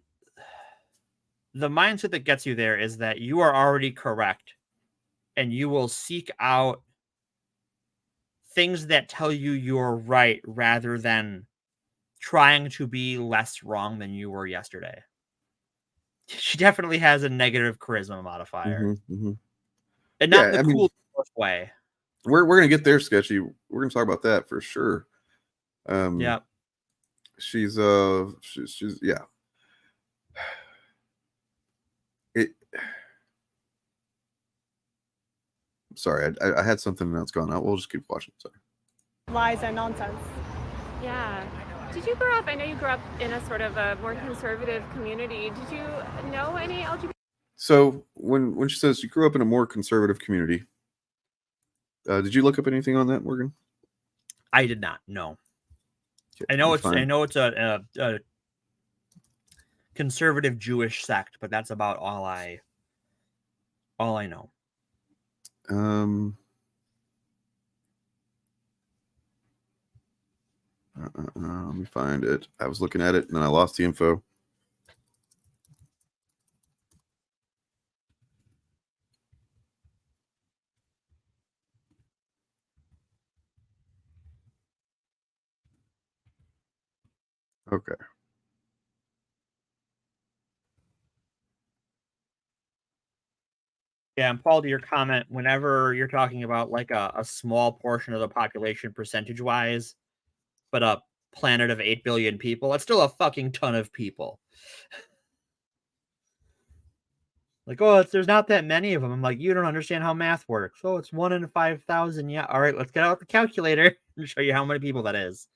Speaker 7: mindset that gets you there is that you are already correct and you will seek out things that tell you you're right rather than trying to be less wrong than you were yesterday. She definitely has a negative charisma modifier. And not in the cool way.
Speaker 1: We're gonna get there, Sketchy. We're gonna talk about that for sure.
Speaker 7: Yeah.
Speaker 1: She's yeah. Sorry, I had something that's gone out. We'll just keep watching. Sorry.
Speaker 3: Lies and nonsense.
Speaker 4: Yeah. Did you grow up? I know you grew up in a sort of a more conservative community. Did you know any LGBT?
Speaker 1: So when she says she grew up in a more conservative community, did you look up anything on that, Morgan?
Speaker 7: I did not. No.
Speaker 1: Okay,
Speaker 7: I know it's a conservative Jewish sect, but that's about all I know.
Speaker 1: Let me find it. I was looking at it and then I lost the info. Okay.
Speaker 7: Yeah, and Paul, to your comment, whenever you're talking about like a small portion of the population percentage-wise, but a planet of 8 billion people, it's still a fucking ton of people. Like, oh, there's not that many of them. I'm like, you don't understand how math works. Oh, it's 1 in 5,000. Yeah, all right, let's get out the calculator and show you how many people that is.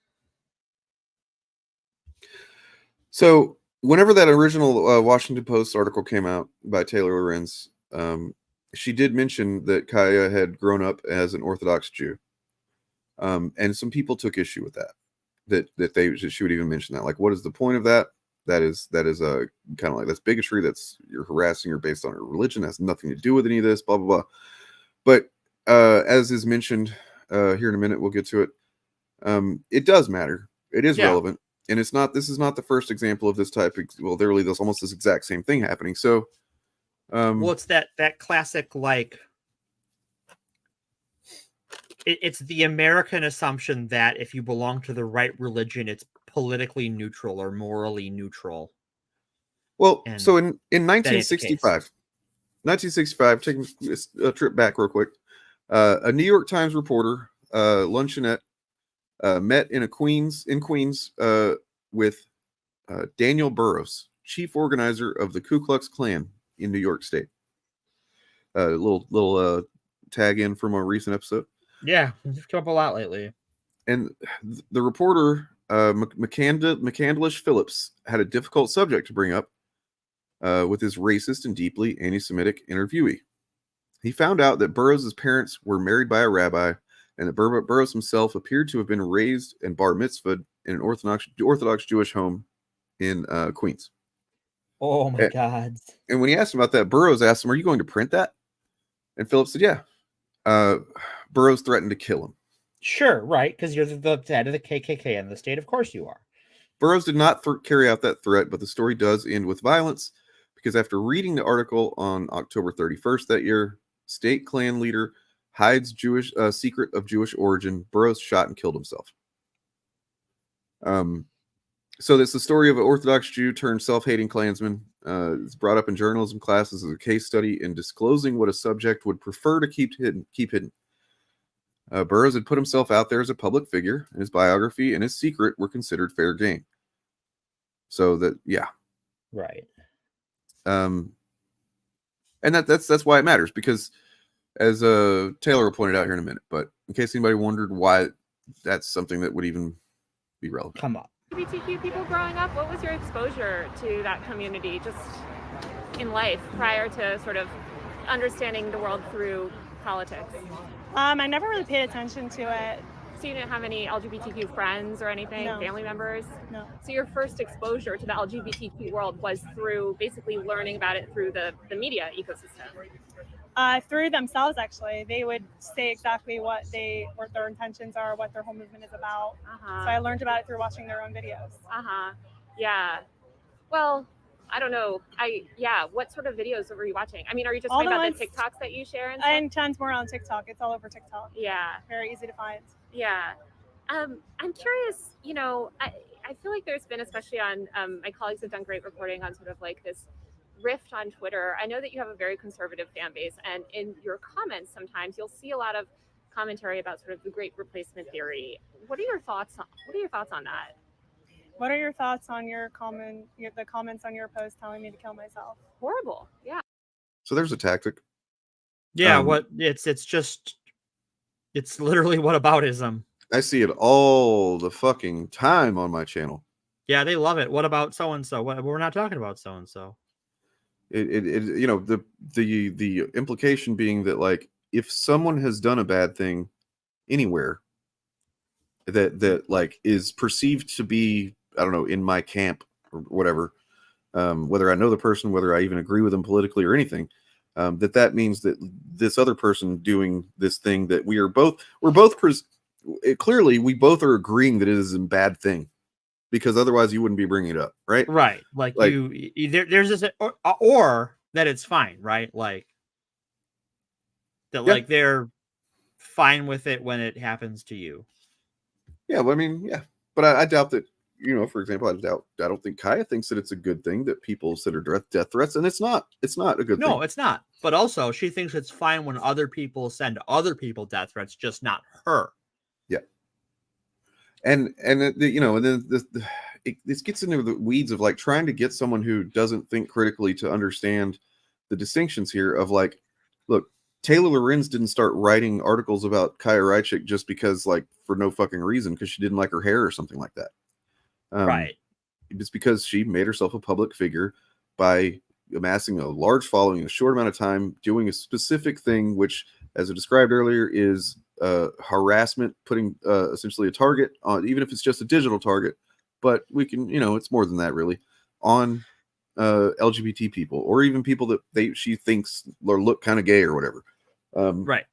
Speaker 1: So whenever that original Washington Post article came out by Taylor Lorenz, she did mention that Kaya had grown up as an Orthodox Jew, and some people took issue with that. She would even mention that. Like, what is the point of that? That is a kind of like, that's bigotry. That's, you're harassing her based on her religion. That has nothing to do with any of this. Blah blah blah. But as is mentioned here in a minute, we'll get to it. It does matter. It is relevant, and it's not. This is not the first example of this type. Well, literally, there's almost this exact same thing happening. So,
Speaker 7: well, it's that classic, like, it's the American assumption that if you belong to the right religion, it's politically neutral or morally neutral.
Speaker 1: Well,
Speaker 7: And
Speaker 1: so in 1965, taking a trip back real quick, a New York Times reporter, luncheonette, met in Queens with Daniel Burroughs, chief organizer of the Ku Klux Klan in New York State. Little tag in from a recent episode.
Speaker 7: Yeah, it's come up a lot lately.
Speaker 1: And the reporter, McCandlish Phillips, had a difficult subject to bring up with his racist and deeply anti-Semitic interviewee. He found out that Burroughs' parents were married by a rabbi, and that Burroughs himself appeared to have been raised and bar mitzvahed in an Orthodox Jewish home in Queens.
Speaker 7: Oh my God.
Speaker 1: And when he asked him about that, Burroughs asked him, "Are you going to print that?" And Phillips said, "Yeah." Burroughs threatened to kill him.
Speaker 7: Sure, right, because you're the head of the KKK in the state. Of course you are.
Speaker 1: Burroughs did not carry out that threat, but the story does end with violence, because after reading the article on October 31st that year, state Klan leader hides secret of Jewish origin. Burroughs shot and killed himself. So that's the story of an Orthodox Jew turned self-hating Klansman. It's brought up in journalism classes as a case study in disclosing what a subject would prefer to keep hidden. Burroughs had put himself out there as a public figure, and his biography and his secret were considered fair game. So that, yeah.
Speaker 7: Right.
Speaker 1: And that's why it matters, because as Taylor will point it out here in a minute, but in case anybody wondered why that's something that would even be relevant.
Speaker 7: Come on.
Speaker 4: LGBTQ people growing up, what was your exposure to that community just in life prior to sort of understanding the world through politics?
Speaker 3: I never really paid attention to it.
Speaker 4: So you didn't have any LGBTQ friends or anything,
Speaker 3: No.
Speaker 4: family members?
Speaker 3: No.
Speaker 4: So your first exposure to the LGBTQ world was through basically learning about it through the media ecosystem?
Speaker 3: Through themselves, actually. They would say exactly what their intentions are, what their whole movement is about. So I learned about it through watching their own videos.
Speaker 4: Yeah. Well, I don't know. What sort of videos were you watching? I mean, are you just
Speaker 3: All
Speaker 4: talking
Speaker 3: the
Speaker 4: about the
Speaker 3: ones-
Speaker 4: TikToks that you share and stuff?
Speaker 3: And tons more on TikTok. It's all over TikTok.
Speaker 4: Yeah.
Speaker 3: Very easy to find.
Speaker 4: Yeah. I'm curious, I feel like there's been, especially on, my colleagues have done great reporting on sort of like this rift on Twitter. I know that you have a very conservative fan base, and in your comments sometimes you'll see a lot of commentary about sort of the great replacement theory. What are your thoughts on that?
Speaker 3: What are your thoughts on the comments on your post telling me to kill myself?
Speaker 4: Horrible. Yeah.
Speaker 1: So there's a tactic.
Speaker 7: Yeah, it's literally whataboutism.
Speaker 1: I see it all the fucking time on my channel.
Speaker 7: Yeah, they love it. What about so and so? We're not talking about so and so.
Speaker 1: The implication being that, like, if someone has done a bad thing anywhere that like is perceived to be, I don't know, in my camp or whatever, whether I know the person, whether I even agree with them politically or anything, that means that this other person doing this thing that we're both clearly we both are agreeing that it is a bad thing, because otherwise you wouldn't be bringing it up, right?
Speaker 7: Right. Like there's this or that it's fine, right? Like that, like they're fine with it when it happens to you.
Speaker 1: Yeah, well, I mean, yeah, but I doubt that. For example, I don't think Kaya thinks that it's a good thing that people consider death threats, and it's not a good thing.
Speaker 7: No, it's not. But also, she thinks it's fine when other people send other people death threats, just not her.
Speaker 1: Yeah. And then this gets into the weeds of like trying to get someone who doesn't think critically to understand the distinctions here of like, look, Taylor Lorenz didn't start writing articles about Kaya Rychik just because, like, for no fucking reason, because she didn't like her hair or something like that.
Speaker 7: Right.
Speaker 1: It's because she made herself a public figure by amassing a large following in a short amount of time, doing a specific thing, which, as I described earlier, is harassment, putting essentially a target on, even if it's just a digital target, but we can, it's more than that really, on LGBT people, or even people that she thinks or look kind of gay or whatever.
Speaker 7: Right.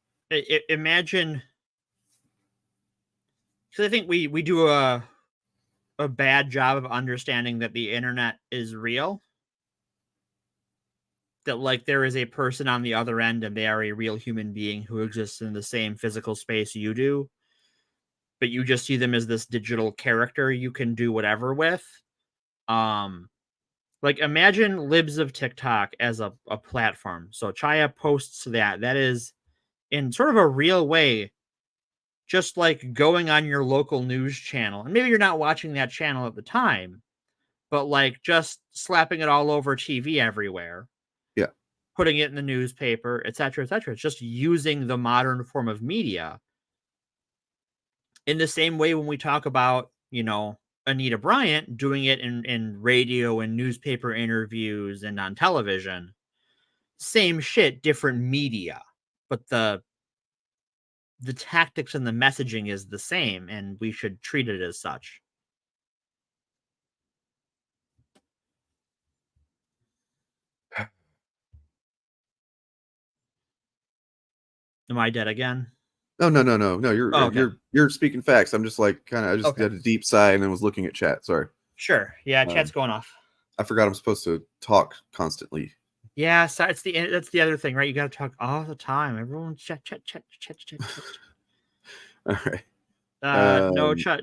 Speaker 7: Imagine, because I think we do a bad job of understanding that the internet is real. That, like, there is a person on the other end and they are a real human being who exists in the same physical space you do, but you just see them as this digital character you can do whatever with. Like, imagine Libs of TikTok as a platform. So Chaya posts that is in sort of a real way, just like going on your local news channel. And maybe you're not watching that channel at the time, but like just slapping it all over TV everywhere.
Speaker 1: Yeah.
Speaker 7: Putting it in the newspaper, etc., etc. It's just using the modern form of media. In the same way when we talk about, Anita Bryant doing it in radio and newspaper interviews and on television. Same shit, different media. But the tactics and the messaging is the same, and we should treat it as such. Am I dead again?
Speaker 1: No. You're speaking facts. I'm just like I just did a deep sigh and then was looking at chat. Sorry.
Speaker 7: Sure. Yeah, chat's going off.
Speaker 1: I forgot I'm supposed to talk constantly.
Speaker 7: Yeah, so that's the other thing, right? You got to talk all the time. Everyone chat.
Speaker 1: All right.
Speaker 7: No chat.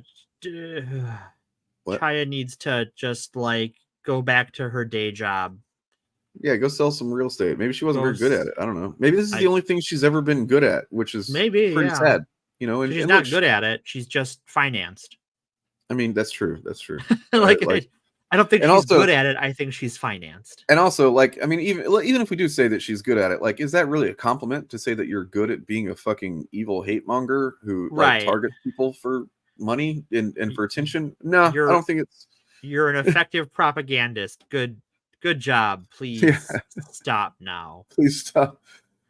Speaker 1: What?
Speaker 7: Chaya needs to just like go back to her day job.
Speaker 1: Yeah, go sell some real estate. Maybe she wasn't very good at it. I don't know. Maybe this is the only thing she's ever been good at, which is pretty sad. And
Speaker 7: she's not good at it. She's just financed.
Speaker 1: I mean, that's true. That's true.
Speaker 7: I don't think she's good at it. I think she's financed.
Speaker 1: And also, like, I mean, even if we do say that she's good at it, like, is that really a compliment to say that you're good at being a fucking evil hate monger who like, targets people for money and for attention? No, I don't think it's.
Speaker 7: You're an effective propagandist. Good job. Please stop now.
Speaker 1: Please stop.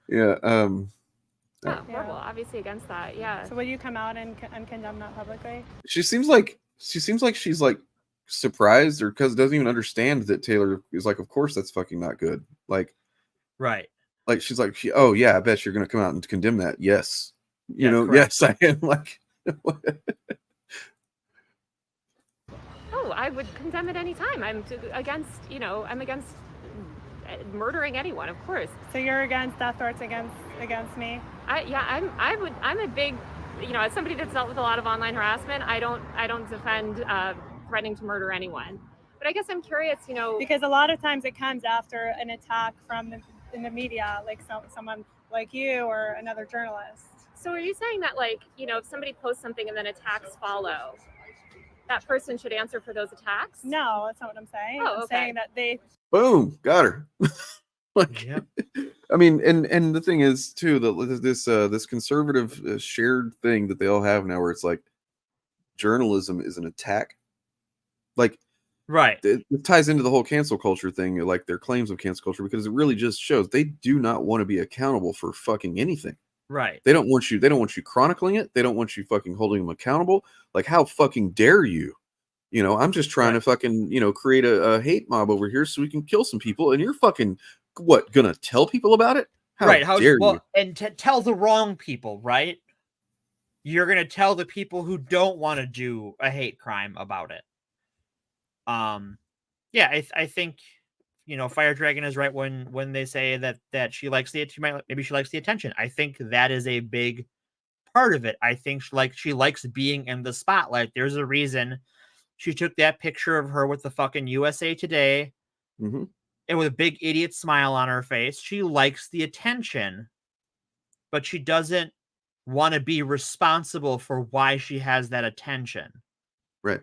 Speaker 1: Yeah.
Speaker 4: Horrible. Obviously against that. Yeah.
Speaker 3: So will you come out and condemn that publicly?
Speaker 1: She seems like she's like surprised or because doesn't even understand that Taylor is like, of course that's fucking not good. Like,
Speaker 7: right.
Speaker 1: Like she's like, oh yeah, I bet you're gonna come out and condemn that. Yes.
Speaker 7: Correct.
Speaker 1: Yes, I am. Like,
Speaker 4: Oh, I would condemn it anytime. I'm against murdering anyone, of course.
Speaker 3: So you're against death threats against me?
Speaker 4: I'm a big, as somebody that's dealt with a lot of online harassment, I don't defend threatening to murder anyone. But I guess I'm curious,
Speaker 3: because a lot of times it comes after an attack in the media, like someone like you or another journalist.
Speaker 4: So are you saying that, like, if somebody posts something and then attacks follow, that person should answer for those attacks?
Speaker 3: No, that's not what I'm saying.
Speaker 4: Oh,
Speaker 3: I'm
Speaker 4: okay.
Speaker 3: saying that they.
Speaker 1: Boom, got her. Like,
Speaker 7: yep.
Speaker 1: I mean, and the thing is too, this conservative shared thing that they all have now, where it's like journalism is an attack. Like,
Speaker 7: right,
Speaker 1: it ties into the whole cancel culture thing, like their claims of cancel culture, because it really just shows they do not want to be accountable for fucking anything.
Speaker 7: Right.
Speaker 1: They don't want you chronicling it. They don't want you fucking holding them accountable. Like, how fucking dare you? I'm just trying to fucking, create a hate mob over here so we can kill some people, and you're fucking what, gonna tell people about it? How dare you?
Speaker 7: And tell the wrong people, right? You're gonna tell the people who don't want to do a hate crime about it. Yeah, I think Fire Dragon is right when they say that she likes maybe she likes the attention. I think that is a big part of it. I think she likes being in the spotlight. There's a reason she took that picture of her with the fucking USA Today and with a big idiot smile on her face. She likes the attention, but she doesn't want to be responsible for why she has that attention.
Speaker 1: Right.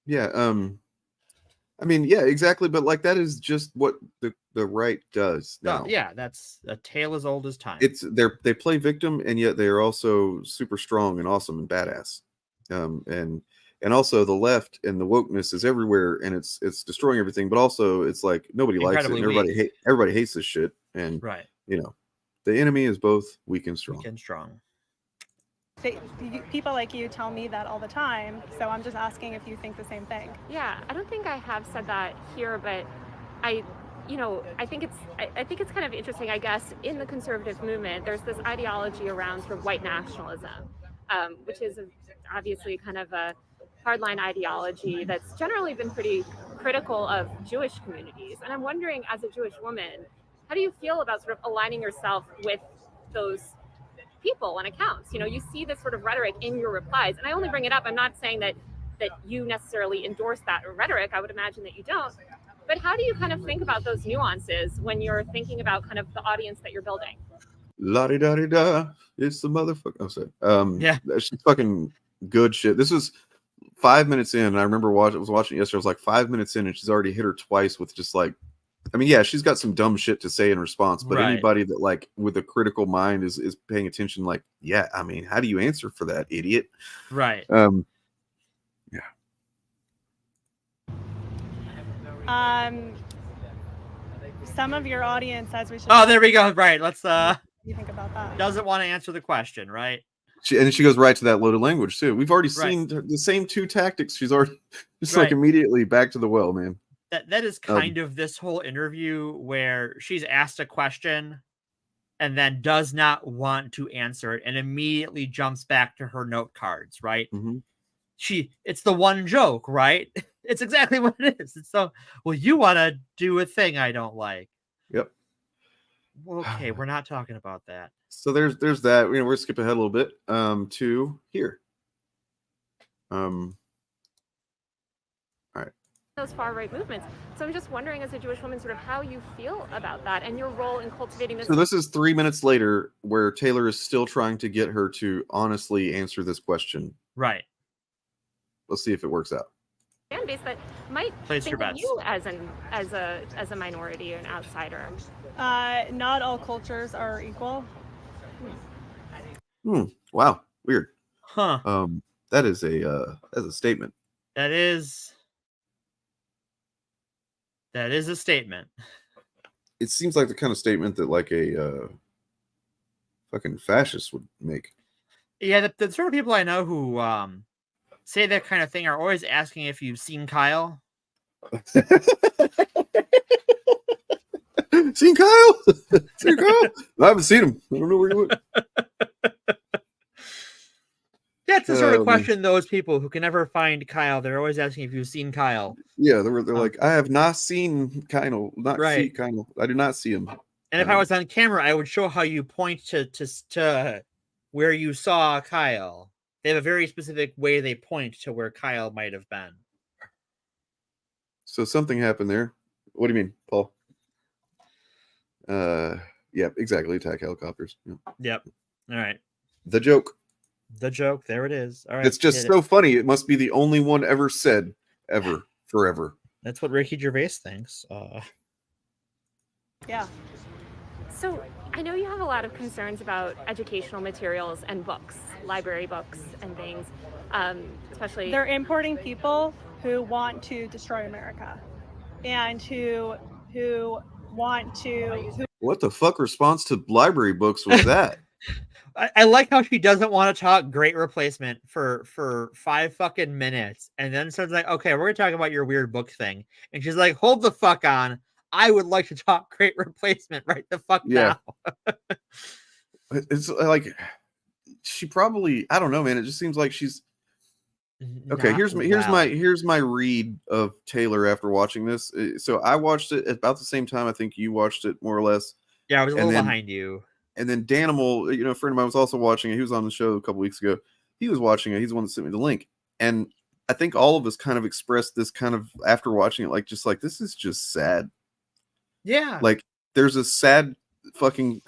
Speaker 1: Yeah. I mean, yeah, exactly. But like, that is just what the right does now.
Speaker 7: Yeah, that's a tale as old as time.
Speaker 1: They play victim, and yet they are also super strong and awesome and badass. And also the left and the wokeness is everywhere, and it's destroying everything. But also it's like nobody likes it, and everybody hates this shit. And
Speaker 7: right,
Speaker 1: the enemy is both weak and strong.
Speaker 3: People like you tell me that all the time, so I'm just asking if you think the same thing.
Speaker 4: Yeah, I don't think I have said that here, but I think it's kind of interesting, I guess, in the conservative movement. There's this ideology around sort of white nationalism, which is obviously kind of a hardline ideology that's generally been pretty critical of Jewish communities. And I'm wondering, as a Jewish woman, how do you feel about sort of aligning yourself with those people and accounts? You see this sort of rhetoric in your replies, and I only bring it up. I'm not saying that you necessarily endorse that rhetoric. I would imagine that you don't. But how do you kind of think about those nuances when you're thinking about kind of the audience that you're building?
Speaker 1: La-di-da-di-da. It's the motherfucker. I'm sorry.
Speaker 7: Yeah.
Speaker 1: That's just fucking good shit. This was 5 minutes in, and I remember I was watching it yesterday. I was like 5 minutes in, and she's already hit her twice with just like, I mean, yeah, she's got some dumb shit to say in response, but anybody that like with a critical mind is paying attention, like, yeah, I mean, how do you answer for that, idiot?
Speaker 7: Right.
Speaker 1: Yeah.
Speaker 3: Some of your audience says we should.
Speaker 7: Oh, there we go. Right. Let's.
Speaker 3: What do you think about that?
Speaker 7: Doesn't want to answer the question, right?
Speaker 1: And she goes right to that loaded language too. We've already seen the same two tactics. She's already just like immediately back to the well, man.
Speaker 7: That is kind of this whole interview where she's asked a question and then does not want to answer it and immediately jumps back to her note cards, right? It's the one joke, right? It's exactly what it is. It's so, well, you want to do a thing I don't like.
Speaker 1: Yep.
Speaker 7: Well, okay, we're not talking about that.
Speaker 1: So there's that. We're gonna skip ahead a little bit to here. All right.
Speaker 4: Those far right movements. So I'm just wondering, as a Jewish woman, sort of how you feel about that and your role in cultivating this.
Speaker 1: So this is 3 minutes later, where Taylor is still trying to get her to honestly answer this question.
Speaker 7: Right.
Speaker 1: Let's see if it works out.
Speaker 4: Fan base that might
Speaker 7: Place
Speaker 4: think
Speaker 7: your
Speaker 4: of
Speaker 7: bets.
Speaker 4: you as a minority or an outsider.
Speaker 3: Not all cultures are equal.
Speaker 1: Wow. Weird.
Speaker 7: Huh.
Speaker 1: That is a statement.
Speaker 7: That is a statement.
Speaker 1: It seems like the kind of statement that like a fucking fascist would make.
Speaker 7: Yeah, the sort of people I know who say that kind of thing are always asking if you've seen Kyle.
Speaker 1: Seen Kyle? Seen Kyle? I haven't seen him. I don't know where he went.
Speaker 7: That's the sort of question those people who can never find Kyle, they're always asking if you've seen Kyle.
Speaker 1: Yeah, they're like, I have not seen Kyle, see Kyle. I do not see him.
Speaker 7: And if I was on camera, I would show how you point to where you saw Kyle. They have a very specific way they point to where Kyle might have been.
Speaker 1: So something happened there. What do you mean, Paul? Yeah, exactly. Attack helicopters. Yeah.
Speaker 7: Yep. All right.
Speaker 1: The joke.
Speaker 7: The joke. There it is. All right.
Speaker 1: It's just so funny. It must be the only one ever said, ever, forever.
Speaker 7: That's what Ricky Gervais thinks.
Speaker 3: Yeah.
Speaker 4: So I know you have a lot of concerns about educational materials and books, library books and things, especially.
Speaker 3: They're importing people who want to destroy America, and who want to.
Speaker 1: What the fuck response to library books was that?
Speaker 7: I like how she doesn't want to talk Great Replacement for 5 fucking minutes, and then starts like, okay, we're gonna talk about your weird book thing, and she's like, hold the fuck on. I would like to talk Great Replacement right the fuck now.
Speaker 1: It's like she probably, I don't know, man. It just seems like she's okay. Here's my read of Taylor after watching this. So I watched it at about the same time. I think you watched it more or less.
Speaker 7: Yeah, I was a little behind you.
Speaker 1: And then Danimal, a friend of mine was also watching it. He was on the show a couple weeks ago. He was watching it. He's the one that sent me the link. And I think all of us kind of expressed this kind of after watching it, like this is just sad.
Speaker 7: Yeah.
Speaker 1: Like there's a sad fucking.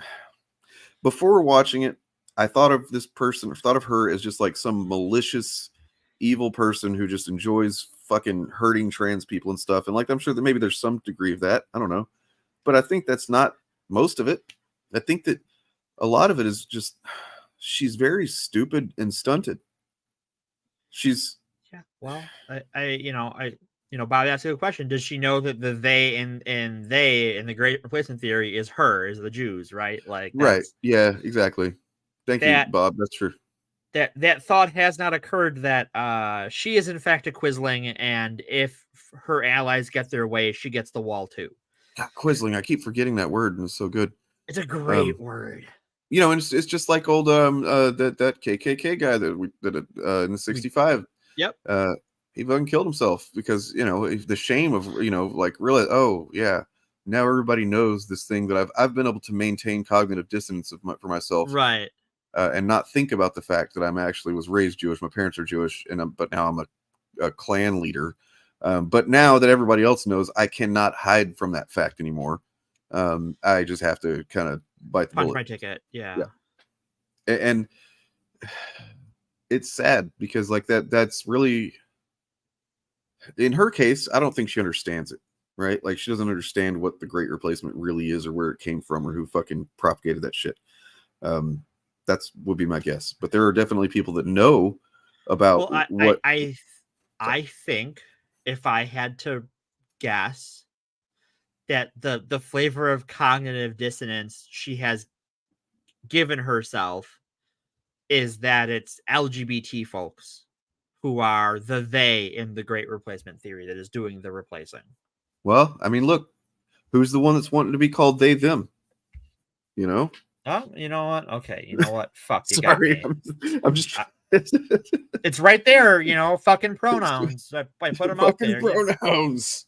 Speaker 1: Before watching it, I thought of this person, or thought of her as just like some malicious, evil person who just enjoys fucking hurting trans people and stuff. And like, I'm sure that maybe there's some degree of that. I don't know. But I think that's not most of it. I think that a lot of it is just, she's very stupid and stunted. She's.
Speaker 7: Yeah. Well, Bob asked you a question. Does she know that the they in the Great Replacement theory is the Jews, right? Like,
Speaker 1: right. Yeah, exactly. Thank you, Bob. That's true.
Speaker 7: That thought has not occurred that she is in fact a Quisling, and if her allies get their way, she gets the wall too.
Speaker 1: God, Quisling, I keep forgetting that word, and it's so good.
Speaker 7: It's a great word.
Speaker 1: And it's just like old that KKK guy that we did it in the 65.
Speaker 7: Yep.
Speaker 1: He fucking killed himself because the shame of like really, oh yeah, now everybody knows this thing that I've been able to maintain cognitive dissonance for myself,
Speaker 7: right,
Speaker 1: and not think about the fact that I'm actually was raised Jewish. My parents are Jewish, but now I'm a clan leader. But now that everybody else knows, I cannot hide from that fact anymore. I just have to kind of bite the bullet.
Speaker 7: My ticket, yeah.
Speaker 1: And it's sad because like that's really, in her case, I don't think she understands it, right? Like she doesn't understand what the Great Replacement really is, or where it came from, or who fucking propagated that shit. That's would be my guess. But there are definitely people that know about what.
Speaker 7: I think if I had to guess, that the flavor of cognitive dissonance she has given herself is that it's LGBT folks who are the they in the Great Replacement theory that is doing the replacing.
Speaker 1: Well, I mean, look, who's the one that's wanting to be called they them?
Speaker 7: Oh, you know what? Okay, you know what? Fuck you.
Speaker 1: Sorry, I'm just.
Speaker 7: It's right there. Fucking pronouns. I put them out there.
Speaker 1: Pronouns.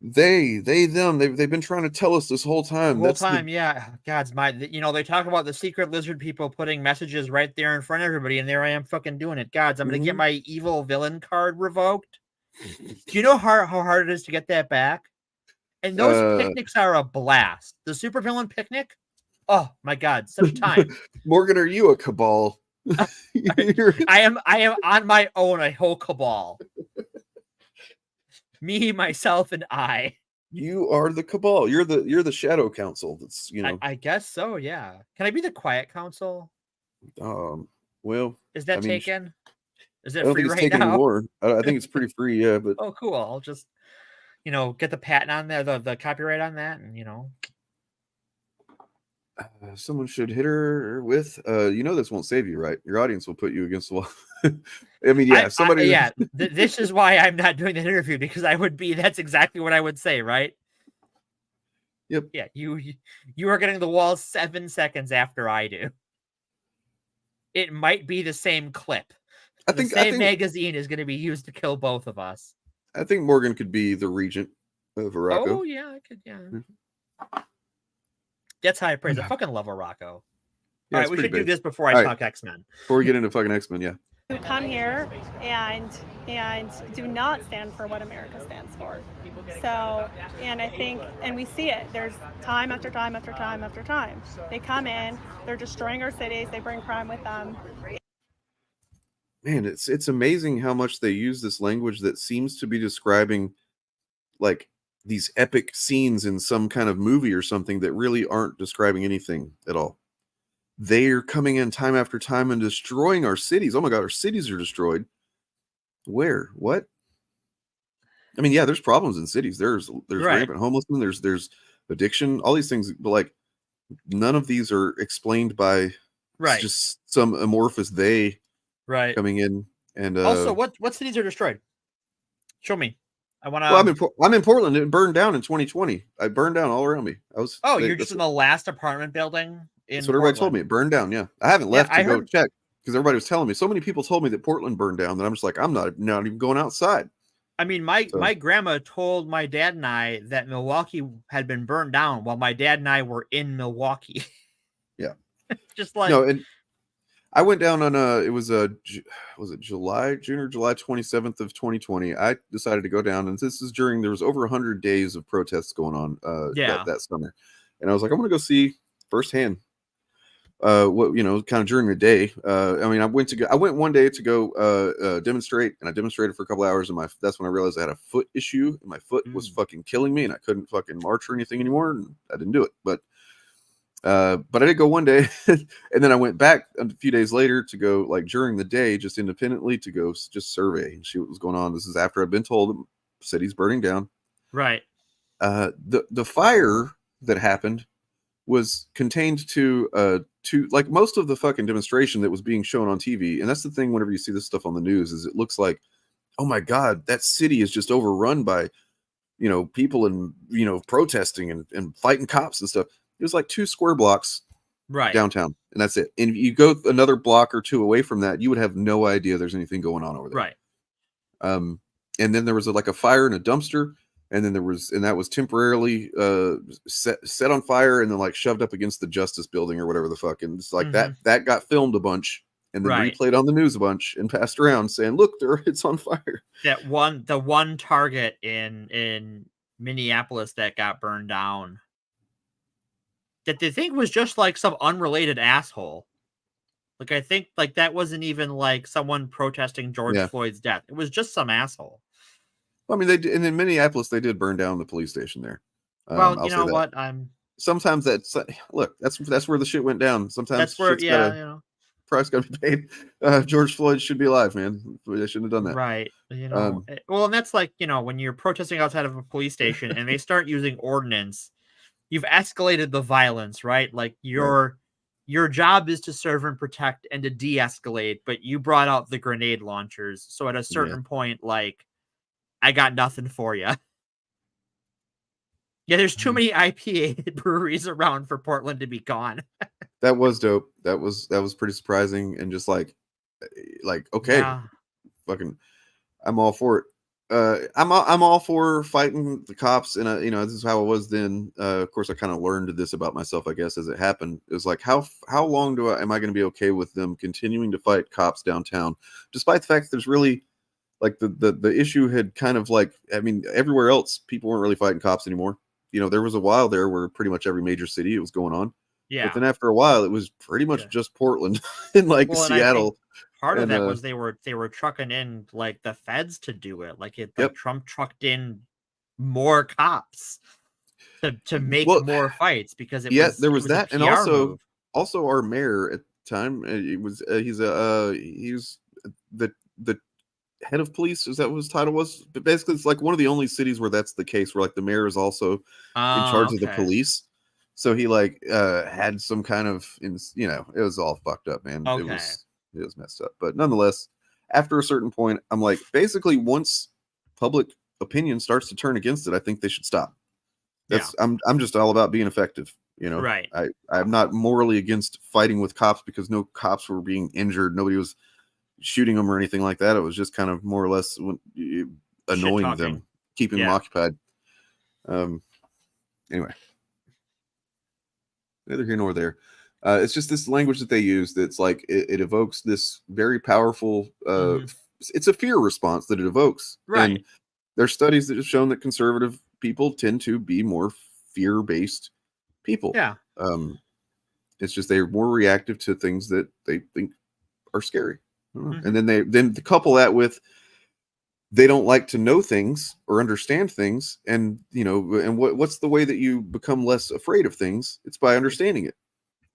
Speaker 1: They, them. They've been trying to tell us this whole time.
Speaker 7: Yeah. God's they talk about the secret lizard people putting messages right there in front of everybody, and there I am fucking doing it. Gods, I'm gonna get my evil villain card revoked. Do you know how hard it is to get that back? And those picnics are a blast. The supervillain picnic. Oh my God, such a time.
Speaker 1: Morgan, are you a cabal?
Speaker 7: I am on my own a whole cabal. Me, myself, and I.
Speaker 1: You are the cabal. You're the shadow council. That's
Speaker 7: I guess so. Yeah. Can I be the quiet council?
Speaker 1: Well,
Speaker 7: is that taken? Is it
Speaker 1: I don't
Speaker 7: free
Speaker 1: think it's
Speaker 7: right
Speaker 1: taken
Speaker 7: now?
Speaker 1: anymore. I think it's pretty free. Yeah, but
Speaker 7: oh, cool. I'll just get the patent on there, the copyright on that, and
Speaker 1: someone should hit her with this won't save you, right? Your audience will put you against the wall. I mean, yeah, somebody.
Speaker 7: This is why I'm not doing that interview, because that's exactly what I would say, right?
Speaker 1: Yep.
Speaker 7: Yeah, you are getting the wall 7 seconds after I do. it might be the same clip.
Speaker 1: I
Speaker 7: The
Speaker 1: think
Speaker 7: same magazine is going to be used to kill both of us.
Speaker 1: I think Morgan could be the regent of Rocco.
Speaker 7: Oh yeah, I could. Yeah, that's how I praise. I fucking love a Rocco.
Speaker 1: Yeah,
Speaker 7: All
Speaker 1: it's
Speaker 7: right, we
Speaker 1: pretty
Speaker 7: should do
Speaker 1: big.
Speaker 7: this before I
Speaker 1: All right.
Speaker 7: talk X-Men.
Speaker 1: Before we get into fucking X-Men, yeah.
Speaker 3: Who come here and do not stand for what America stands for. So, and I think, and we see it. There's time after time after time after time. They come in, they're destroying our cities. They bring crime with them.
Speaker 1: Man, it's amazing how much they use this language that seems to be describing like these epic scenes in some kind of movie or something that really aren't describing anything at all. They're coming in time after time and destroying our cities. Oh my God, our cities are destroyed. Where? What? I mean, yeah, there's problems in cities. There's
Speaker 7: Right.
Speaker 1: rampant homelessness. There's addiction. All these things, but like none of these are explained by just some amorphous they coming in. And
Speaker 7: also, what cities are destroyed? Show me. I want to.
Speaker 1: Well, I'm in Portland. It burned down in 2020. I burned down all around me.
Speaker 7: You're just in the last apartment building.
Speaker 1: That's what everybody told me. It burned down. Yeah, I haven't left to go check because everybody was telling me. So many people told me that Portland burned down that I'm just like, I'm not even going outside.
Speaker 7: I mean, my grandma told my dad and I that Milwaukee had been burned down while my dad and I were in Milwaukee.
Speaker 1: Yeah,
Speaker 7: just like
Speaker 1: no, and I went down on was it June or July 27th of 2020. I decided to go down, and this is during there was over 100 days of protests going on that summer, and I was like, I'm gonna go see firsthand what kind of during the day. I mean, I went one day to go demonstrate, and I demonstrated for a couple hours, and that's when I realized I had a foot issue, and my foot was fucking killing me, and I couldn't fucking march or anything anymore, and I didn't do it. But I did go one day, and then I went back a few days later to go like during the day, just independently to go just survey and see what was going on. This is after I've been told the city's burning down.
Speaker 7: Right.
Speaker 1: The fire that happened was contained to like most of the fucking demonstration that was being shown on TV. And that's the thing, whenever you see this stuff on the news, is it looks like, oh my God, that city is just overrun by, people and, protesting and fighting cops and stuff. It was like 2 square blocks downtown, and that's it. And if you go another block or 2 away from that, you would have no idea there's anything going on over there.
Speaker 7: Right.
Speaker 1: And then there was a fire in a dumpster. And then that was temporarily set on fire and then like shoved up against the Justice Building or whatever the fuck. And it's like that got filmed a bunch and then replayed on the news a bunch and passed around saying, look, it's on fire.
Speaker 7: The one Target in Minneapolis that got burned down, that they think was just like some unrelated asshole. Like, I think like that wasn't even like someone protesting George Floyd's death. It was just some asshole.
Speaker 1: Well, I mean, and in Minneapolis, they did burn down the police station there.
Speaker 7: Well, you know what?
Speaker 1: Sometimes that's where the shit went down. Sometimes
Speaker 7: that's where,
Speaker 1: price got to be paid. George Floyd should be alive, man. They shouldn't have done that.
Speaker 7: Right. Well, and that's like, when you're protesting outside of a police station and they start using ordnance, you've escalated the violence, right? Like your job is to serve and protect and to de-escalate, but you brought out the grenade launchers. So at a certain point, like, I got nothing for you. Yeah, there's too many IPA breweries around for Portland to be gone.
Speaker 1: That was dope. That was pretty surprising, and just like okay, fucking, I'm all for it. I'm all for fighting the cops, and this is how it was then. Of course, I kind of learned this about myself, I guess, as it happened. It was like, how long am I going to be okay with them continuing to fight cops downtown, despite the fact that there's really like the issue had kind of like, I mean, everywhere else people weren't really fighting cops anymore. There was a while there where pretty much every major city it was going on.
Speaker 7: Yeah.
Speaker 1: But then after a while, it was pretty much just Portland and Seattle.
Speaker 7: Part of that was they were trucking in like the feds to do it. Like Trump trucked in more cops to make more fights because
Speaker 1: there was that,
Speaker 7: a
Speaker 1: and
Speaker 7: PR
Speaker 1: also our mayor at the time. It was he's the head of police. Is that what his title was? But basically, it's like one of the only cities where that's the case, where like the mayor is also in charge of the police. So he had some kind of, it was all fucked up, man.
Speaker 7: Okay.
Speaker 1: It was messed up. But nonetheless, after a certain point, I'm like, basically, once public opinion starts to turn against it, I think they should stop. I'm just all about being effective. You know,
Speaker 7: Right.
Speaker 1: I'm not morally against fighting with cops because no cops were being injured. Nobody was shooting them or anything like that. It was just kind of more or less annoying them, keeping them occupied. Anyway, neither here nor there. It's just this language that they use that's like it evokes this very powerful. It's a fear response that it evokes.
Speaker 7: Right.
Speaker 1: And there's studies that have shown that conservative people tend to be more fear-based people.
Speaker 7: Yeah.
Speaker 1: It's just they're more reactive to things that they think are scary.
Speaker 7: Mhm.
Speaker 1: And then to couple that with they don't like to know things or understand things, and what's the way that you become less afraid of things? It's by understanding it.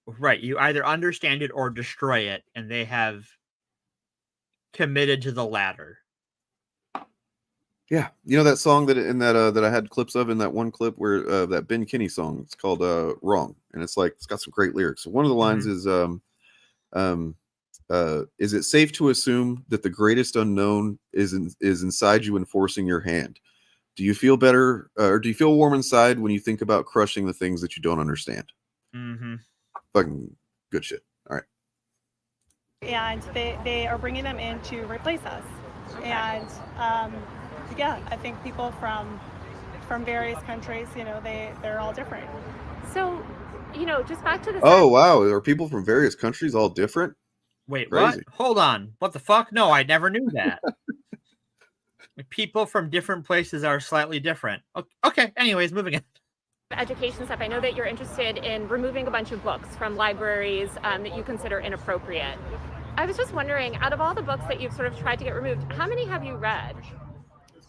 Speaker 7: Right. You either understand it or destroy it, and they have committed to the latter.
Speaker 1: Yeah, that song that that I had clips of in that one clip where that Ben Kinney song. It's called "Wrong," and it's got some great lyrics. So one of the lines is it safe to assume that the greatest unknown is inside you, enforcing your hand? Do you feel better, or do you feel warm inside when you think about crushing the things that you don't understand?
Speaker 7: Mm-hmm.
Speaker 1: Fucking good shit. All right.
Speaker 3: And they are bringing them in to replace us. And I think people from various countries, they're all different.
Speaker 4: So, just back to the
Speaker 1: Oh wow, are people from various countries all different?
Speaker 7: Wait,
Speaker 1: Crazy.
Speaker 7: what? Hold on. What the fuck? No, I never knew that. People from different places are slightly different. Okay. Anyways, moving on.
Speaker 4: education stuff. I know that you're interested in removing a bunch of books from libraries that you consider inappropriate. I was just wondering, out of all the books that you've sort of tried to get removed, how many have you read?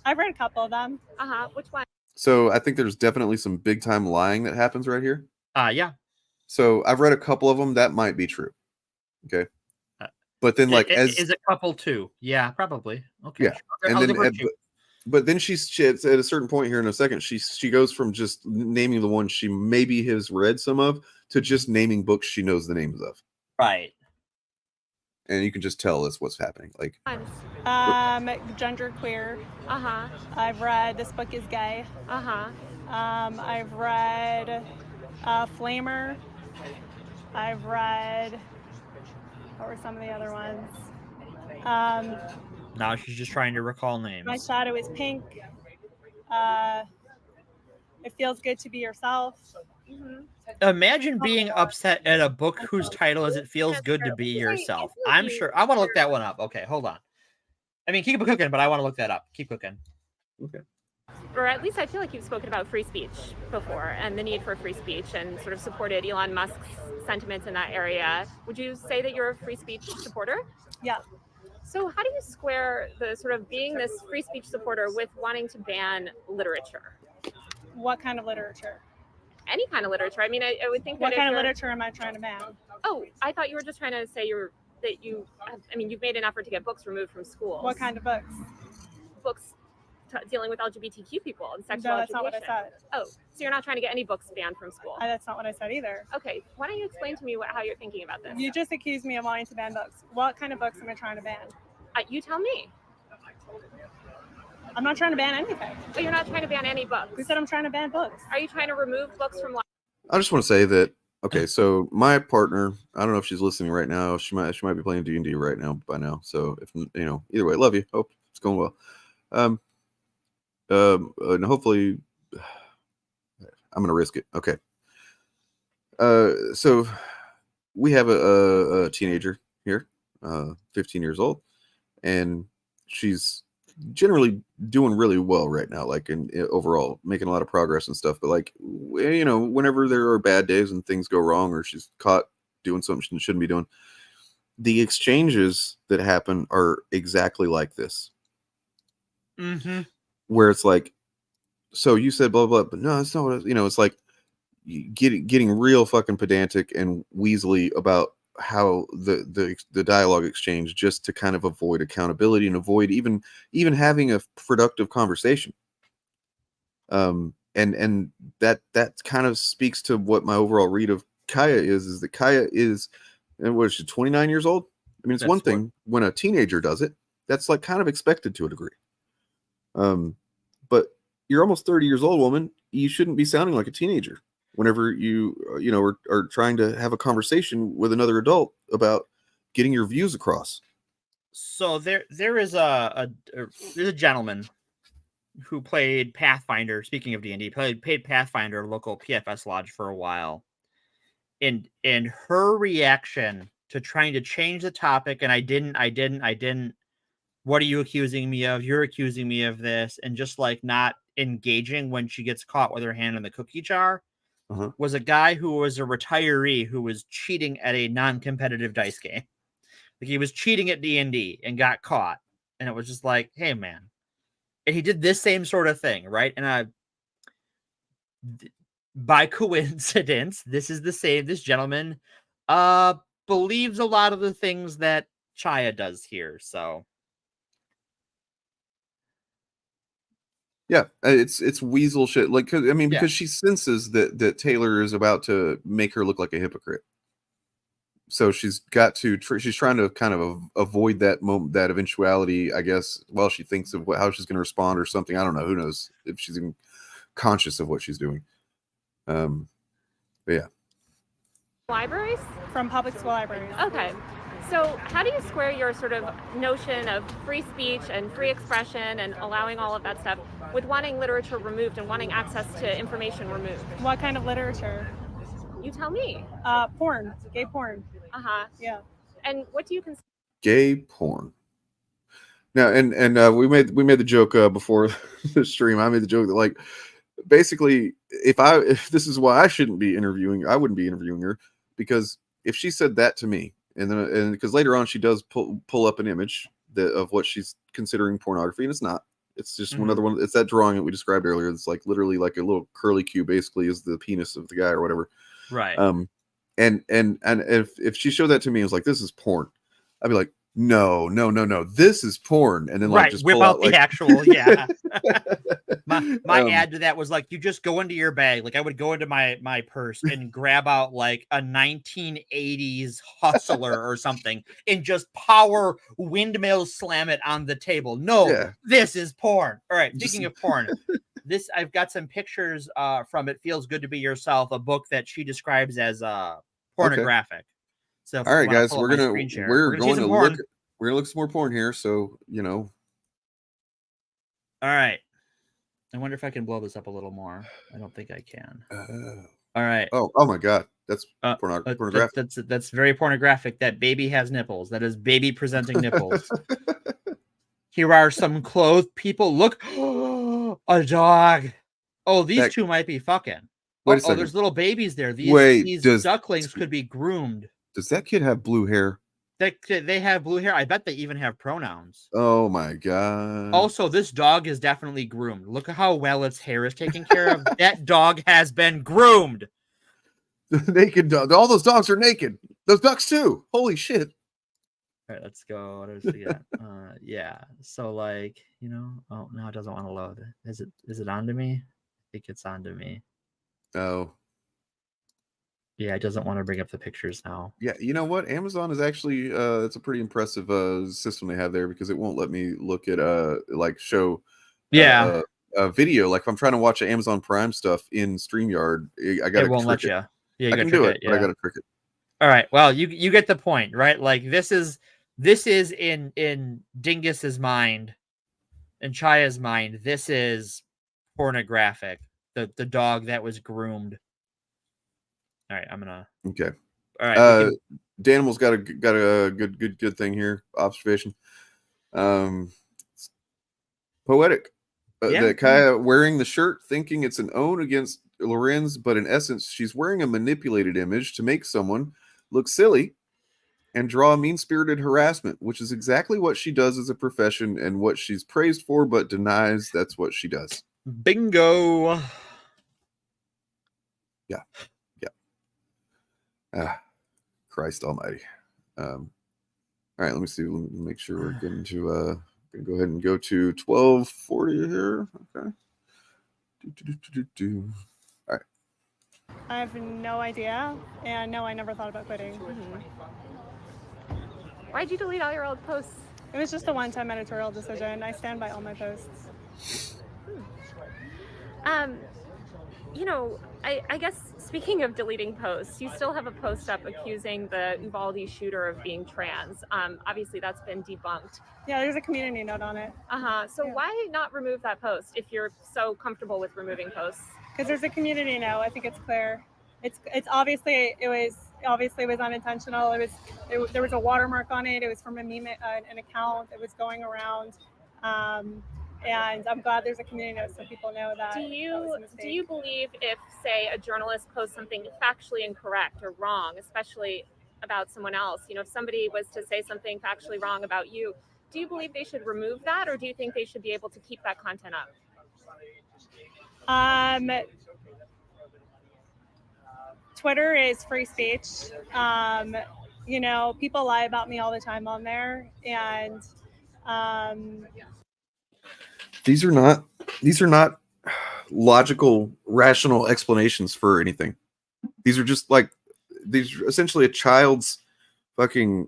Speaker 3: I've read a couple of them.
Speaker 4: Which one?
Speaker 1: So I think there's definitely some big time lying that happens right here.
Speaker 7: Yeah.
Speaker 1: So I've read a couple of them. That might be true. Okay. But then
Speaker 7: is a couple too. Yeah, probably. Okay.
Speaker 1: Yeah.
Speaker 7: Sure.
Speaker 1: And then but then she at a certain point here in a second, she goes from just naming the ones she maybe has read some of to just naming books she knows the names of.
Speaker 7: Right.
Speaker 1: And you can just tell that's what's happening. Like
Speaker 3: Genderqueer. I've read This Book Is Gay. I've read Flamer. I've read, what were some of the other ones?
Speaker 7: Now she's just trying to recall names.
Speaker 3: My Shadow is Pink. It Feels Good to Be Yourself.
Speaker 7: Imagine being upset at a book whose title is "It Feels Good to Be Yourself." I'm sure. I want to look that one up. Okay, hold on. I mean, keep cooking, but I want to look that up. Keep cooking.
Speaker 1: Okay.
Speaker 4: Or at least I feel like you've spoken about free speech before and the need for free speech and sort of supported Elon Musk's sentiments in that area. Would you say that you're a free speech supporter?
Speaker 3: Yeah.
Speaker 4: So how do you square the sort of being this free speech supporter with wanting to ban literature?
Speaker 3: What kind of literature?
Speaker 4: Any kind of literature. I mean, I would think
Speaker 3: what
Speaker 4: that
Speaker 3: kind of literature am I trying to ban?
Speaker 4: Oh, I thought you were just trying to say you've made an effort to get books removed from schools.
Speaker 3: What kind of books?
Speaker 4: Books dealing with LGBTQ people and sexual
Speaker 3: education. No, that's
Speaker 4: not
Speaker 3: what I said.
Speaker 4: Oh, so you're not trying to get any books banned from school?
Speaker 3: That's not what I said either.
Speaker 4: Okay, why don't you explain to me how you're thinking about this?
Speaker 3: You just accused me of wanting to ban books. What kind of books am I trying to ban?
Speaker 4: You tell me.
Speaker 3: I'm not trying to ban anything.
Speaker 4: But you're not trying to ban any books.
Speaker 3: Who said I'm trying to ban books?
Speaker 4: Are you trying to remove books from?
Speaker 1: I just want to say that. Okay, so my partner, I don't know if she's listening right now. She might be playing D&D right now by now. So if either way, love you. Hope it's going well. And hopefully, I'm gonna risk it. Okay. So we have a teenager here, 15 years old, and she's generally doing really well right now, like in overall making a lot of progress and stuff. But like, whenever there are bad days and things go wrong, or she's caught doing something she shouldn't be doing, the exchanges that happen are exactly like this.
Speaker 7: Mm-hmm.
Speaker 1: Where it's like, so you said blah blah, but no, it's not what it's like getting real fucking pedantic and weaselly about how the dialogue exchange, just to kind of avoid accountability and avoid even having a productive conversation. And that kind of speaks to what my overall read of Kaya is that Kaya is, and what is she, 29 years old? I mean, it's one thing when a teenager does it, that's like kind of expected to a degree. But you're almost 30 years old, woman. You shouldn't be sounding like a teenager whenever you are trying to have a conversation with another adult about getting your views across.
Speaker 7: So there is there's a gentleman who played Pathfinder. Speaking of D&D, played Pathfinder local PFS lodge for a while, and her reaction to trying to change the topic, and I didn't. What are you accusing me of? You're accusing me of this, and just like not engaging when she gets caught with her hand in the cookie jar. Was a guy who was a retiree who was cheating at a non-competitive dice game. Like he was cheating at D&D and got caught, and it was just like, hey man. And he did this same sort of thing, right? And by coincidence, this gentleman believes a lot of the things that Chaya does here. So
Speaker 1: yeah, it's weasel shit. Like, because she senses that Taylor is about to make her look like a hypocrite. So she's she's trying to kind of avoid that moment, that eventuality, I guess, while she thinks of how she's going to respond or something. I don't know. Who knows if she's even conscious of what she's doing. But yeah.
Speaker 4: Libraries?
Speaker 3: From public school libraries.
Speaker 4: Okay. So how do you square your sort of notion of free speech and free expression and allowing all of that stuff with wanting literature removed and wanting access to information removed?
Speaker 3: What kind of literature?
Speaker 4: You tell me.
Speaker 3: Porn. Gay porn.
Speaker 4: Uh-huh.
Speaker 3: Yeah.
Speaker 4: And what do you consider?
Speaker 1: Gay porn. Now, and we made the joke before the stream. I made the joke that, like, basically, if this is why I shouldn't be interviewing, I wouldn't be interviewing her, because if she said that to me, and because later on she does pull up an image of what she's considering pornography, and it's not. It's just another one. It's that drawing that we described earlier. It's like literally like a little curly Q, basically, is the penis of the guy or whatever.
Speaker 7: Right.
Speaker 1: And if she showed that to me, it was like, this is porn. I'd be like, no, this is porn. And then like just
Speaker 7: whip
Speaker 1: pull
Speaker 7: out the actual, yeah. my
Speaker 1: Um,
Speaker 7: ad to that was like, you just go into your bag. Like I would go into my purse and grab out like a 1980s hustler or something and just power windmill slam it on the table. No, this is porn. All right. Speaking of porn, I've got some pictures from It Feels Good to Be Yourself, a book that she describes as pornographic. So
Speaker 1: all right, guys, we're going to look at some more porn here. So,
Speaker 7: all right. I wonder if I can blow this up a little more. I don't think I can. All right.
Speaker 1: Oh my God. That's pornographic.
Speaker 7: That's very pornographic. That baby has nipples. That is baby presenting nipples. Here are some clothed people. Look, a dog. Oh, these two might be fucking.
Speaker 1: Wait a second.
Speaker 7: There's little babies there. These ducklings could be groomed.
Speaker 1: Does that kid have blue hair?
Speaker 7: They have blue hair. I bet they even have pronouns.
Speaker 1: Oh my God.
Speaker 7: Also, this dog is definitely groomed. Look at how well its hair is taken care of. That dog has been groomed.
Speaker 1: The naked dog. All those dogs are naked. Those ducks too. Holy shit.
Speaker 7: All right, let's go. What else we got? Yeah. So like, oh no, it doesn't want to load. Is it onto me? I think it's onto me.
Speaker 1: Oh.
Speaker 7: Yeah, it doesn't want to bring up the pictures now.
Speaker 1: Yeah, you know what? Amazon is actually it's a pretty impressive system they have there, because it won't let me look at show a video. Like if I'm trying to watch Amazon Prime stuff in StreamYard, I got to
Speaker 7: won't let you. Yeah, you
Speaker 1: I can do it, but I got to trick it.
Speaker 7: All right. Well, you get the point, right? Like this is in Dingus's mind, in Chaya's mind, this is pornographic. The dog that was groomed. All right, I'm gonna.
Speaker 1: Okay.
Speaker 7: All right.
Speaker 1: Danimal's got a good thing here. Observation. Poetic. That Kaya wearing the shirt, thinking it's an own against Lorenz, but in essence, she's wearing a manipulated image to make someone look silly and draw mean-spirited harassment, which is exactly what she does as a profession and what she's praised for, but denies that's what she does.
Speaker 7: Bingo.
Speaker 1: Yeah. Christ almighty. All right, let me see. Let me make sure we're getting to gonna go ahead and go to 12:40 here. Okay. All right.
Speaker 3: I have no idea, and no, I never thought about quitting.
Speaker 4: Why'd you delete all your old posts?
Speaker 3: It was just a one-time editorial decision. I stand by all my posts.
Speaker 4: I guess Speaking of deleting posts, you still have a post up accusing the Uvalde shooter of being trans. Obviously, that's been debunked.
Speaker 3: Yeah, there's a community note on it.
Speaker 4: So why not remove that post if you're so comfortable with removing posts?
Speaker 3: Because there's a community note. I think it's clear. It's obviously it was unintentional. There was a watermark on it. It was from a meme, an account that was going around. And I'm glad there's a community note so people know that.
Speaker 4: Do you believe if, say, a journalist posts something factually incorrect or wrong, especially about someone else, if somebody was to say something factually wrong about you, do you believe they should remove that, or do you think they should be able to keep that content up?
Speaker 3: Twitter is free speech. People lie about me all the time on there, and
Speaker 1: These are not logical, rational explanations for anything. These are just these are essentially a child's fucking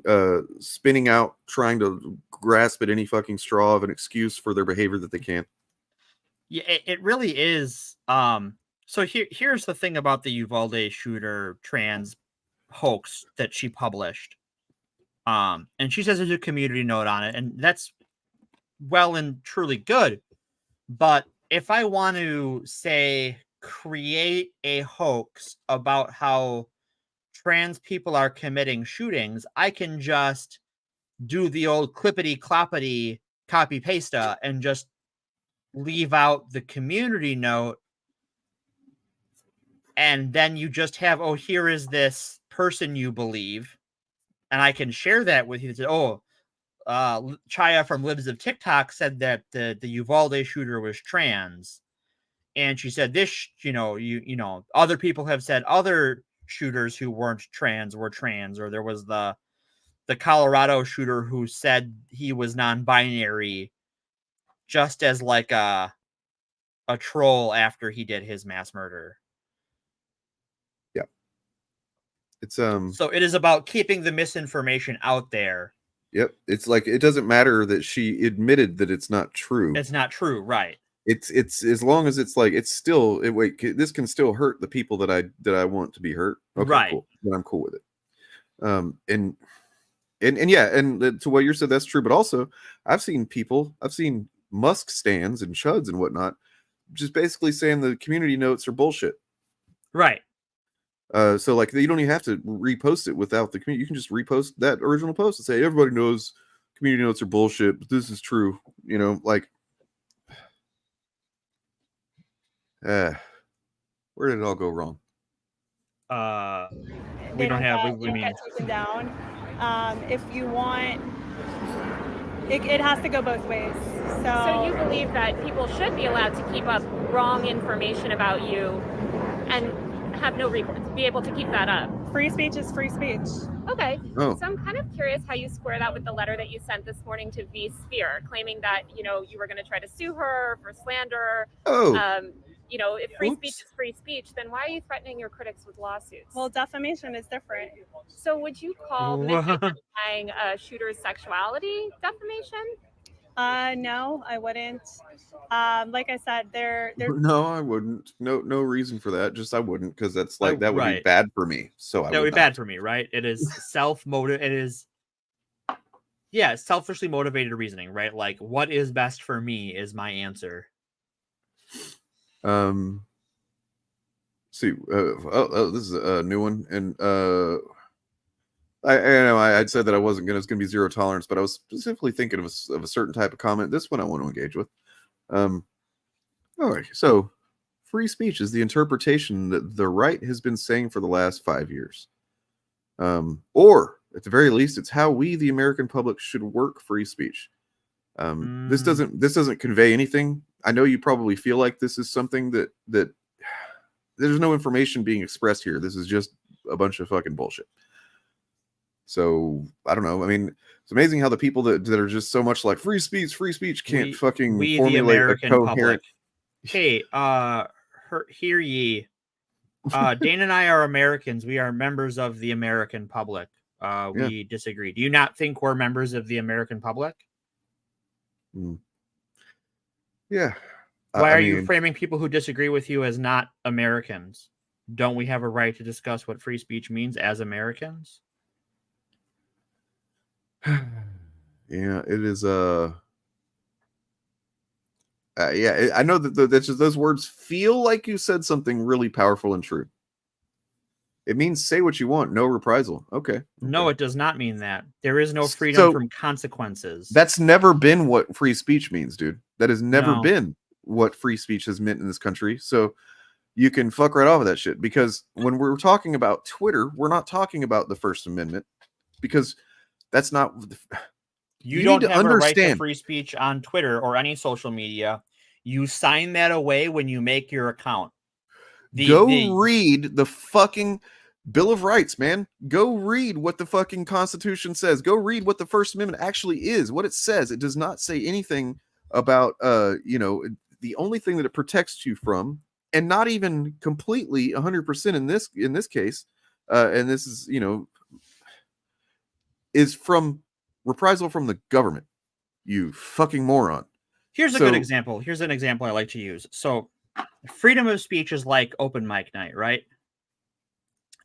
Speaker 1: spinning out, trying to grasp at any fucking straw of an excuse for their behavior that they can.
Speaker 7: Yeah, it really is. So here's the thing about the Uvalde shooter trans hoax that she published. And she says there's a community note on it, and that's well and truly good. But if I want to, say, create a hoax about how trans people are committing shootings, I can just do the old clippity cloppity copy paste and just leave out the community note, and then you just have, oh, here is this person you believe, and I can share that with you. Chaya from Libs of TikTok said that the Uvalde shooter was trans, and she said this, other people have said other shooters who weren't trans were trans, or there was the Colorado shooter who said he was non-binary, just as like a troll after he did his mass murder.
Speaker 1: Yeah. It's
Speaker 7: So it is about keeping the misinformation out there.
Speaker 1: Yep. It's like, it doesn't matter that she admitted that it's not true.
Speaker 7: It's not true, right?
Speaker 1: It's as long as it's like, it's still, this can still hurt the people that I want to be hurt. Okay,
Speaker 7: right.
Speaker 1: Cool. Then I'm cool with it. And yeah, and to what you said, that's true. But also, I've seen Musk stands and chuds and whatnot just basically saying the community notes are bullshit.
Speaker 7: Right.
Speaker 1: So like, you don't even have to repost it without the community. You can just repost that original post and say, everybody knows community notes are bullshit, but this is true. Like, where did it all go wrong?
Speaker 7: We don't have. We mean,
Speaker 3: get taken down. If you want, it has to go both ways.
Speaker 4: So you believe that people should be allowed to keep up wrong information about you and have no recourse, be able to keep that up?
Speaker 3: Free speech is free speech.
Speaker 4: Okay.
Speaker 1: Oh.
Speaker 4: So I'm kind of curious how you square that with the letter that you sent this morning to V Sphere, claiming that, you were going to try to sue her for slander.
Speaker 1: Oh.
Speaker 4: If free speech is free speech, then why are you threatening your critics with lawsuits?
Speaker 3: Well, defamation is different.
Speaker 4: So would you call misidentifiing a shooter's sexuality defamation?
Speaker 3: No, I wouldn't. Like I said, there's
Speaker 1: No, I wouldn't. No reason for that. Just I wouldn't, because that's like, that would be
Speaker 7: right.
Speaker 1: bad for me. So
Speaker 7: that would be bad for me, right? It is self-motivated. It is, yeah, selfishly motivated reasoning, right? Like, what is best for me is my answer.
Speaker 1: See, this is a new one, and I know I'd said that it's going to be zero tolerance, but I was specifically thinking of a certain type of comment. This one I want to engage with. All right, so free speech is the interpretation that the right has been saying for the last 5 years, or at the very least, it's how we, the American public, should work free speech. This doesn't convey anything. I know you probably feel like this is something that there's no information being expressed here. This is just a bunch of fucking bullshit. So I don't know. I mean, it's amazing how the people that are just so much like free speech can't
Speaker 7: we
Speaker 1: formulate
Speaker 7: the American
Speaker 1: a coherent.
Speaker 7: Public. Hey, hear ye. Dane and I are Americans. We are members of the American public. We disagree. Do you not think we're members of the American public?
Speaker 1: Yeah.
Speaker 7: Why are you framing people who disagree with you as not Americans? don't we have a right to discuss what free speech means as Americans?
Speaker 1: Yeah, it is. Yeah, I know that that's just those words feel like you said something really powerful and true. It means say what you want, no reprisal. Okay.
Speaker 7: No, it does not mean that. There is no freedom
Speaker 1: So
Speaker 7: from consequences.
Speaker 1: that's never been what free speech means, dude. That has never
Speaker 7: No.
Speaker 1: been what free speech has meant in this country. So you can fuck right off of that shit, because when we're talking about Twitter, we're not talking about the First Amendment, because that's not.
Speaker 7: You don't
Speaker 1: need to
Speaker 7: have a right to
Speaker 1: understand.
Speaker 7: free speech on Twitter or any social media. You sign that away when you make your account.
Speaker 1: Go read the fucking Bill of Rights, man. Go read what the fucking Constitution says. Go read what the First Amendment actually is, what it says. It does not say anything about, the only thing that it protects you from, and not even completely 100% in this case, and this is, is from reprisal from the government. You fucking moron.
Speaker 7: Here's a good example. Here's an example I like to use. So freedom of speech is like open mic night, right?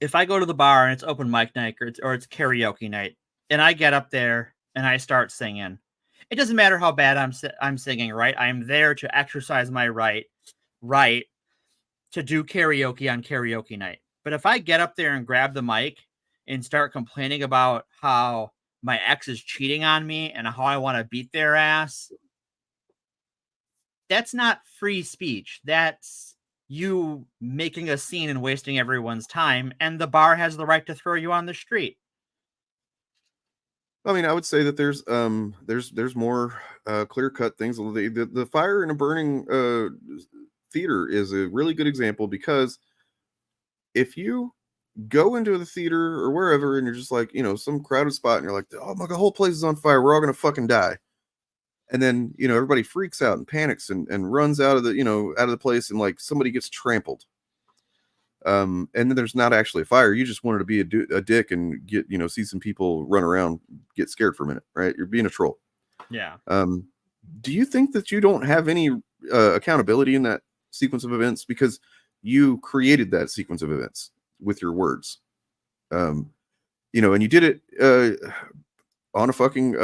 Speaker 7: If I go to the bar and it's open mic night or it's karaoke night, and I get up there and I start singing, it doesn't matter how bad I'm singing, right? I'm there to exercise my right to do karaoke on karaoke night. But if I get up there and grab the mic and start complaining about how my ex is cheating on me and how I want to beat their ass, that's not free speech. That's you making a scene and wasting everyone's time, and the bar has the right to throw you on the street.
Speaker 1: I mean, I would say that there's more clear-cut things. The fire in a burning theater is a really good example, because if you go into the theater or wherever and you're just like, some crowded spot and you're like, oh my god, the whole place is on fire, we're all gonna fucking die. And then, everybody freaks out and panics and runs out of the place, and like somebody gets trampled. And then there's not actually a fire. You just wanted to be a dick and get, see some people run around, get scared for a minute, right? You're being a troll.
Speaker 7: Yeah.
Speaker 1: Do you think that you don't have any accountability in that sequence of events, because you created that sequence of events with your words? And you did it on a fucking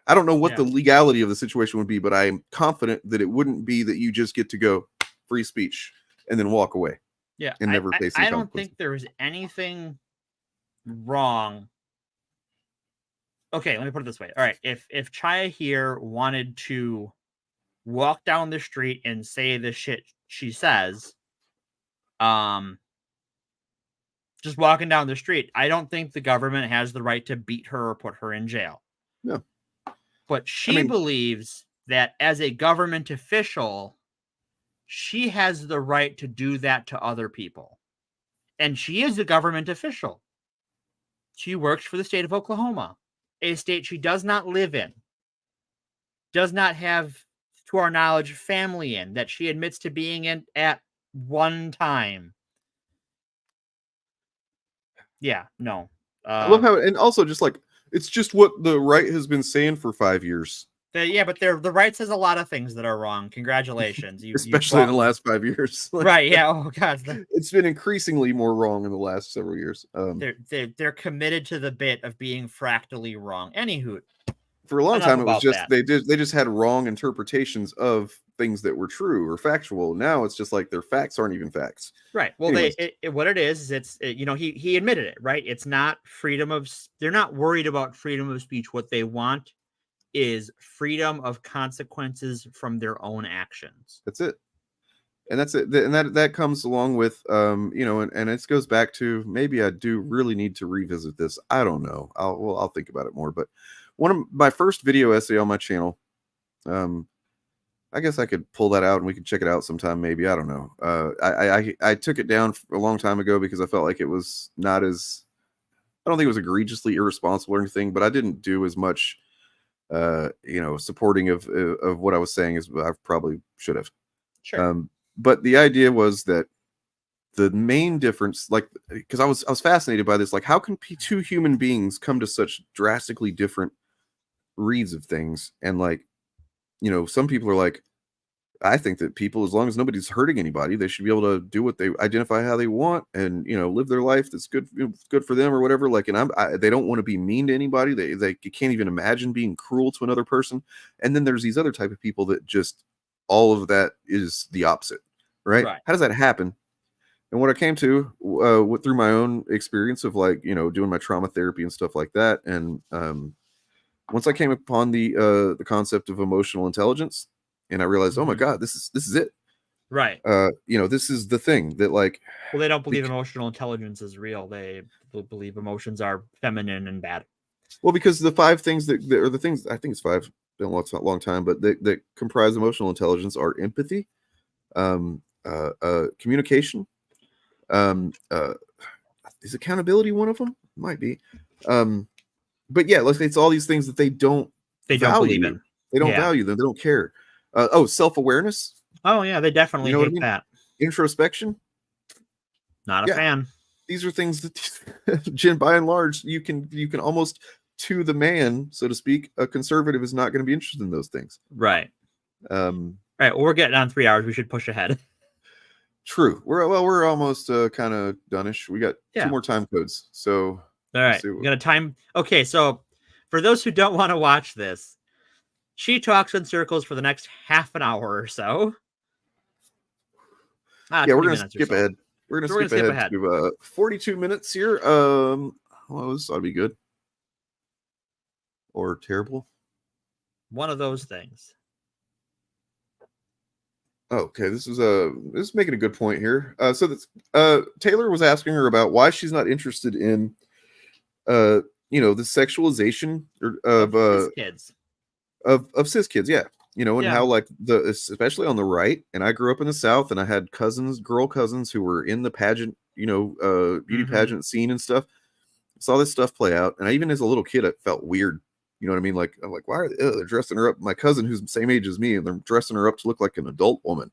Speaker 1: I don't know what the legality of the situation would be, but I am confident that it wouldn't be that you just get to go free speech and then walk away.
Speaker 7: Yeah,
Speaker 1: and never face
Speaker 7: I don't think there's anything wrong. Okay, let me put it this way. All right, if Chaya here wanted to walk down the street and say the shit she says, just walking down the street, I don't think the government has the right to beat her or put her in jail.
Speaker 1: No.
Speaker 7: But she believes that as a government official, she has the right to do that to other people. And she is a government official. She works for the state of Oklahoma, a state she does not live in, does not have, to our knowledge, family in, that she admits to being in at one time. Yeah, no.
Speaker 1: I love how, and also just like, it's just what the right has been saying for 5 years.
Speaker 7: But the right says a lot of things that are wrong. Congratulations.
Speaker 1: Especially in the last 5 years.
Speaker 7: Right, yeah. Oh, God.
Speaker 1: It's been increasingly more wrong in the last several years.
Speaker 7: They're committed to the bit of being fractally wrong. Anywho.
Speaker 1: For a long time, it was just, they just had wrong interpretations of things that were true or factual. Now it's just like their facts aren't even facts.
Speaker 7: Right. Well, what it is it's, he admitted it, right? It's not they're not worried about freedom of speech. What they want is freedom of consequences from their own actions.
Speaker 1: That's it. And that's it. And that comes along with, and it goes back to, maybe I do really need to revisit this. I don't know. I'll think about it more. But one of my first video essay on my channel, I guess I could pull that out and we could check it out sometime. Maybe, I don't know. I took it down a long time ago because I felt like it was not as, I don't think it was egregiously irresponsible or anything, but I didn't do as much, supporting of what I was saying as I probably should have.
Speaker 7: Sure.
Speaker 1: But the idea was that the main difference, like, because I was fascinated by this, like, how can two human beings come to such drastically different reads of things? And like, some people are like, I think that people, as long as nobody's hurting anybody, they should be able to do what they identify how they want, and live their life that's good, good for them or whatever. Like, and they don't want to be mean to anybody. They can't even imagine being cruel to another person. And then there's these other type of people that just all of that is the opposite, right? How does that happen? And what I came to through my own experience of like doing my trauma therapy and stuff like that, and once I came upon the concept of emotional intelligence. And I realized, oh my God, this is it.
Speaker 7: Right.
Speaker 1: This is the thing that like.
Speaker 7: Well, they don't believe emotional intelligence is real. They believe emotions are feminine and bad.
Speaker 1: Well, because the 5 things that are the things, I think it's 5, been a long time, but that comprise emotional intelligence are empathy, communication, is accountability one of them? Might be. But yeah, it's all these things that they don't
Speaker 7: believe in.
Speaker 1: They don't value them. They don't care. Self-awareness.
Speaker 7: Oh yeah, they definitely hate that.
Speaker 1: Introspection.
Speaker 7: Not a fan.
Speaker 1: These are things that, by and large, you can almost, to the man, so to speak, a conservative is not going to be interested in those things.
Speaker 7: Right. Right. Well, we're getting on 3 hours. We should push ahead.
Speaker 1: True. We're almost kind of done-ish. We got 2 more time codes. So
Speaker 7: all right, we're gonna time. Okay, so for those who don't want to watch this, she talks in circles for the next half an hour or so.
Speaker 1: We're going to skip ahead. We're going to skip ahead to 42 minutes here. Well, this ought to be good. Or terrible.
Speaker 7: One of those things.
Speaker 1: Okay, this is making a good point here. So that's, Taylor was asking her about why she's not interested in the sexualization of
Speaker 7: kids.
Speaker 1: Of cis kids, yeah. How like especially on the right, and I grew up in the South, and I had girl cousins who were in the pageant, beauty pageant scene and stuff. Saw this stuff play out, and I, even as a little kid, it felt weird. You know what I mean? Like, I'm like, why are they're dressing her up? My cousin, who's the same age as me, and they're dressing her up to look like an adult woman.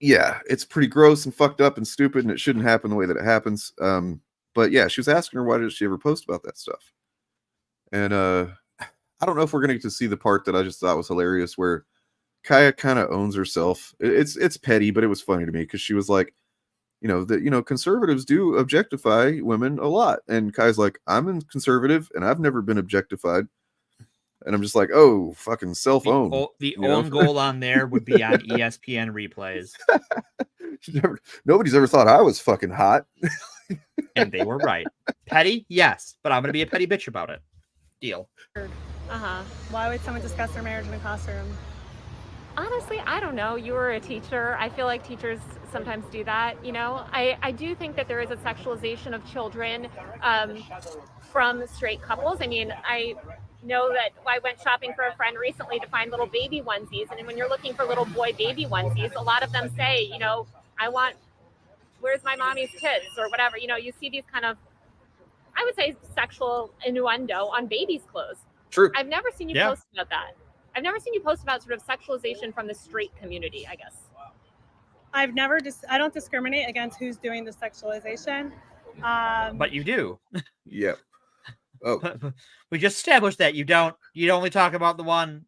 Speaker 1: Yeah, it's pretty gross and fucked up and stupid, and it shouldn't happen the way that it happens. But yeah, she was asking her why did she ever post about that stuff, and I don't know if we're going to get to see the part that I just thought was hilarious, where Kaya kind of owns herself. It's petty, but it was funny to me because she was like, that conservatives do objectify women a lot, and Kaya's like, I'm a conservative and I've never been objectified, and I'm just like, oh, fucking self-own.
Speaker 7: The own goal on there would be on ESPN replays.
Speaker 1: Nobody's ever thought I was fucking hot,
Speaker 7: and they were right. Petty, yes, but I'm going to be a petty bitch about it. Deal.
Speaker 3: Why would someone discuss their marriage in a classroom?
Speaker 4: Honestly, I don't know. You were a teacher. I feel like teachers sometimes do that. I do think that there is a sexualization of children from straight couples. I mean, I know that I went shopping for a friend recently to find little baby onesies. And when you're looking for little boy baby onesies, a lot of them say, I want, where's my mommy's kids or whatever. You see these kind of, I would say, sexual innuendo on babies' clothes.
Speaker 1: True.
Speaker 4: I've never seen you post about that. I've never seen you post about sort of sexualization from the straight community, I guess.
Speaker 3: I don't discriminate against who's doing the sexualization.
Speaker 7: But you do.
Speaker 1: Yeah. Oh.
Speaker 7: We just established that you don't. You only talk about the one.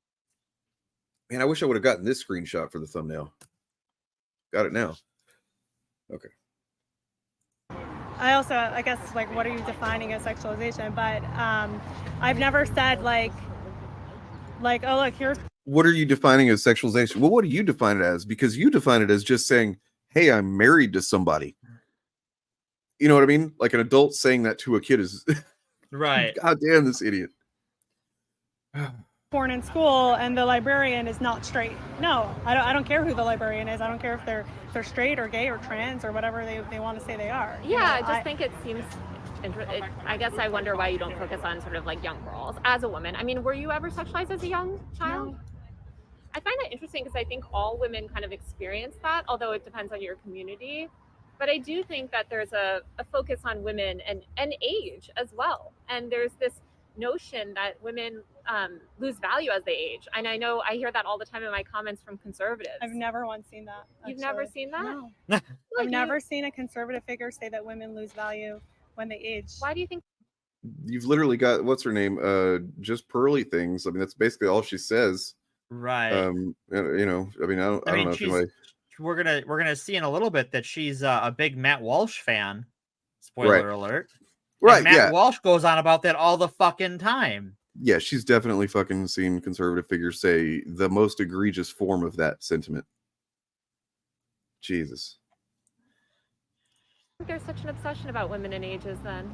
Speaker 1: Man, I wish I would have gotten this screenshot for the thumbnail. Got it now. Okay.
Speaker 3: I also, I guess, like, what are you defining as sexualization? But I've never said like, oh, look, here's.
Speaker 1: What are you defining as sexualization? Well, what do you define it as? Because you define it as just saying, hey, I'm married to somebody. You know what I mean? Like an adult saying that to a kid is
Speaker 7: right.
Speaker 1: God damn, this idiot.
Speaker 3: Born in school and the librarian is not straight. No, I don't care who the librarian is. I don't care if they're straight or gay or trans or whatever they want to say they are.
Speaker 4: Yeah, I just think it seems. I guess I wonder why you don't focus on sort of like young girls as a woman. I mean, were you ever sexualized as a young child? No. I find that interesting because I think all women kind of experience that, although it depends on your community. But I do think that there's a focus on women and age as well. And there's this notion that women lose value as they age. And I know I hear that all the time in my comments from conservatives.
Speaker 3: I've never once seen that. Actually.
Speaker 4: You've never seen that?
Speaker 3: No. I've never seen a conservative figure say that women lose value when they age.
Speaker 4: Why do you think?
Speaker 1: You've literally got, what's her name? Just pearly things. I mean, that's basically all she says.
Speaker 7: Right.
Speaker 1: You know, I mean, I don't know if anybody.
Speaker 7: We're gonna see in a little bit that she's a big Matt Walsh fan.
Speaker 1: Right.
Speaker 7: Spoiler alert.
Speaker 1: Right,
Speaker 7: And Matt
Speaker 1: yeah.
Speaker 7: Walsh goes on about that all the fucking time.
Speaker 1: Yeah, she's definitely fucking seen conservative figures say the most egregious form of that sentiment. Jesus.
Speaker 4: I think there's such an obsession about women and ages then.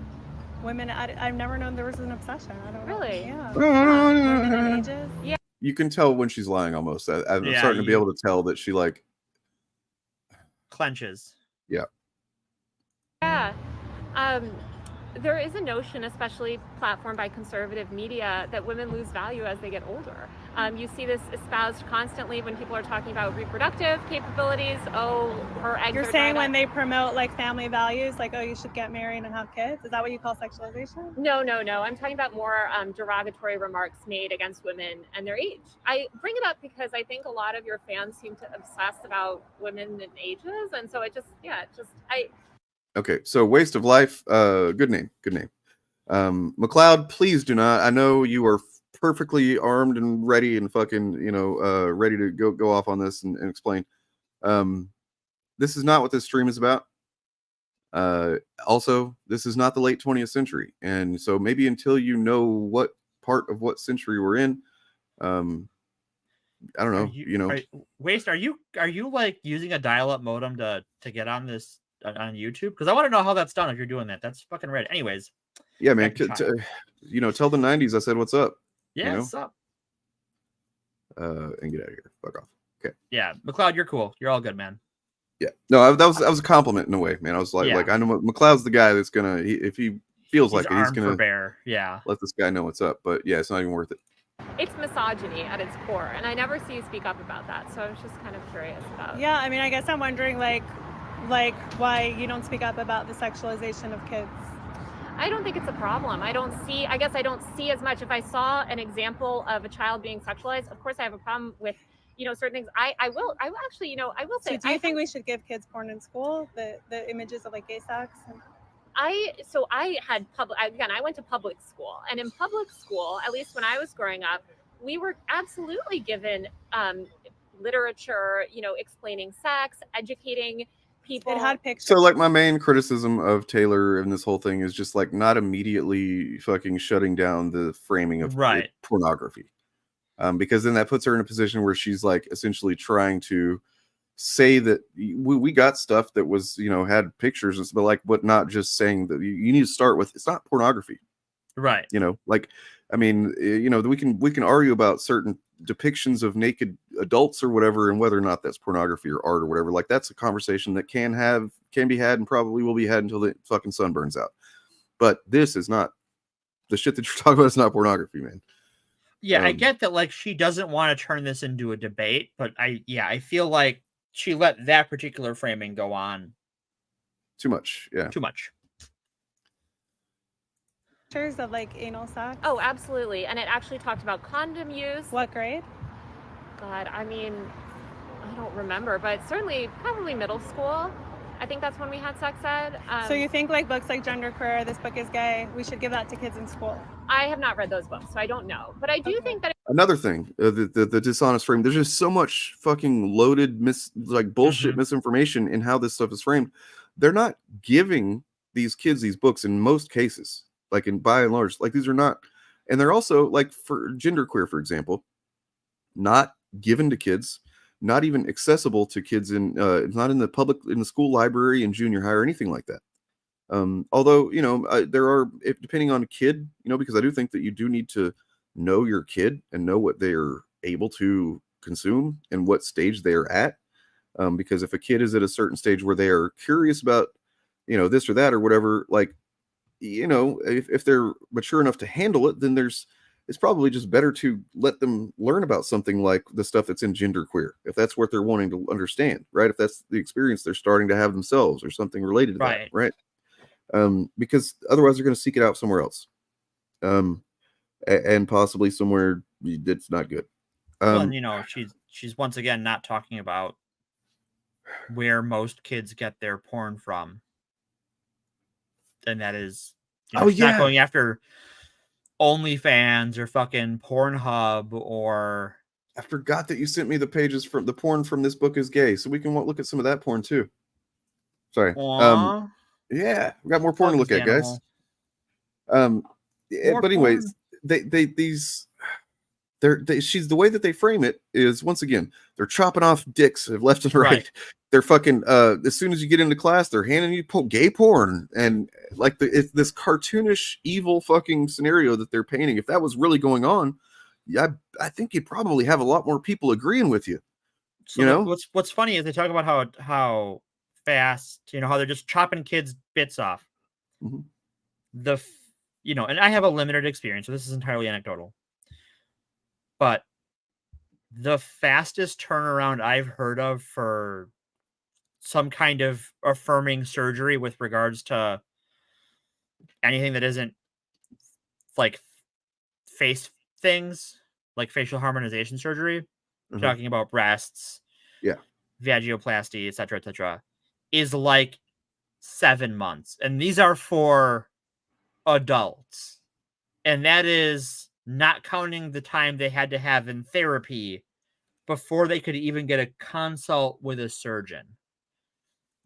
Speaker 3: Women, I've never known there was an obsession. I don't know.
Speaker 4: Really?
Speaker 3: Yeah. Women and ages.
Speaker 4: Yeah.
Speaker 1: You can tell when she's lying almost. I'm
Speaker 7: Yeah,
Speaker 1: starting to be able to tell that she like
Speaker 7: clenches.
Speaker 1: Yeah.
Speaker 4: Yeah. There is a notion, especially platformed by conservative media, that women lose value as they get older. You see this espoused constantly when people are talking about reproductive capabilities. Oh, her eggs
Speaker 3: You're
Speaker 4: are
Speaker 3: saying
Speaker 4: dried
Speaker 3: when
Speaker 4: up.
Speaker 3: they promote like family values, like, oh, you should get married and have kids? Is that what you call sexualization?
Speaker 4: No. I'm talking about more derogatory remarks made against women and their age. I bring it up because I think a lot of your fans seem to obsess about women and ages, and so
Speaker 1: Okay, so Waste of Life, good name. McLeod, please do not. I know you are perfectly armed and ready and fucking, ready to go off on this and explain. This is not what this stream is about. Also, this is not the late 20th century, and so maybe until you know what part of what century we're in, I don't know.
Speaker 7: Waste, are you like using a dial-up modem to get on this on YouTube? Because I want to know how that's done if you're doing that. That's fucking red. Anyways.
Speaker 1: Yeah, man. Tell the 90s I said what's up.
Speaker 7: Yeah, what's up?
Speaker 1: And get out of here. Fuck off. Okay.
Speaker 7: Yeah, McLeod, you're cool. You're all good, man.
Speaker 1: Yeah. No, that was a compliment in a way, man. I was like I know McLeod's the guy that's gonna if he feels like it, he's gonna
Speaker 7: bear. Yeah.
Speaker 1: Let this guy know what's up. But yeah, it's not even worth it.
Speaker 4: it's misogyny at its core, and I never see you speak up about that. So I was just kind of curious about.
Speaker 3: Yeah, I mean, I guess I'm wondering like why you don't speak up about the sexualization of kids.
Speaker 4: I don't think it's a problem. I guess I don't see as much. If I saw an example of a child being sexualized, of course I have a problem with, certain things. I will actually, I will say.
Speaker 3: So do you think we should give kids porn in school? The images of like gay sex?
Speaker 4: I went to public school, and in public school, at least when I was growing up, we were absolutely given literature, explaining sex, educating people.
Speaker 3: It had pictures.
Speaker 1: So like my main criticism of Taylor and this whole thing is just like not immediately fucking shutting down the framing of pornography. Because then that puts her in a position where she's like essentially trying to say that we got stuff that was, had pictures and stuff, but not just saying that you need to start with, it's not pornography.
Speaker 7: Right.
Speaker 1: I mean, we can argue about certain depictions of naked adults or whatever, and whether or not that's pornography or art or whatever. Like that's a conversation that can be had and probably will be had until the fucking sun burns out. But this is not the shit that you're talking about. It's not pornography, man.
Speaker 7: Yeah, I get that. Like she doesn't want to turn this into a debate, but I feel like she let that particular framing go on
Speaker 1: too much. Yeah,
Speaker 7: too much.
Speaker 3: Pictures of like anal sex?
Speaker 4: Oh, absolutely. And it actually talked about condom use.
Speaker 3: What grade?
Speaker 4: God, I mean, I don't remember, but certainly probably middle school. I think that's when we had sex ed.
Speaker 3: So you think like books like Genderqueer, This Book is Gay, we should give that to kids in school?
Speaker 4: I have not read those books, so I don't know. But I do think that
Speaker 1: another thing, the dishonest frame. There's just so much fucking loaded bullshit misinformation in how this stuff is framed. They're not giving these kids these books in most cases. Like by and large, like these are not, and they're also like for Genderqueer, for example, not given to kids, not even accessible to kids not in the school library in junior high or anything like that. Although there are, depending on a kid, because I do think that you do need to know your kid and know what they're able to consume and what stage they're at. Because if a kid is at a certain stage where they are curious about, this or that or whatever, like, if they're mature enough to handle it, then it's probably just better to let them learn about something like the stuff that's in Genderqueer, if that's what they're wanting to understand, right? If that's the experience they're starting to have themselves or something related to that, right? Because otherwise they're going to seek it out somewhere else, and possibly somewhere that's not good.
Speaker 7: Well, she's once again not talking about where most kids get their porn from. And that is, she's not going after OnlyFans or fucking Pornhub or
Speaker 1: I forgot that you sent me the pages from the porn from This Book Is Gay, so we can look at some of that porn too. Sorry.
Speaker 7: Aww.
Speaker 1: Yeah, we got more porn to look at, guys.
Speaker 7: More
Speaker 1: But anyways,
Speaker 7: porn.
Speaker 1: she's the way that they frame it is, once again, they're chopping off dicks left and right.
Speaker 7: Right.
Speaker 1: They're fucking as soon as you get into class, they're handing you gay porn, and like it's this cartoonish evil fucking scenario that they're painting. If that was really going on, yeah, I think you'd probably have a lot more people agreeing with you.
Speaker 7: So
Speaker 1: you know,
Speaker 7: what's funny is they talk about how fast, how they're just chopping kids' bits off.
Speaker 1: Mm-hmm.
Speaker 7: And I have a limited experience, so this is entirely anecdotal. But the fastest turnaround I've heard of for some kind of affirming surgery with regards to anything that isn't like face things, like facial harmonization surgery, talking about breasts, vagioplasty, etc., is like 7 months. And these are for adults. And that is not counting the time they had to have in therapy before they could even get a consult with a surgeon.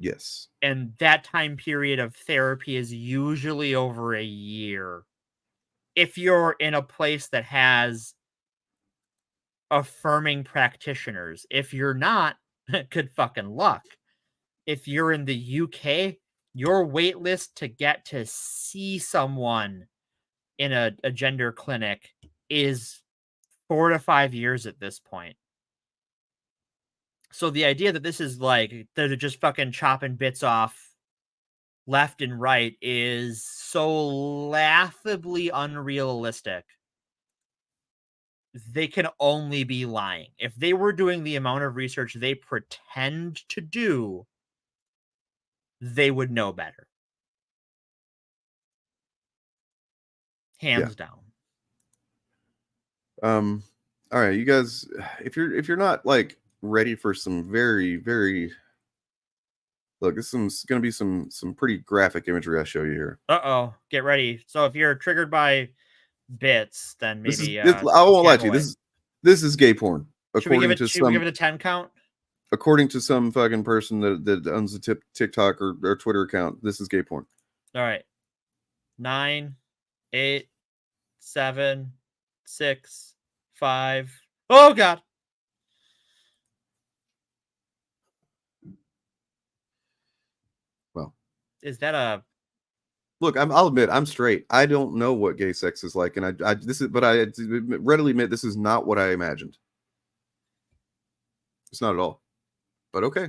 Speaker 1: Yes.
Speaker 7: And that time period of therapy is usually over a year. If you're in a place that has affirming practitioners. If you're not, good fucking luck. If you're in the UK, your wait list to get to see someone in a gender clinic is 4 to 5 years at this point. So the idea that this is like they're just fucking chopping bits off left and right is so laughably unrealistic. They can only be lying. If they were doing the amount of research they pretend to do, they would know better. Hands down.
Speaker 1: All right, you guys, if you're not like ready for some very, very look, this is gonna be some pretty graphic imagery I show you here.
Speaker 7: Get ready. So if you're triggered by bits, then maybe
Speaker 1: I won't lie to you. This is gay porn.
Speaker 7: Should we give it a 10 count?
Speaker 1: According to some fucking person that owns a TikTok or Twitter account, this is gay porn.
Speaker 7: All right. 9, 8, 7, 6, 5. Oh God.
Speaker 1: Well,
Speaker 7: is that a
Speaker 1: look? I'll admit I'm straight. I don't know what gay sex is like, and I readily admit this is not what I imagined. It's not at all. But okay.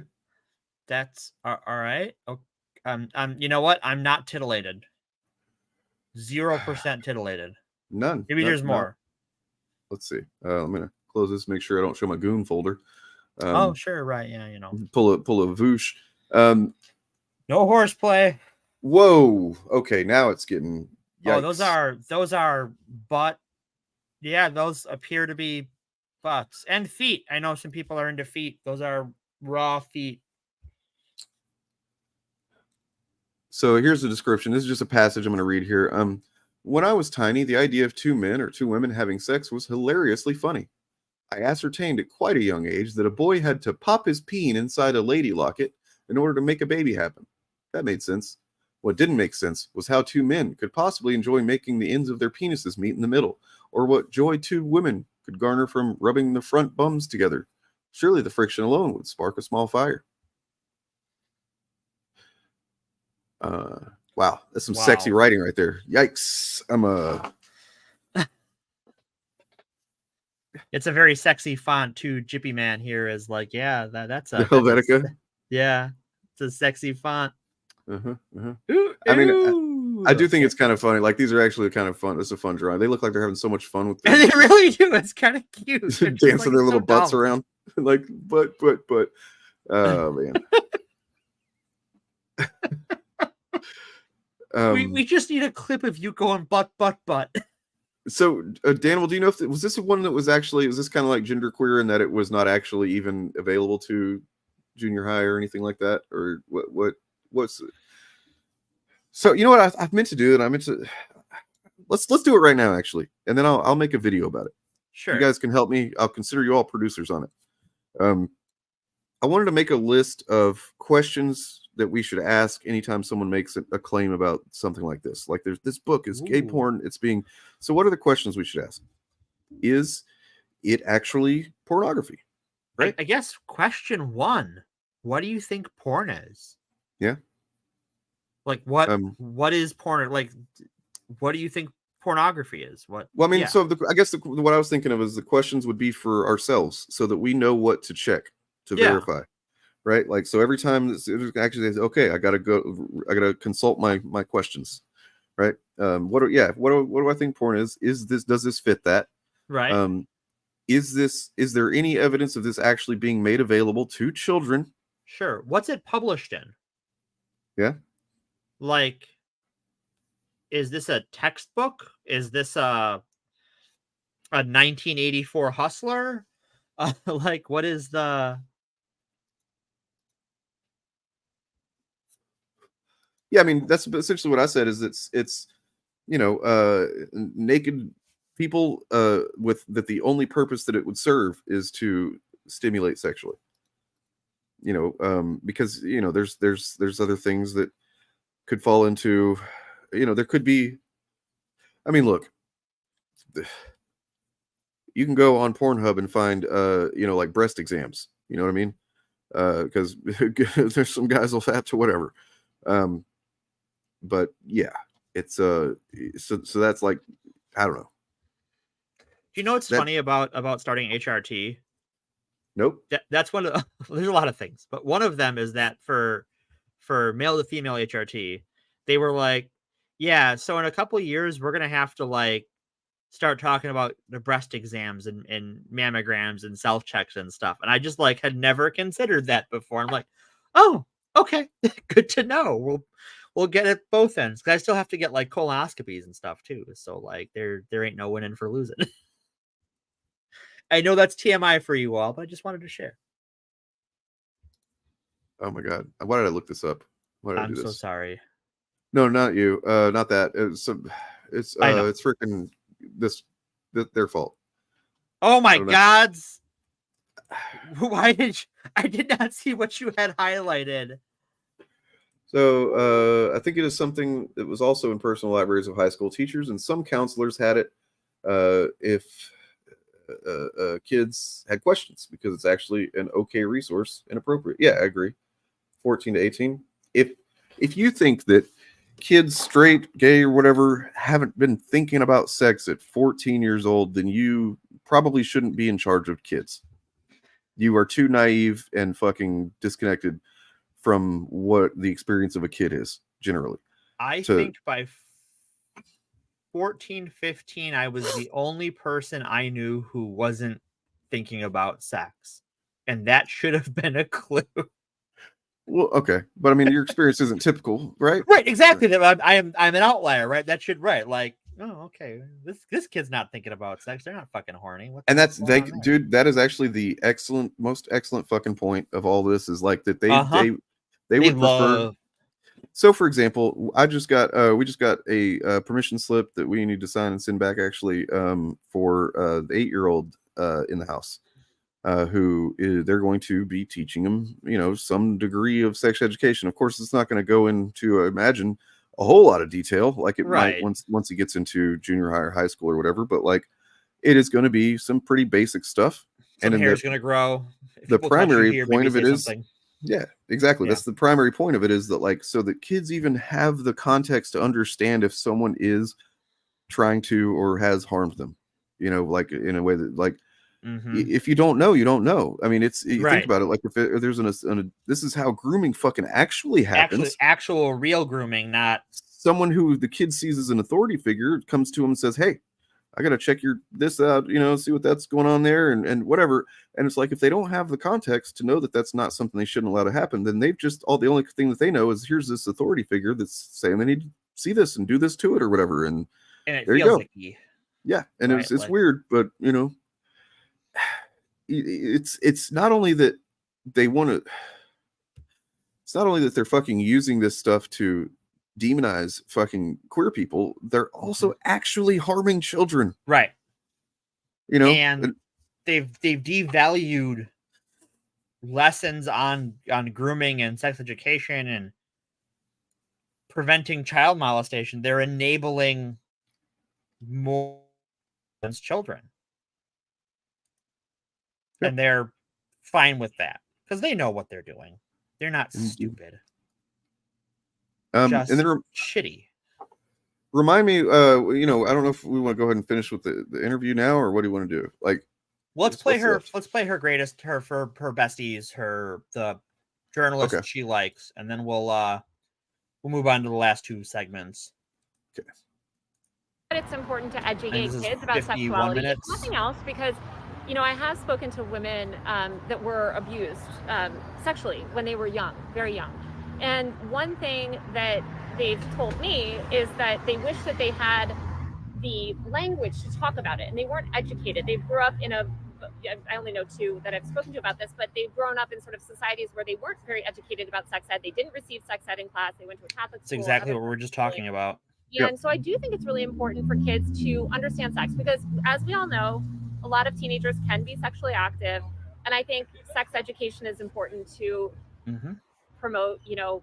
Speaker 7: That's all right. You know what? I'm not titillated. 0% titillated.
Speaker 1: None.
Speaker 7: Maybe there's more.
Speaker 1: Let's see. I'm gonna close this. Make sure I don't show my goon folder.
Speaker 7: Oh sure, right? Yeah,
Speaker 1: Pull a voosh.
Speaker 7: No horseplay.
Speaker 1: Whoa. Okay, now it's getting. Yikes.
Speaker 7: Oh, those are butt. Yeah, those appear to be butts and feet. I know some people are into feet. Those are raw feet.
Speaker 1: So here's the description. This is just a passage I'm going to read here. When I was tiny, the idea of 2 men or 2 women having sex was hilariously funny. I ascertained at quite a young age that a boy had to pop his peen inside a lady locket in order to make a baby happen. That made sense. What didn't make sense was how 2 men could possibly enjoy making the ends of their penises meet in the middle, or what joy 2 women could garner from rubbing the front bums together. Surely the friction alone would spark a small fire. Wow, that's some sexy writing right there. Yikes.
Speaker 7: It's a very sexy font too. Jippy Man here is like, yeah, that's a
Speaker 1: Helvetica.
Speaker 7: Yeah, it's a sexy font.
Speaker 1: I mean, I do think it's kind of funny. Like, these are actually kind of fun. It's a fun drawing. They look like they're having so much fun with this.
Speaker 7: They really do. It's kind of cute.
Speaker 1: Dancing their little butts around. Like, but. Oh, man.
Speaker 7: We just need a clip of you going butt.
Speaker 1: So, Daniel, do you know if was this one that was this kind of like genderqueer in that it was not actually even available to junior high or anything like that, or what's? So, you know what I've meant to do, and I meant to let's do it right now actually, and then I'll make a video about it.
Speaker 7: Sure.
Speaker 1: You guys can help me. I'll consider you all producers on it. I wanted to make a list of questions that we should ask anytime someone makes a claim about something like this. Like there's this book is gay porn. So what are the questions we should ask? Is it actually pornography? Right.
Speaker 7: I guess question 1, what do you think porn is?
Speaker 1: Yeah.
Speaker 7: Like what is porn? Like, what do you think pornography is? What?
Speaker 1: Well, I mean, so I guess what I was thinking of is the questions would be for ourselves so that we know what to check to verify, right? Like, so every time it actually says, okay, I got to consult my questions, right? What do I think porn is? Does this fit that?
Speaker 7: Right.
Speaker 1: Is there any evidence of this actually being made available to children?
Speaker 7: Sure. What's it published in?
Speaker 1: Yeah.
Speaker 7: Like, is this a textbook? Is this a 1984 Hustler? Like, what is the...
Speaker 1: Yeah, I mean, that's essentially what I said. Is it's naked people with that the only purpose that it would serve is to stimulate sexually. Because there's other things that could fall into, there could be. I mean, look, you can go on Pornhub and find like breast exams. You know what I mean? Because there's some guys will fap to whatever. But yeah, it's so that's like, I don't know.
Speaker 7: Do you know what's funny about starting HRT?
Speaker 1: Nope.
Speaker 7: That's one of there's a lot of things, but one of them is that for male to female HRT, they were like, yeah, so in a couple of years we're gonna have to like start talking about the breast exams and mammograms and self checks and stuff. And I just like had never considered that before. I'm like, oh, okay, good to know. We'll get at both ends, because I still have to get like colonoscopies and stuff too. So like there ain't no winning for losing. I know that's TMI for you all, but I just wanted to share.
Speaker 1: Oh my god, why did I look this up? Why did I do this?
Speaker 7: I'm so sorry.
Speaker 1: No, not you. Not that. It's freaking their fault.
Speaker 7: Oh my gods. Why I did not see what you had highlighted.
Speaker 1: So I think it is something that was also in personal libraries of high school teachers, and some counselors had it if kids had questions, because it's actually an okay resource and appropriate. Yeah, I agree. 14 to 18. If you think that kids, straight, gay, or whatever, haven't been thinking about sex at 14 years old, then you probably shouldn't be in charge of kids. You are too naive and fucking disconnected from what the experience of a kid is generally.
Speaker 7: I think by 14, 15, I was the only person I knew who wasn't thinking about sex. And that should have been a clue.
Speaker 1: Well, okay. But I mean, your experience isn't typical, right?
Speaker 7: Right, exactly. I'm an outlier, right? That should, right. Like, oh, okay. This kid's not thinking about sex. They're not fucking horny.
Speaker 1: And that's dude, that is actually the most excellent fucking point of all this, is like that they would prefer. So for example, we just got a permission slip that we need to sign and send back actually for the 8-year-old in the house. They're going to be teaching them, some degree of sex education. Of course, it's not going to go into, I imagine, a whole lot of detail like it might once he gets into junior high or high school or whatever. But like, it is going to be some pretty basic stuff.
Speaker 7: Some hair is going to grow.
Speaker 1: The primary point of it is, yeah, exactly. Yeah. That's the primary point of it, is that like, so that kids even have the context to understand if someone is trying to or has harmed them, like in a way that like. Mm-hmm. If you don't know, you don't know. I mean, think about it. Like if there's this is how grooming fucking actually happens.
Speaker 7: Actual real grooming, not
Speaker 1: someone who the kid sees as an authority figure comes to him and says, "Hey, I got to check this out, see what that's going on there and whatever." And it's like, if they don't have the context to know that that's not something they shouldn't allow to happen, then they've just the only thing that they know is here's this authority figure that's saying they need to see this and do this to it or whatever. And
Speaker 7: it
Speaker 1: there
Speaker 7: feels
Speaker 1: you go.
Speaker 7: Icky.
Speaker 1: Yeah, and it's like, weird, but it's not only that they want to. It's not only that they're fucking using this stuff to demonize fucking queer people, they're also actually harming children.
Speaker 7: Right.
Speaker 1: You know,
Speaker 7: and they've devalued lessons on grooming and sex education and preventing child molestation. They're enabling more against children.
Speaker 1: Yep.
Speaker 7: And they're fine with that because they know what they're doing. They're not stupid. Just
Speaker 1: and then
Speaker 7: shitty.
Speaker 1: Remind me, you know, I don't know if we want to go ahead and finish with the interview now, or what do you want to do? Like,
Speaker 7: let's play her greatest, her besties, the journalist she likes, and then we'll move on to the last two segments.
Speaker 1: Okay.
Speaker 4: It's important to educate kids about sexuality, if nothing else, because you know I have spoken to women that were abused sexually when they were young, very young, and one thing that they've told me is that they wish that they had the language to talk about it, and they weren't educated. They grew up in I only know two that I've spoken to about this, but they've grown up in sort of societies where they weren't very educated about sex ed. They didn't receive sex ed in class. They went to a Catholic school.
Speaker 7: That's exactly what we were just talking about.
Speaker 4: And so I do think it's really important for kids to understand sex because, as we all know, a lot of teenagers can be sexually active. And I think sex education is important to promote, you know,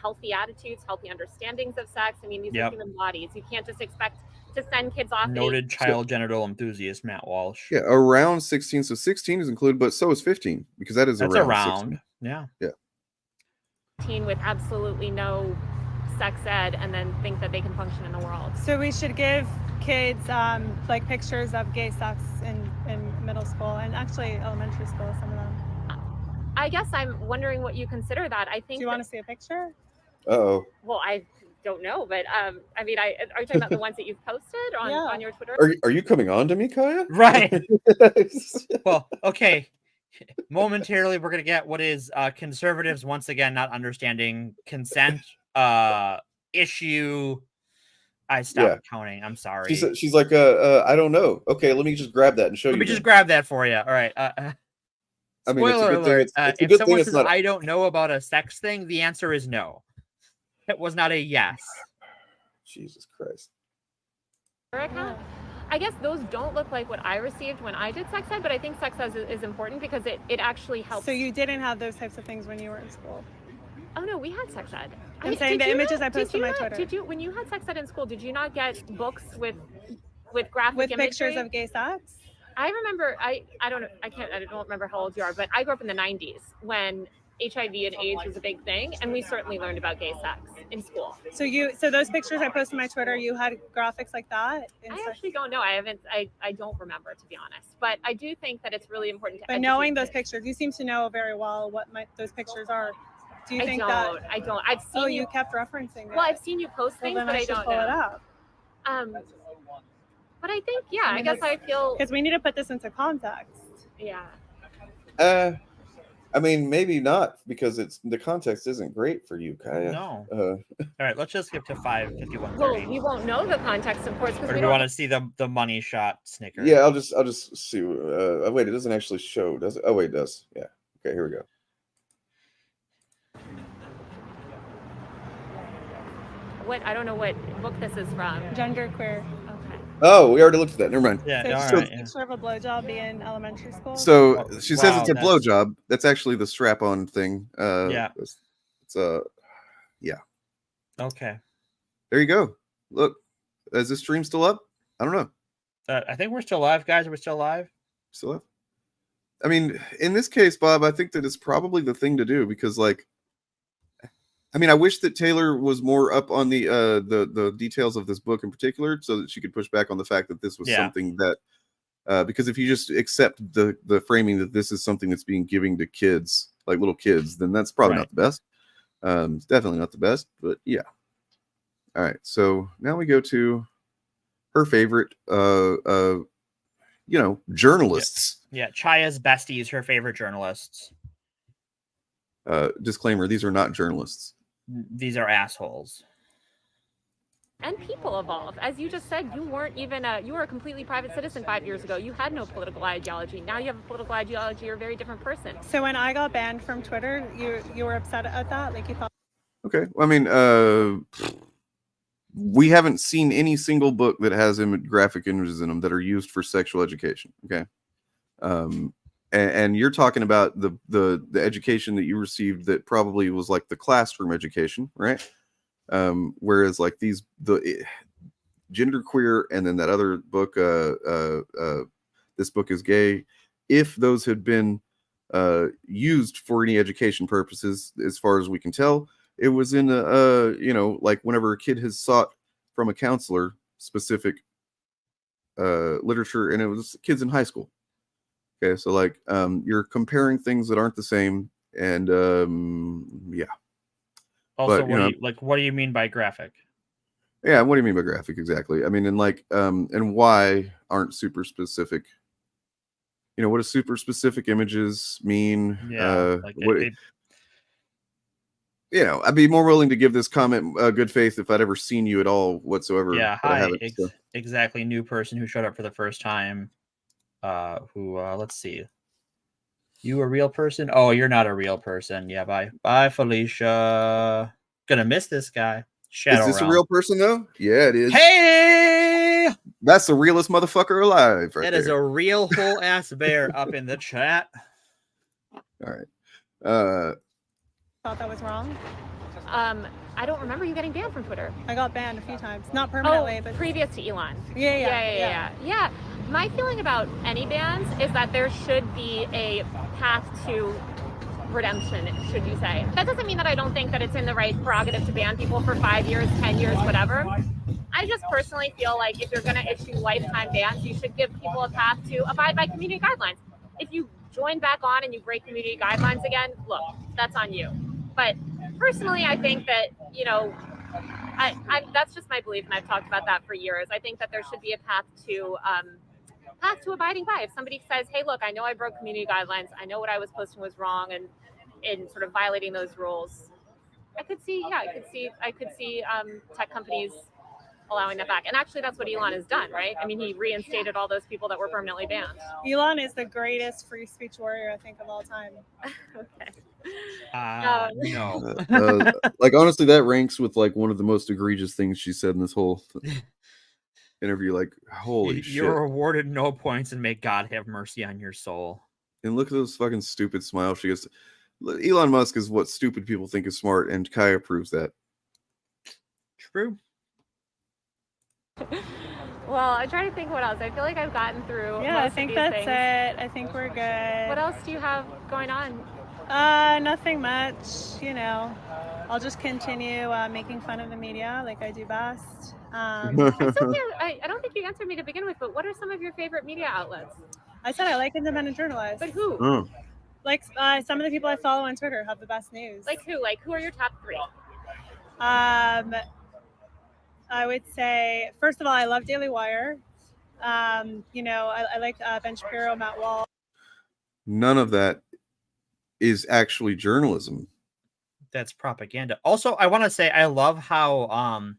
Speaker 4: healthy attitudes, healthy understandings of sex. I mean, these are human bodies. You can't just expect to send kids off.
Speaker 7: Noted child genital enthusiast Matt Walsh.
Speaker 1: Yeah, around 16. So 16 is included, but so is 15 because that's around 16.
Speaker 7: Yeah.
Speaker 4: Teen with absolutely no sex ed and then think that they can function in the world.
Speaker 3: So we should give kids like pictures of gay sex in middle school and actually elementary school, some of them.
Speaker 4: I guess I'm wondering what you consider that. I think.
Speaker 3: Do you want to see a picture?
Speaker 1: Uh-oh.
Speaker 4: Well, I don't know, but I mean, are you talking about the ones that you've posted on your Twitter?
Speaker 1: Are you coming on to me, Kaya?
Speaker 7: Right. Well, okay. Momentarily, we're gonna get what is conservatives once again not understanding consent issue. I stopped counting. I'm sorry.
Speaker 1: She's like, I don't know. Okay, let me just grab that and show you.
Speaker 7: Let me just grab that for you. All right.
Speaker 1: I mean,
Speaker 7: spoiler alert. If someone says,
Speaker 1: not...
Speaker 7: I don't know about a sex thing, the answer is no. It was not a yes.
Speaker 1: Jesus Christ.
Speaker 4: I guess those don't look like what I received when I did sex ed, but I think sex ed is important because it actually helps.
Speaker 3: So you didn't have those types of things when you were in school?
Speaker 4: Oh no, we had sex ed.
Speaker 3: I'm saying the images I posted on my Twitter.
Speaker 4: Did you, when you had sex ed in school, did you not get books with graphic
Speaker 3: with
Speaker 4: imagery?
Speaker 3: pictures of gay sex?
Speaker 4: I remember, I don't remember how old you are, but I grew up in the 90s when HIV and AIDS was a big thing, and we certainly learned about gay sex in school.
Speaker 3: So those pictures I posted on my Twitter, you had graphics like that?
Speaker 4: I actually don't know. I don't remember, to be honest. But I do think that it's really important to
Speaker 3: But knowing those pictures, you seem to know very well what those pictures are. Do you think that?
Speaker 4: I don't. I've seen
Speaker 3: you kept referencing it.
Speaker 4: Well, I've seen you post things,
Speaker 3: then
Speaker 4: but I don't
Speaker 3: pull
Speaker 4: know.
Speaker 3: It up.
Speaker 4: But I think, I guess I feel...
Speaker 3: Because we need to put this into context.
Speaker 4: Yeah.
Speaker 1: I mean, maybe not, because the context isn't great for you, Kaya.
Speaker 7: No. All right, let's just skip to 5:51:30.
Speaker 4: Well, we won't know the context, of course, because
Speaker 7: we want to see the money shot snicker.
Speaker 1: Yeah, I'll just see. Wait, it doesn't actually show, does it? Oh, wait, it does. Yeah. Okay, here we go.
Speaker 4: I don't know what book this is from.
Speaker 3: Genderqueer.
Speaker 4: Okay.
Speaker 1: Oh, we already looked at that. Never mind.
Speaker 3: Yeah,
Speaker 7: all right.
Speaker 3: Picture of a blowjob in elementary school.
Speaker 1: So she says it's a blowjob. That's actually the strap-on thing.
Speaker 7: Yeah.
Speaker 1: It's yeah.
Speaker 7: Okay.
Speaker 1: There you go. Look, is this stream still up? I don't know.
Speaker 7: I think we're still live, guys. Are we still live?
Speaker 1: Still up? I mean, in this case, Bob, I think that it's probably the thing to do because, like, I mean, I wish that Taylor was more up on the details of this book in particular, so that she could push back on the fact that this was something that, because if you just accept the framing that this is something that's being given to kids, like little kids, then that's probably not the best. It's definitely not the best, but yeah. All right, so now we go to her favorite, journalists.
Speaker 7: Yeah, Chaya's besties, her favorite journalists.
Speaker 1: Disclaimer: these are not journalists.
Speaker 7: These are assholes.
Speaker 4: And people evolve. As you just said, you weren't even you were a completely private citizen 5 years ago. You had no political ideology. Now you have a political ideology. You're a very different person.
Speaker 3: So when I got banned from Twitter, you were upset at that? Like you thought?
Speaker 1: Okay. Well, I mean, we haven't seen any single book that has graphic images in them that are used for sexual education. Okay. And you're talking about the education that you received that probably was like the classroom education, right? Whereas like genderqueer and then that other book, This Book is Gay, if those had been used for any education purposes, as far as we can tell, it was in like whenever a kid has sought from a counselor specific literature, and it was kids in high school. Okay, so like you're comparing things that aren't the same, and yeah.
Speaker 7: Also,
Speaker 1: But,
Speaker 7: what do you mean by graphic?
Speaker 1: Yeah, what do you mean by graphic exactly? I mean, and like and why aren't super specific? What do super specific images mean?
Speaker 7: Yeah,
Speaker 1: I'd be more willing to give this comment good faith if I'd ever seen you at all whatsoever.
Speaker 7: Yeah,
Speaker 1: but I
Speaker 7: hi,
Speaker 1: haven't, so.
Speaker 7: exactly. New person who showed up for the first time. Let's see. You a real person? Oh, you're not a real person. Yeah, bye, Felicia. Gonna miss this guy. Shadow
Speaker 1: Is this
Speaker 7: Realm.
Speaker 1: a real person though? Yeah, it is.
Speaker 7: Hey,
Speaker 1: that's the realest motherfucker alive, right?
Speaker 7: That is a real whole ass bear up in the chat.
Speaker 1: All right.
Speaker 3: Thought that was wrong.
Speaker 4: I don't remember you getting banned from Twitter.
Speaker 3: I got banned a few times, not permanently, but
Speaker 4: previous to Elon.
Speaker 3: Yeah.
Speaker 4: My feeling about any bans is that there should be a path to redemption, should you say. That doesn't mean that I don't think that it's in the right prerogative to ban people for 5 years, 10 years, whatever. I just personally feel like if you're going to issue lifetime bans, you should give people a path to abide by community guidelines. If you join back on and you break community guidelines again, look, that's on you. But personally, I think that, that's just my belief, and I've talked about that for years. I think that there should be a path to abiding by. If somebody says, hey, look, I know I broke community guidelines, I know what I was posting was wrong, and in sort of violating those rules, I could see tech companies allowing that back. And actually, that's what Elon has done, right? I mean, he reinstated all those people that were permanently banned.
Speaker 3: Elon is the greatest free speech warrior, I think, of all time.
Speaker 4: Okay.
Speaker 7: No.
Speaker 1: Like honestly, that ranks with like one of the most egregious things she said in this whole interview. Like, holy shit!
Speaker 7: You're awarded no points, and may God have mercy on your soul.
Speaker 1: And look at those fucking stupid smiles she gets. Elon Musk is what stupid people think is smart, and Kaya proves that.
Speaker 7: True.
Speaker 4: Well, I'm trying to think what else. I feel like I've gotten through.
Speaker 3: Yeah,
Speaker 4: most
Speaker 3: I think
Speaker 4: of these
Speaker 3: that's
Speaker 4: things.
Speaker 3: it. I think we're good.
Speaker 4: What else do you have going on?
Speaker 3: Nothing much. I'll just continue making fun of the media like I do best.
Speaker 4: I don't think you answered me to begin with, but what are some of your favorite media outlets?
Speaker 3: I said I like independent journalists.
Speaker 4: But who?
Speaker 1: Oh.
Speaker 3: Like some of the people I follow on Twitter have the best news.
Speaker 4: Like who? Like who are your top 3?
Speaker 3: I would say, first of all, I love Daily Wire. I like Ben Shapiro, Matt Wall.
Speaker 1: None of that is actually journalism.
Speaker 7: That's propaganda. Also, I want to say I love how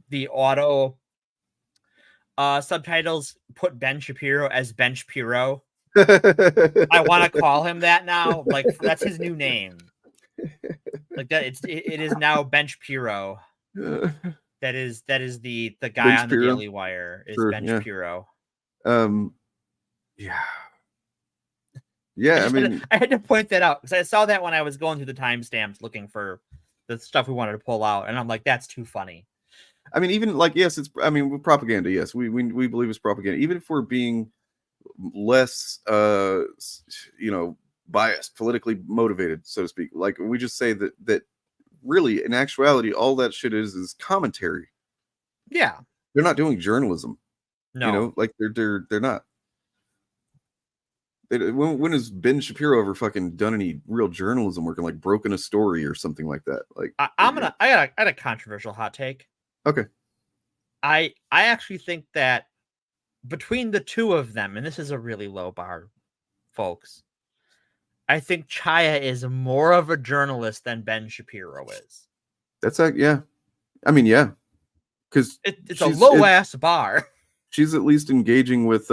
Speaker 7: the auto subtitles put Ben Shapiro as Ben Shapiro. I want to call him that now. Like that's his new name. Like that, it is now Ben Shapiro. That is the guy
Speaker 1: Ben
Speaker 7: on the
Speaker 1: Shapiro?
Speaker 7: Daily Wire is
Speaker 1: Sure,
Speaker 7: Ben
Speaker 1: yeah.
Speaker 7: Shapiro.
Speaker 1: Yeah, I mean,
Speaker 7: I had to point that out because I saw that when I was going through the timestamps looking for the stuff we wanted to pull out, and I'm like, that's too funny.
Speaker 1: I mean, even like, yes, propaganda. Yes, we believe it's propaganda. Even if we're being less, biased, politically motivated, so to speak. Like we just say that really, in actuality, all that shit is commentary.
Speaker 7: Yeah,
Speaker 1: they're not doing journalism.
Speaker 7: No,
Speaker 1: like they're not. When has Ben Shapiro ever fucking done any real journalism work and like broken a story or something like that? Like
Speaker 7: I got a controversial hot take.
Speaker 1: Okay.
Speaker 7: I actually think that between the two of them, and this is a really low bar, folks, I think Chaya is more of a journalist than Ben Shapiro is.
Speaker 1: That's yeah. I mean, yeah. Because
Speaker 7: it's a low ass bar.
Speaker 1: she's at least engaging with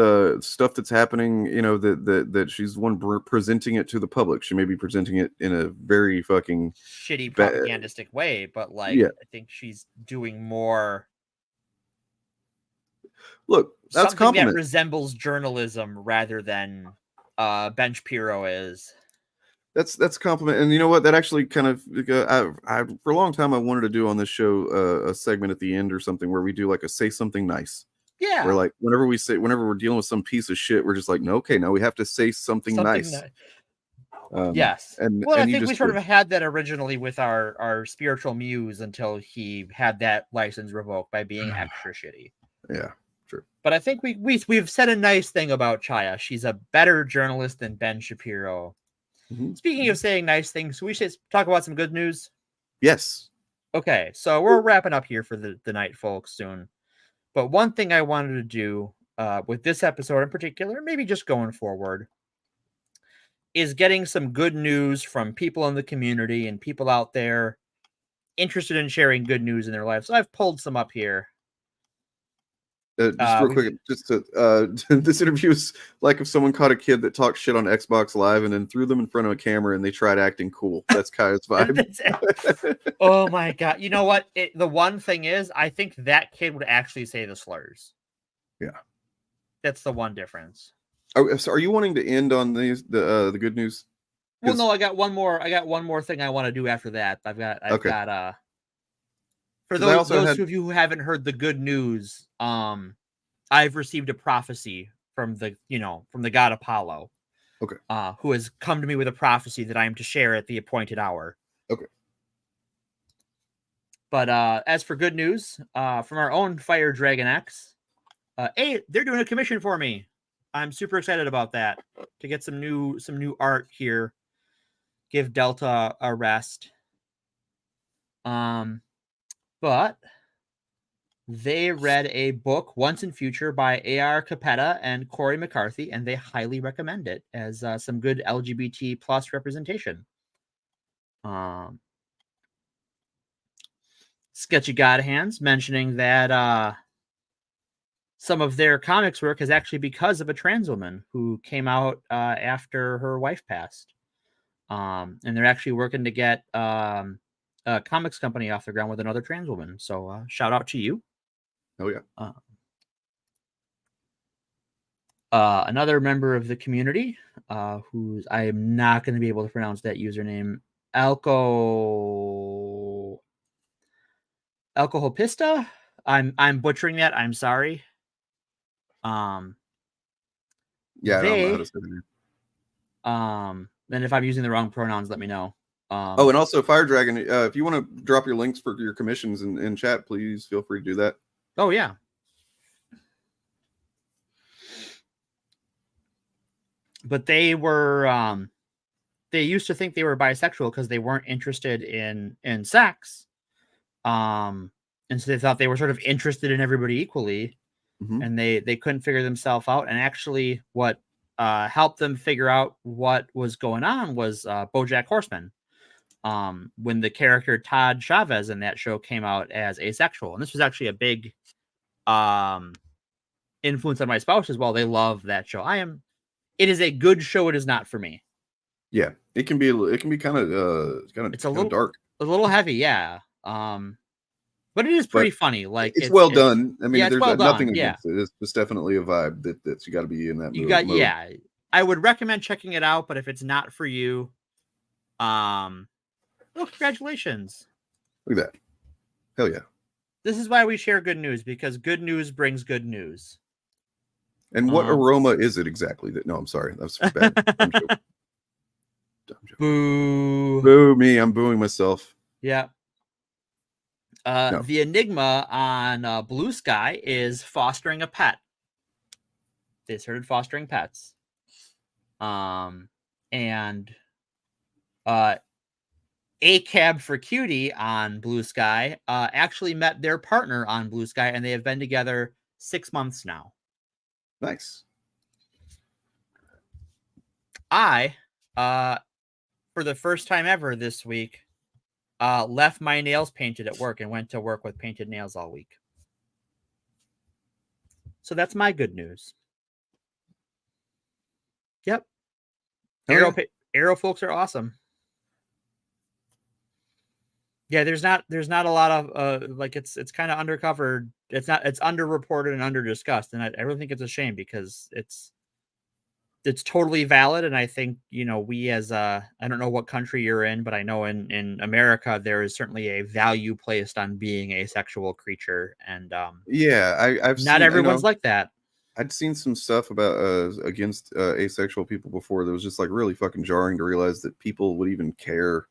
Speaker 1: stuff that's happening. You know, that she's one presenting it to the public. She may be presenting it in a very fucking
Speaker 7: shitty propagandistic way, but like I think she's doing more.
Speaker 1: Look, that's
Speaker 7: something
Speaker 1: compliment.
Speaker 7: that resembles journalism rather than Ben Shapiro is.
Speaker 1: That's a compliment, and you know what? That actually kind of, I for a long time I wanted to do on this show a segment at the end or something where we do like a say something nice.
Speaker 7: Yeah.
Speaker 1: Where like whenever we're dealing with some piece of shit, we're just like, no, okay, now we have to say something nice.
Speaker 7: Yes.
Speaker 1: And
Speaker 7: I
Speaker 1: you
Speaker 7: think we
Speaker 1: just
Speaker 7: sort of had that originally with our spiritual muse until he had that license revoked by being extra shitty.
Speaker 1: Yeah, true.
Speaker 7: But I think we've said a nice thing about Chaya. She's a better journalist than Ben Shapiro.
Speaker 1: Mm-hmm.
Speaker 7: Speaking of saying nice things, we should talk about some good news.
Speaker 1: Yes.
Speaker 7: Okay, so we're wrapping up here for the night, folks, soon. But one thing I wanted to do with this episode in particular, maybe just going forward, is getting some good news from people in the community and people out there interested in sharing good news in their lives. So I've pulled some up here.
Speaker 1: Just real quick, just to, this interview is like if someone caught a kid that talked shit on Xbox Live and then threw them in front of a camera and they tried acting cool. That's Kaya's vibe.
Speaker 7: Oh my god! You know what? The one thing is, I think that kid would actually say the slurs.
Speaker 1: Yeah,
Speaker 7: that's the one difference.
Speaker 1: So are you wanting to end on the good news?
Speaker 7: Well, no, I got one more thing I want to do after that. I've got for those of you who haven't heard the good news, I've received a prophecy from the god Apollo.
Speaker 1: Okay.
Speaker 7: Who has come to me with a prophecy that I am to share at the appointed hour.
Speaker 1: Okay.
Speaker 7: But as for good news, from our own Fire Dragon X, hey, they're doing a commission for me. I'm super excited about that, to get some new art here. Give Delta a rest. But they read a book, Once and Future, by A.R. Capetta and Corey McCarthy, and they highly recommend it as some good LGBT plus representation. Sketchy God Hands mentioning that some of their comics work is actually because of a trans woman who came out after her wife passed. And they're actually working to get a comics company off the ground with another trans woman. So shout out to you.
Speaker 1: Oh yeah.
Speaker 7: Another member of the community, who's I am not going to be able to pronounce that username, Alcoholpista. I'm butchering that. I'm sorry.
Speaker 1: Yeah, I don't know how to say that.
Speaker 7: And if I'm using the wrong pronouns, let me know.
Speaker 1: And also Fire Dragon, if you want to drop your links for your commissions in chat, please feel free to do that.
Speaker 7: Oh yeah. But they were they used to think they were bisexual because they weren't interested in sex. And so they thought they were sort of interested in everybody equally.
Speaker 1: Mm-hmm.
Speaker 7: And they couldn't figure themselves out. And actually what helped them figure out what was going on was BoJack Horseman. When the character Todd Chavez in that show came out as asexual. And this was actually a big influence on my spouse as well. They love that show. It is a good show. It is not for me.
Speaker 1: Yeah, it can be kind of dark.
Speaker 7: A little heavy, yeah. But it is pretty funny. Like
Speaker 1: it's well done. I mean, there's nothing
Speaker 7: against
Speaker 1: it. It's definitely a vibe that you got to be in that mode.
Speaker 7: Yeah. I would recommend checking it out, but if it's not for you, congratulations.
Speaker 1: Look at that. Hell yeah.
Speaker 7: This is why we share good news, because good news brings good news.
Speaker 1: And what aroma is it exactly? No, I'm sorry. That's bad. I'm joking.
Speaker 7: Boo.
Speaker 1: Boo me. I'm booing myself.
Speaker 7: Yeah. No. The enigma on Blue Sky is fostering a pet. They started fostering pets. And A Cab for Cutie on Blue Sky actually met their partner on Blue Sky, and they have been together 6 months now.
Speaker 1: Nice.
Speaker 7: I, for the first time ever this week, left my nails painted at work and went to work with painted nails all week. So that's my good news. Yep.
Speaker 1: Hell
Speaker 7: Arrow folks are awesome. Yeah, there's not a lot of like it's kind of undercovered. It's underreported and underdiscussed, and I really think it's a shame because it's totally valid. And I think, we as I don't know what country you're in, but I know in America there is certainly a value placed on being a sexual creature, and
Speaker 1: Yeah, I've
Speaker 7: not
Speaker 1: seen,
Speaker 7: everyone's like that.
Speaker 1: I'd seen some stuff about against asexual people before that was just like really fucking jarring to realize that people would even care.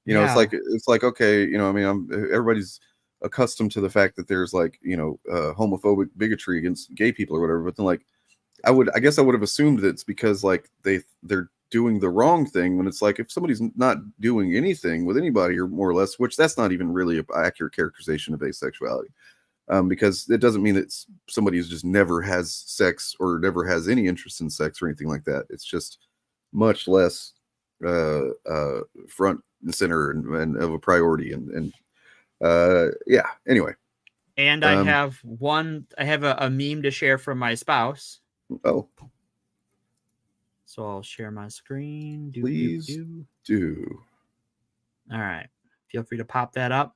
Speaker 1: It's like okay, I mean, everybody's accustomed to the fact that there's like homophobic bigotry against gay people or whatever, but then like I guess I would have assumed that it's because like they're doing the wrong thing, when it's like if somebody's not doing anything with anybody or more or less, which that's not even really an accurate characterization of asexuality. Because it doesn't mean that somebody who's just never has sex or never has any interest in sex or anything like that. It's just much less front and center and of a priority. And yeah. Anyway.
Speaker 7: And I have a meme to share from my spouse.
Speaker 1: Oh.
Speaker 7: So I'll share my screen.
Speaker 1: Please do.
Speaker 7: All right. Feel free to pop that up.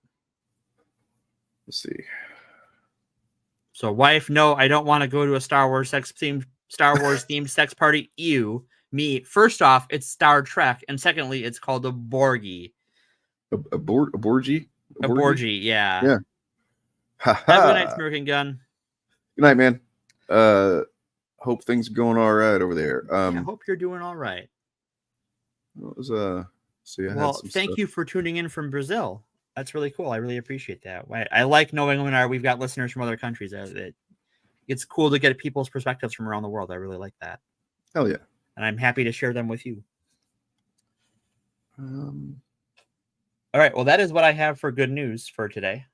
Speaker 1: Let's see.
Speaker 7: So, wife, no, I don't want to go to a Star Wars themed sex party. Ew, me. First off, it's Star Trek, and secondly, it's called a Borgie.
Speaker 1: A Borgie?
Speaker 7: A Borgie, yeah.
Speaker 1: Yeah.
Speaker 7: Have a good night, Smirking Gun.
Speaker 1: Good night, man. Hope things are going all right over there.
Speaker 7: I hope you're doing all right.
Speaker 1: What was
Speaker 7: thank you for tuning in from Brazil. That's really cool. I really appreciate that. I like knowing when we've got listeners from other countries. It's cool to get people's perspectives from around the world. I really like that.
Speaker 1: Hell yeah.
Speaker 7: And I'm happy to share them with you. All right. Well, that is what I have for good news for today.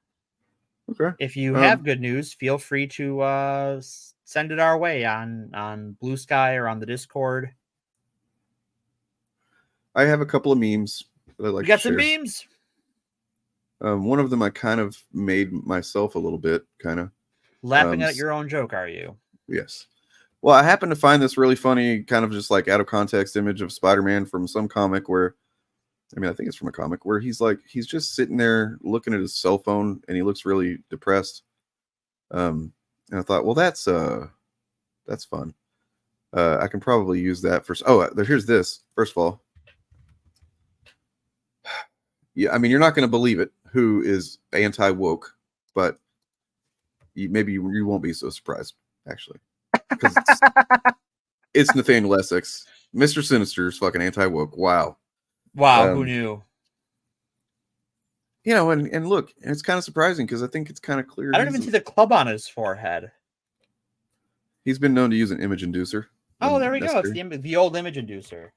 Speaker 1: Okay.
Speaker 7: If you have good news, feel free to send it our way on Blue Sky or on the Discord.
Speaker 1: I have a couple of memes that I like.
Speaker 7: You got
Speaker 1: to
Speaker 7: some
Speaker 1: share.
Speaker 7: memes?
Speaker 1: One of them I kind of made myself a little bit, kind of.
Speaker 7: Laughing at your own joke, are you?
Speaker 1: Yes. Well, I happened to find this really funny, kind of just like out of context image of Spider-Man from some comic where, I think it's from a comic where he's just sitting there looking at his cell phone and he looks really depressed. And I thought, well, that's fun. I can probably use that for. Oh, here's this. First of all. Yeah, you're not going to believe it. Who is anti-woke, but maybe you won't be so surprised, actually, because it's Nathaniel Essex, Mr. Sinister's fucking anti-woke. Wow,
Speaker 7: who knew?
Speaker 1: And look, it's kind of surprising because I think it's kind of clear.
Speaker 7: I don't even see the club on his forehead.
Speaker 1: He's been known to use an image inducer.
Speaker 7: Oh, there we go. It's the old image inducer.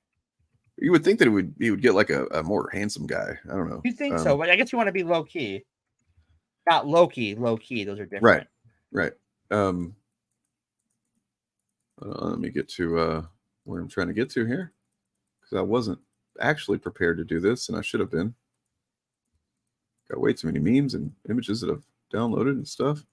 Speaker 1: You would think that he would get like a more handsome guy. I don't know.
Speaker 7: You think so? But I guess you want to be low key. Not low key. Those are different.
Speaker 1: Right. Let me get to where I'm trying to get to here, because I wasn't actually prepared to do this, and I should have been. Got way too many memes and images that I've downloaded and stuff.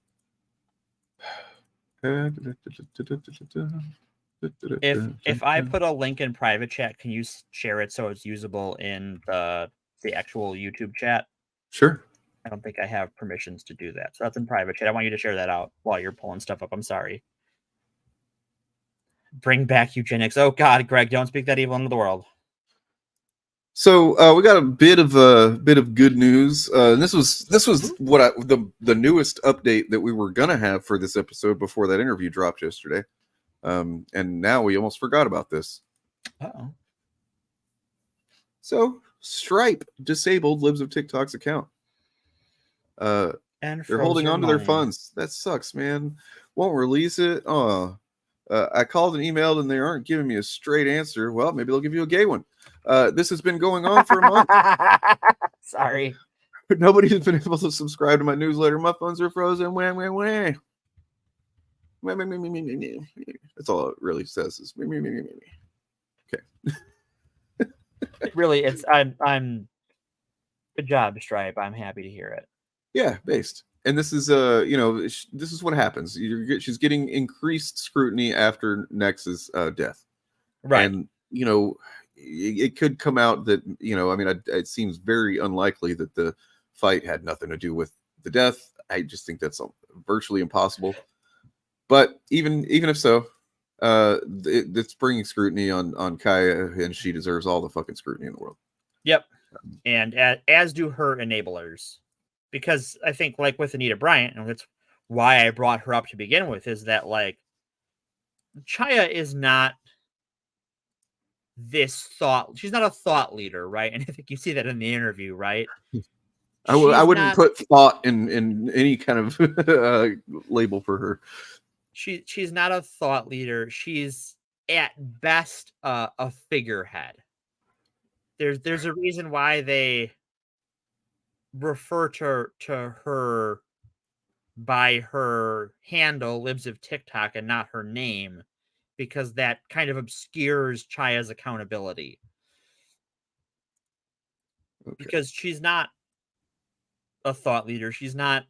Speaker 7: If I put a link in private chat, can you share it so it's usable in the actual YouTube chat?
Speaker 1: Sure.
Speaker 7: I don't think I have permissions to do that. So that's in private chat. I want you to share that out while you're pulling stuff up. I'm sorry. Bring back eugenics. Oh God, Greg, don't speak that evil into the world.
Speaker 1: So we got a bit of good news. And this was what the newest update that we were gonna have for this episode before that interview dropped yesterday. And now we almost forgot about this.
Speaker 7: Uh-oh.
Speaker 1: So Stripe disabled Libs of TikTok's account.
Speaker 7: And
Speaker 1: they're holding on to their funds. That sucks, man. Won't release it. I called and emailed and they aren't giving me a straight answer. Well, maybe they'll give you a gay one. This has been going on for a month.
Speaker 7: Sorry.
Speaker 1: Nobody has been able to subscribe to my newsletter. My funds are frozen. Wah. That's all it really says is okay.
Speaker 7: Really, it's I'm good job, Stripe. I'm happy to hear it.
Speaker 1: Yeah, based. And this is this is what happens. She's getting increased scrutiny after Nex's death,
Speaker 7: Right?
Speaker 1: And it could come out that it seems very unlikely that the fight had nothing to do with the death. I just think that's virtually impossible. But even if so, it's bringing scrutiny on Kaya, and she deserves all the fucking scrutiny in the world.
Speaker 7: Yep. And as do her enablers, because I think, like with Anita Bryant, and that's why I brought her up to begin with, is that like Chaya is not she's not a thought leader, right? And I think you see that in the interview, right?
Speaker 1: I wouldn't put thought in any kind of label for her.
Speaker 7: She's not a thought leader. She's at best a figurehead. There's a reason why they refer to her by her handle, Libs of TikTok, and not her name, because that kind of obscures Chaya's accountability. Okay. Because she's not a thought leader. She's not,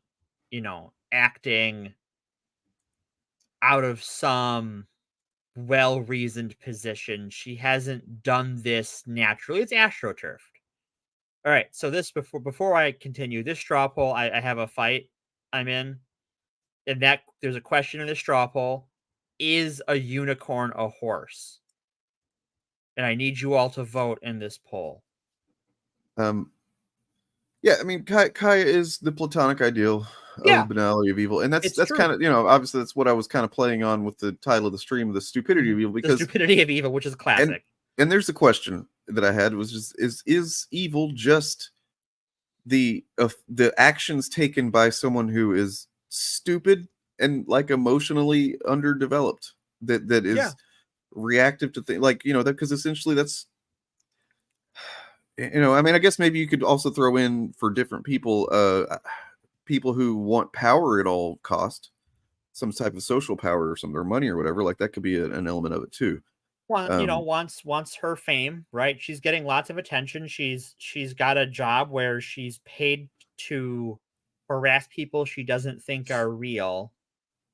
Speaker 7: acting out of some well-reasoned position. She hasn't done this naturally. It's astroturfed. All right, so this before I continue, this straw poll, I have a fight I'm in, and that there's a question in the straw poll: is a unicorn a horse? And I need you all to vote in this poll.
Speaker 1: Yeah, I mean, Kaya is the platonic ideal of the banality of evil, and that's kind of obviously that's what I was kind of playing on with the title of the stream, the stupidity of evil, because
Speaker 7: the stupidity of evil, which is classic.
Speaker 1: And there's the question that I had was just is evil just the actions taken by someone who is stupid and like emotionally underdeveloped, that is reactive to things, like that, because essentially that's I mean, I guess maybe you could also throw in for different people people who want power at all cost, some type of social power or some or money or whatever, like that could be an element of it too.
Speaker 7: Wants her fame, right? She's getting lots of attention. She's got a job where she's paid to harass people she doesn't think are real,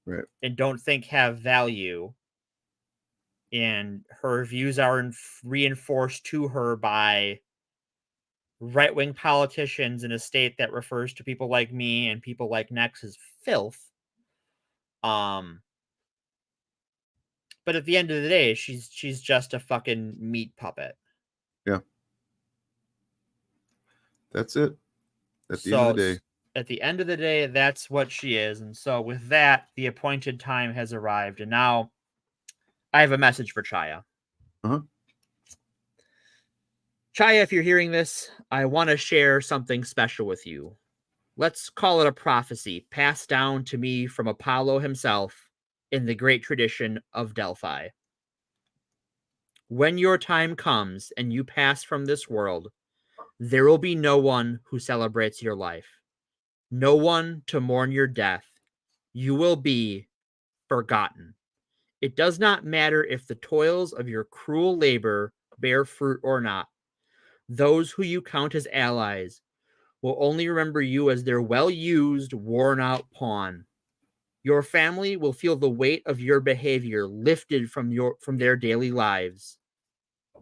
Speaker 1: right,
Speaker 7: and don't think have value. And her views are reinforced to her by right-wing politicians in a state that refers to people like me and people like Nex as filth. But at the end of the day, she's just a fucking meat puppet.
Speaker 1: Yeah. That's it. At the end of the day.
Speaker 7: At the end of the day, that's what she is. And so with that, the appointed time has arrived. And now I have a message for Chaya.
Speaker 1: Uh-huh.
Speaker 7: Chaya, if you're hearing this, I want to share something special with you. Let's call it a prophecy passed down to me from Apollo himself in the great tradition of Delphi. When your time comes and you pass from this world, there will be no one who celebrates your life, no one to mourn your death. You will be forgotten. It does not matter if the toils of your cruel labor bear fruit or not. Those who you count as allies will only remember you as their well-used, worn-out pawn. Your family will feel the weight of your behavior lifted from their daily lives.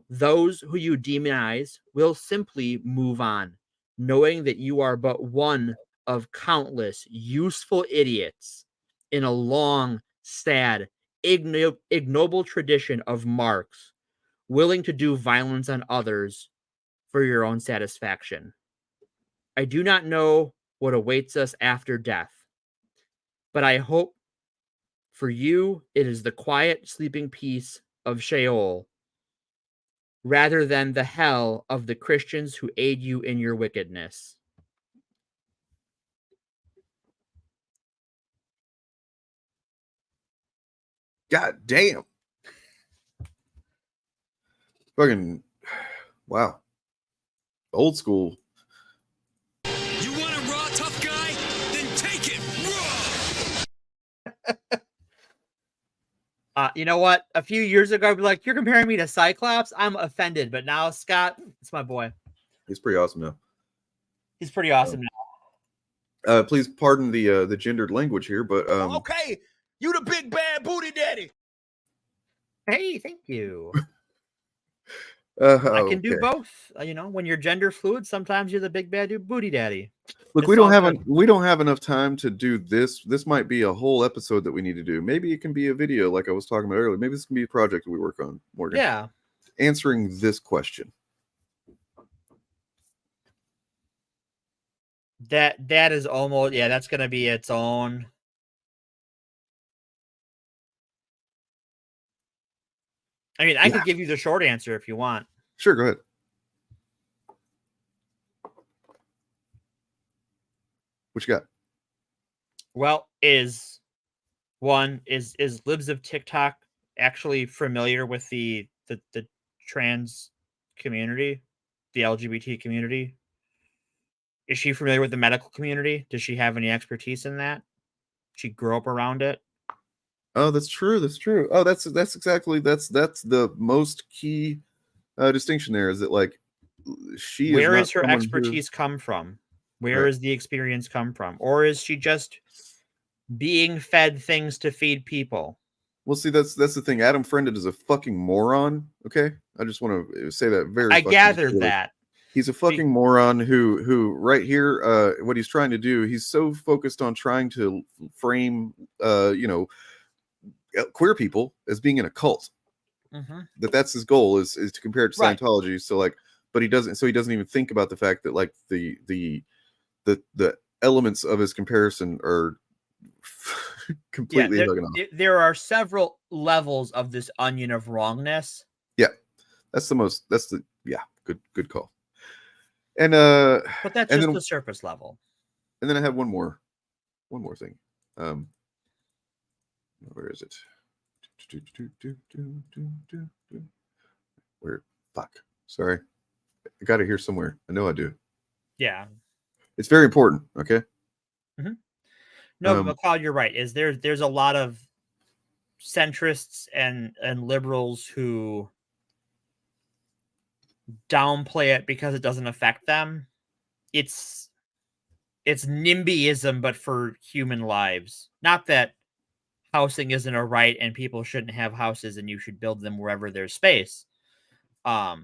Speaker 7: Those who you demonize will simply move on, knowing that you are but one of countless useful idiots in a long, sad, ignoble tradition of marks, willing to do violence on others for your own satisfaction. I do not know what awaits us after death, but I hope for you it is the quiet sleeping peace of Sheol, rather than the hell of the Christians who aid you in your wickedness.
Speaker 1: God damn. Fucking wow. Old school.
Speaker 2: You want a raw tough guy? Then take it raw.
Speaker 7: You know what? A few years ago, I'd be like, you're comparing me to Cyclops? I'm offended. But now, Scott, it's my boy.
Speaker 1: He's pretty awesome now.
Speaker 7: He's pretty awesome now.
Speaker 1: Please pardon the gendered language here, but
Speaker 9: Okay, you the big bad booty daddy.
Speaker 7: Hey, thank you. I can do
Speaker 1: okay.
Speaker 7: both. When you're gender fluid, sometimes you're the big bad booty daddy.
Speaker 1: Look,
Speaker 7: It's
Speaker 1: we don't
Speaker 7: all
Speaker 1: have
Speaker 7: good.
Speaker 1: we don't have enough time to do this. This might be a whole episode that we need to do. Maybe it can be a video, like I was talking about earlier. Maybe this can be a project that we work on, Morgan.
Speaker 7: Yeah.
Speaker 1: Answering this question.
Speaker 7: That is almost, yeah, that's gonna be its own. I mean, I could give you the short answer if you want.
Speaker 1: Sure, go ahead. What you got?
Speaker 7: Well, is Libs of TikTok actually familiar with the trans community, the LGBT community? Is she familiar with the medical community? Does she have any expertise in that? She grew up around it.
Speaker 1: Oh, that's true. That's true. Oh, that's exactly that's the most key distinction there. Is that like she
Speaker 7: Where
Speaker 1: is
Speaker 7: is her expertise come from? Where is the experience come from? Or is she just being fed things to feed people?
Speaker 1: Well, see, that's the thing. Adam Friended is a fucking moron. Okay, I just want to say that very.
Speaker 7: I gathered
Speaker 1: clearly.
Speaker 7: that.
Speaker 1: He's a fucking moron who right here, what he's trying to do, he's so focused on trying to frame, queer people as being in a cult.
Speaker 7: Mm-hmm.
Speaker 1: That's his goal is to compare it to
Speaker 7: Right.
Speaker 1: Scientology. So like, but he doesn't even think about the fact that like the elements of his comparison are completely hooking off.
Speaker 7: There are several levels of this onion of wrongness.
Speaker 1: Yeah, good call. And
Speaker 7: but that's
Speaker 1: and
Speaker 7: just
Speaker 1: then,
Speaker 7: the surface level.
Speaker 1: And then I have one more thing. Where is it? Where? Fuck. Sorry. I got it here somewhere. I know I do.
Speaker 7: Yeah.
Speaker 1: It's very important. Okay.
Speaker 7: Mm-hmm. No, but McLeod, you're right. There's a lot of centrists and liberals who downplay it because it doesn't affect them. It's NIMBYism, but for human lives. Not that housing isn't a right and people shouldn't have houses and you should build them wherever there's space. But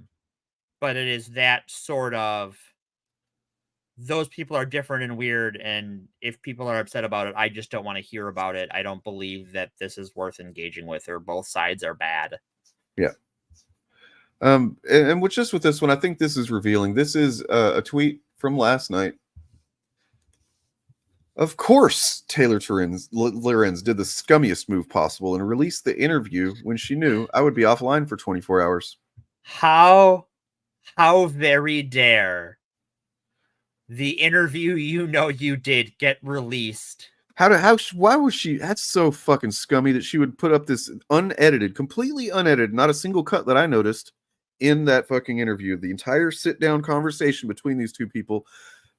Speaker 7: it is that sort of, those people are different and weird, and if people are upset about it, I just don't want to hear about it. I don't believe that this is worth engaging with, or both sides are bad.
Speaker 1: Yeah. And just with this one, I think this is revealing. This is a tweet from last night. Of course, Taylor Lorenz did the scummiest move possible and released the interview when she knew I would be offline for 24 hours.
Speaker 7: How very dare the interview you did get released?
Speaker 1: Why was she? That's so fucking scummy that she would put up this completely unedited, not a single cut that I noticed in that fucking interview. The entire sit-down conversation between these two people.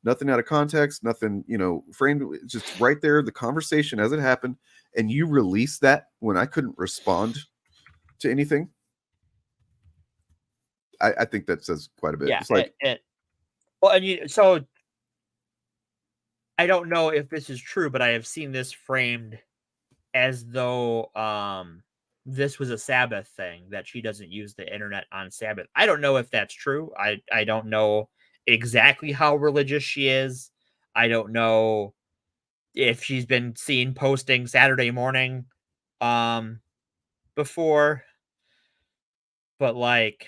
Speaker 1: Nothing out of context, nothing, framed, just right there, the conversation as it happened, and you release that when I couldn't respond to anything. I think that says quite a bit.
Speaker 7: Yeah,
Speaker 1: it's like,
Speaker 7: so I don't know if this is true, but I have seen this framed as though this was a Sabbath thing, that she doesn't use the internet on Sabbath. I don't know if that's true. I don't know exactly how religious she is. I don't know if she's been seen posting Saturday morning before, but like,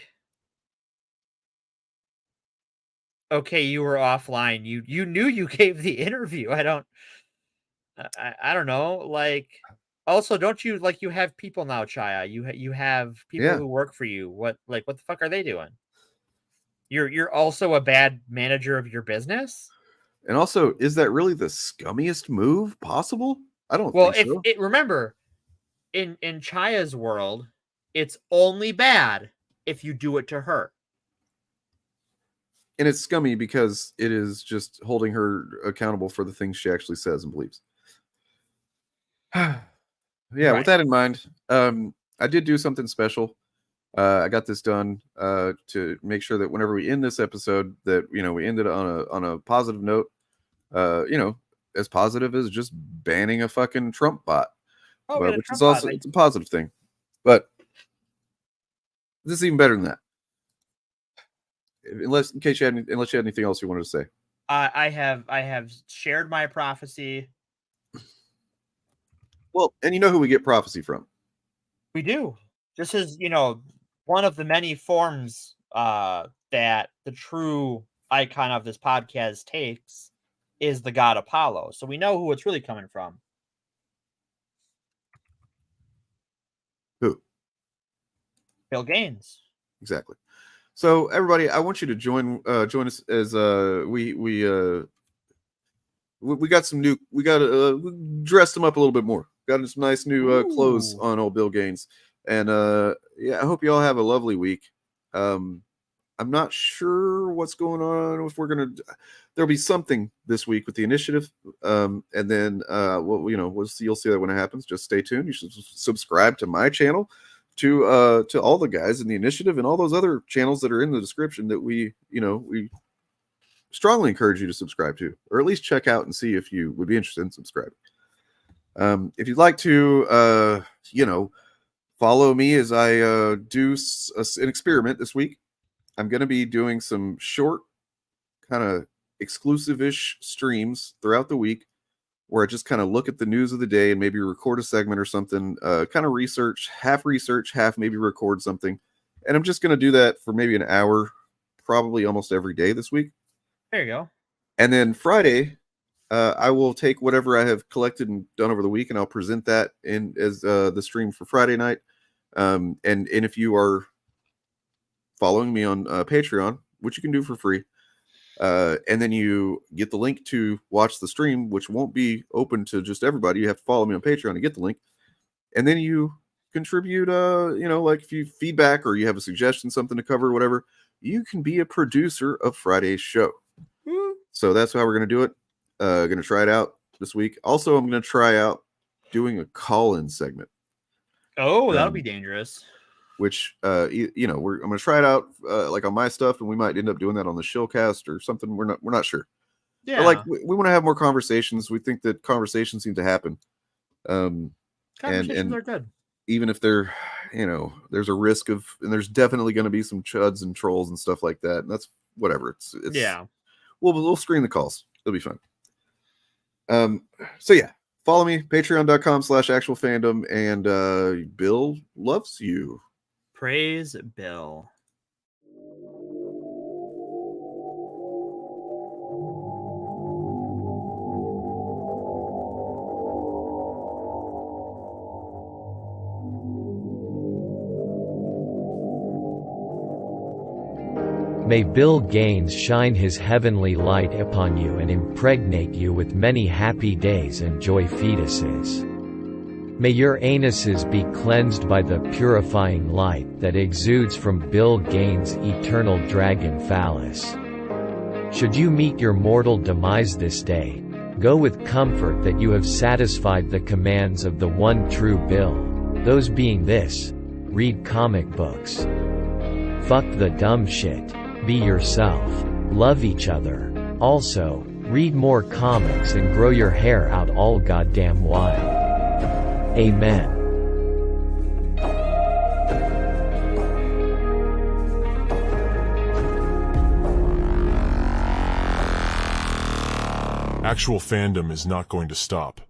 Speaker 7: okay, you were offline, you knew you gave the interview. I don't know, like, also, don't you, like, you have people now, Chaya, you have people who work for you. What the fuck are they doing? You're also a bad manager of your business.
Speaker 1: And also, is that really the scummiest move possible? I don't think so.
Speaker 7: Remember, in Chaya's world, it's only bad if you do it to her.
Speaker 1: And it's scummy because it is just holding her accountable for the things she actually says and believes. Yeah, with that in mind, I did do something special. I got this done to make sure that whenever we end this episode, that we end it on a positive note. as positive as just banning a fucking Trump bot, which is also it's a positive thing. But this is even better than that. Unless you had anything else you wanted to say.
Speaker 7: I have shared my prophecy.
Speaker 1: Well, and you know who we get prophecy from?
Speaker 7: We do. This is, one of the many forms that the true icon of this podcast takes is the god Apollo. So we know who it's really coming from.
Speaker 1: Who?
Speaker 7: Bill Gaines.
Speaker 1: Exactly. So everybody, I want you to join us as we got some new, we dressed him up a little bit more. Got some nice new clothes on old Bill Gaines. And I hope you all have a lovely week. I'm not sure what's going on. If there'll be something this week with the initiative. And then you'll see that when it happens. Just stay tuned. You should subscribe to my channel, to all the guys in the initiative and all those other channels that are in the description that we strongly encourage you to subscribe to, or at least check out and see if you would be interested in subscribing. If you'd like to, follow me as I do an experiment this week. I'm going to be doing some short, kind of exclusive-ish streams throughout the week where I just kind of look at the news of the day and maybe record a segment or something, kind of research, half maybe record something. And I'm just going to do that for maybe an hour, probably almost every day this week.
Speaker 7: There you go. And
Speaker 1: then Friday, I will take whatever I have collected and done over the week, and I'll present that in as the stream for Friday night. And if you are following me on Patreon, which you can do for free, and then you get the link to watch the stream, which won't be open to just everybody. You have to follow me on Patreon to get the link, and then you contribute. Like if you feedback or you have a suggestion, something to cover, whatever, you can be a producer of Friday's show. So that's how we're going to do it. Going to try it out this week. Also, I'm going to try out doing a call-in segment.
Speaker 7: Oh, that'll be dangerous.
Speaker 1: Which, I'm going to try it out like on my stuff, and we might end up doing that on the Shillcast or something. We're not sure. Yeah. But we want to have more conversations. We think that conversations seem to happen.
Speaker 7: Conversations are good.
Speaker 1: Even if they're, there's a risk of, and there's definitely going to be some chuds and trolls and stuff like that. And that's whatever. It's yeah. We'll screen the calls. It'll be fun. So yeah, follow me, patreon.com/actualfandom, and Bill loves you.
Speaker 7: Praise Bill.
Speaker 5: May Bill Gaines shine his heavenly light upon you and impregnate you with many happy days and joy fetuses. May your anuses be cleansed by the purifying light that exudes from Bill Gaines' eternal dragon phallus. Should you meet your mortal demise this day, go with comfort that you have satisfied the commands of the one true Bill, those being this: read comic books. Fuck the dumb shit. Be yourself. Love each other. Also, read more comics and grow your hair out all goddamn wild. Amen.
Speaker 22: Actual fandom is not going to stop.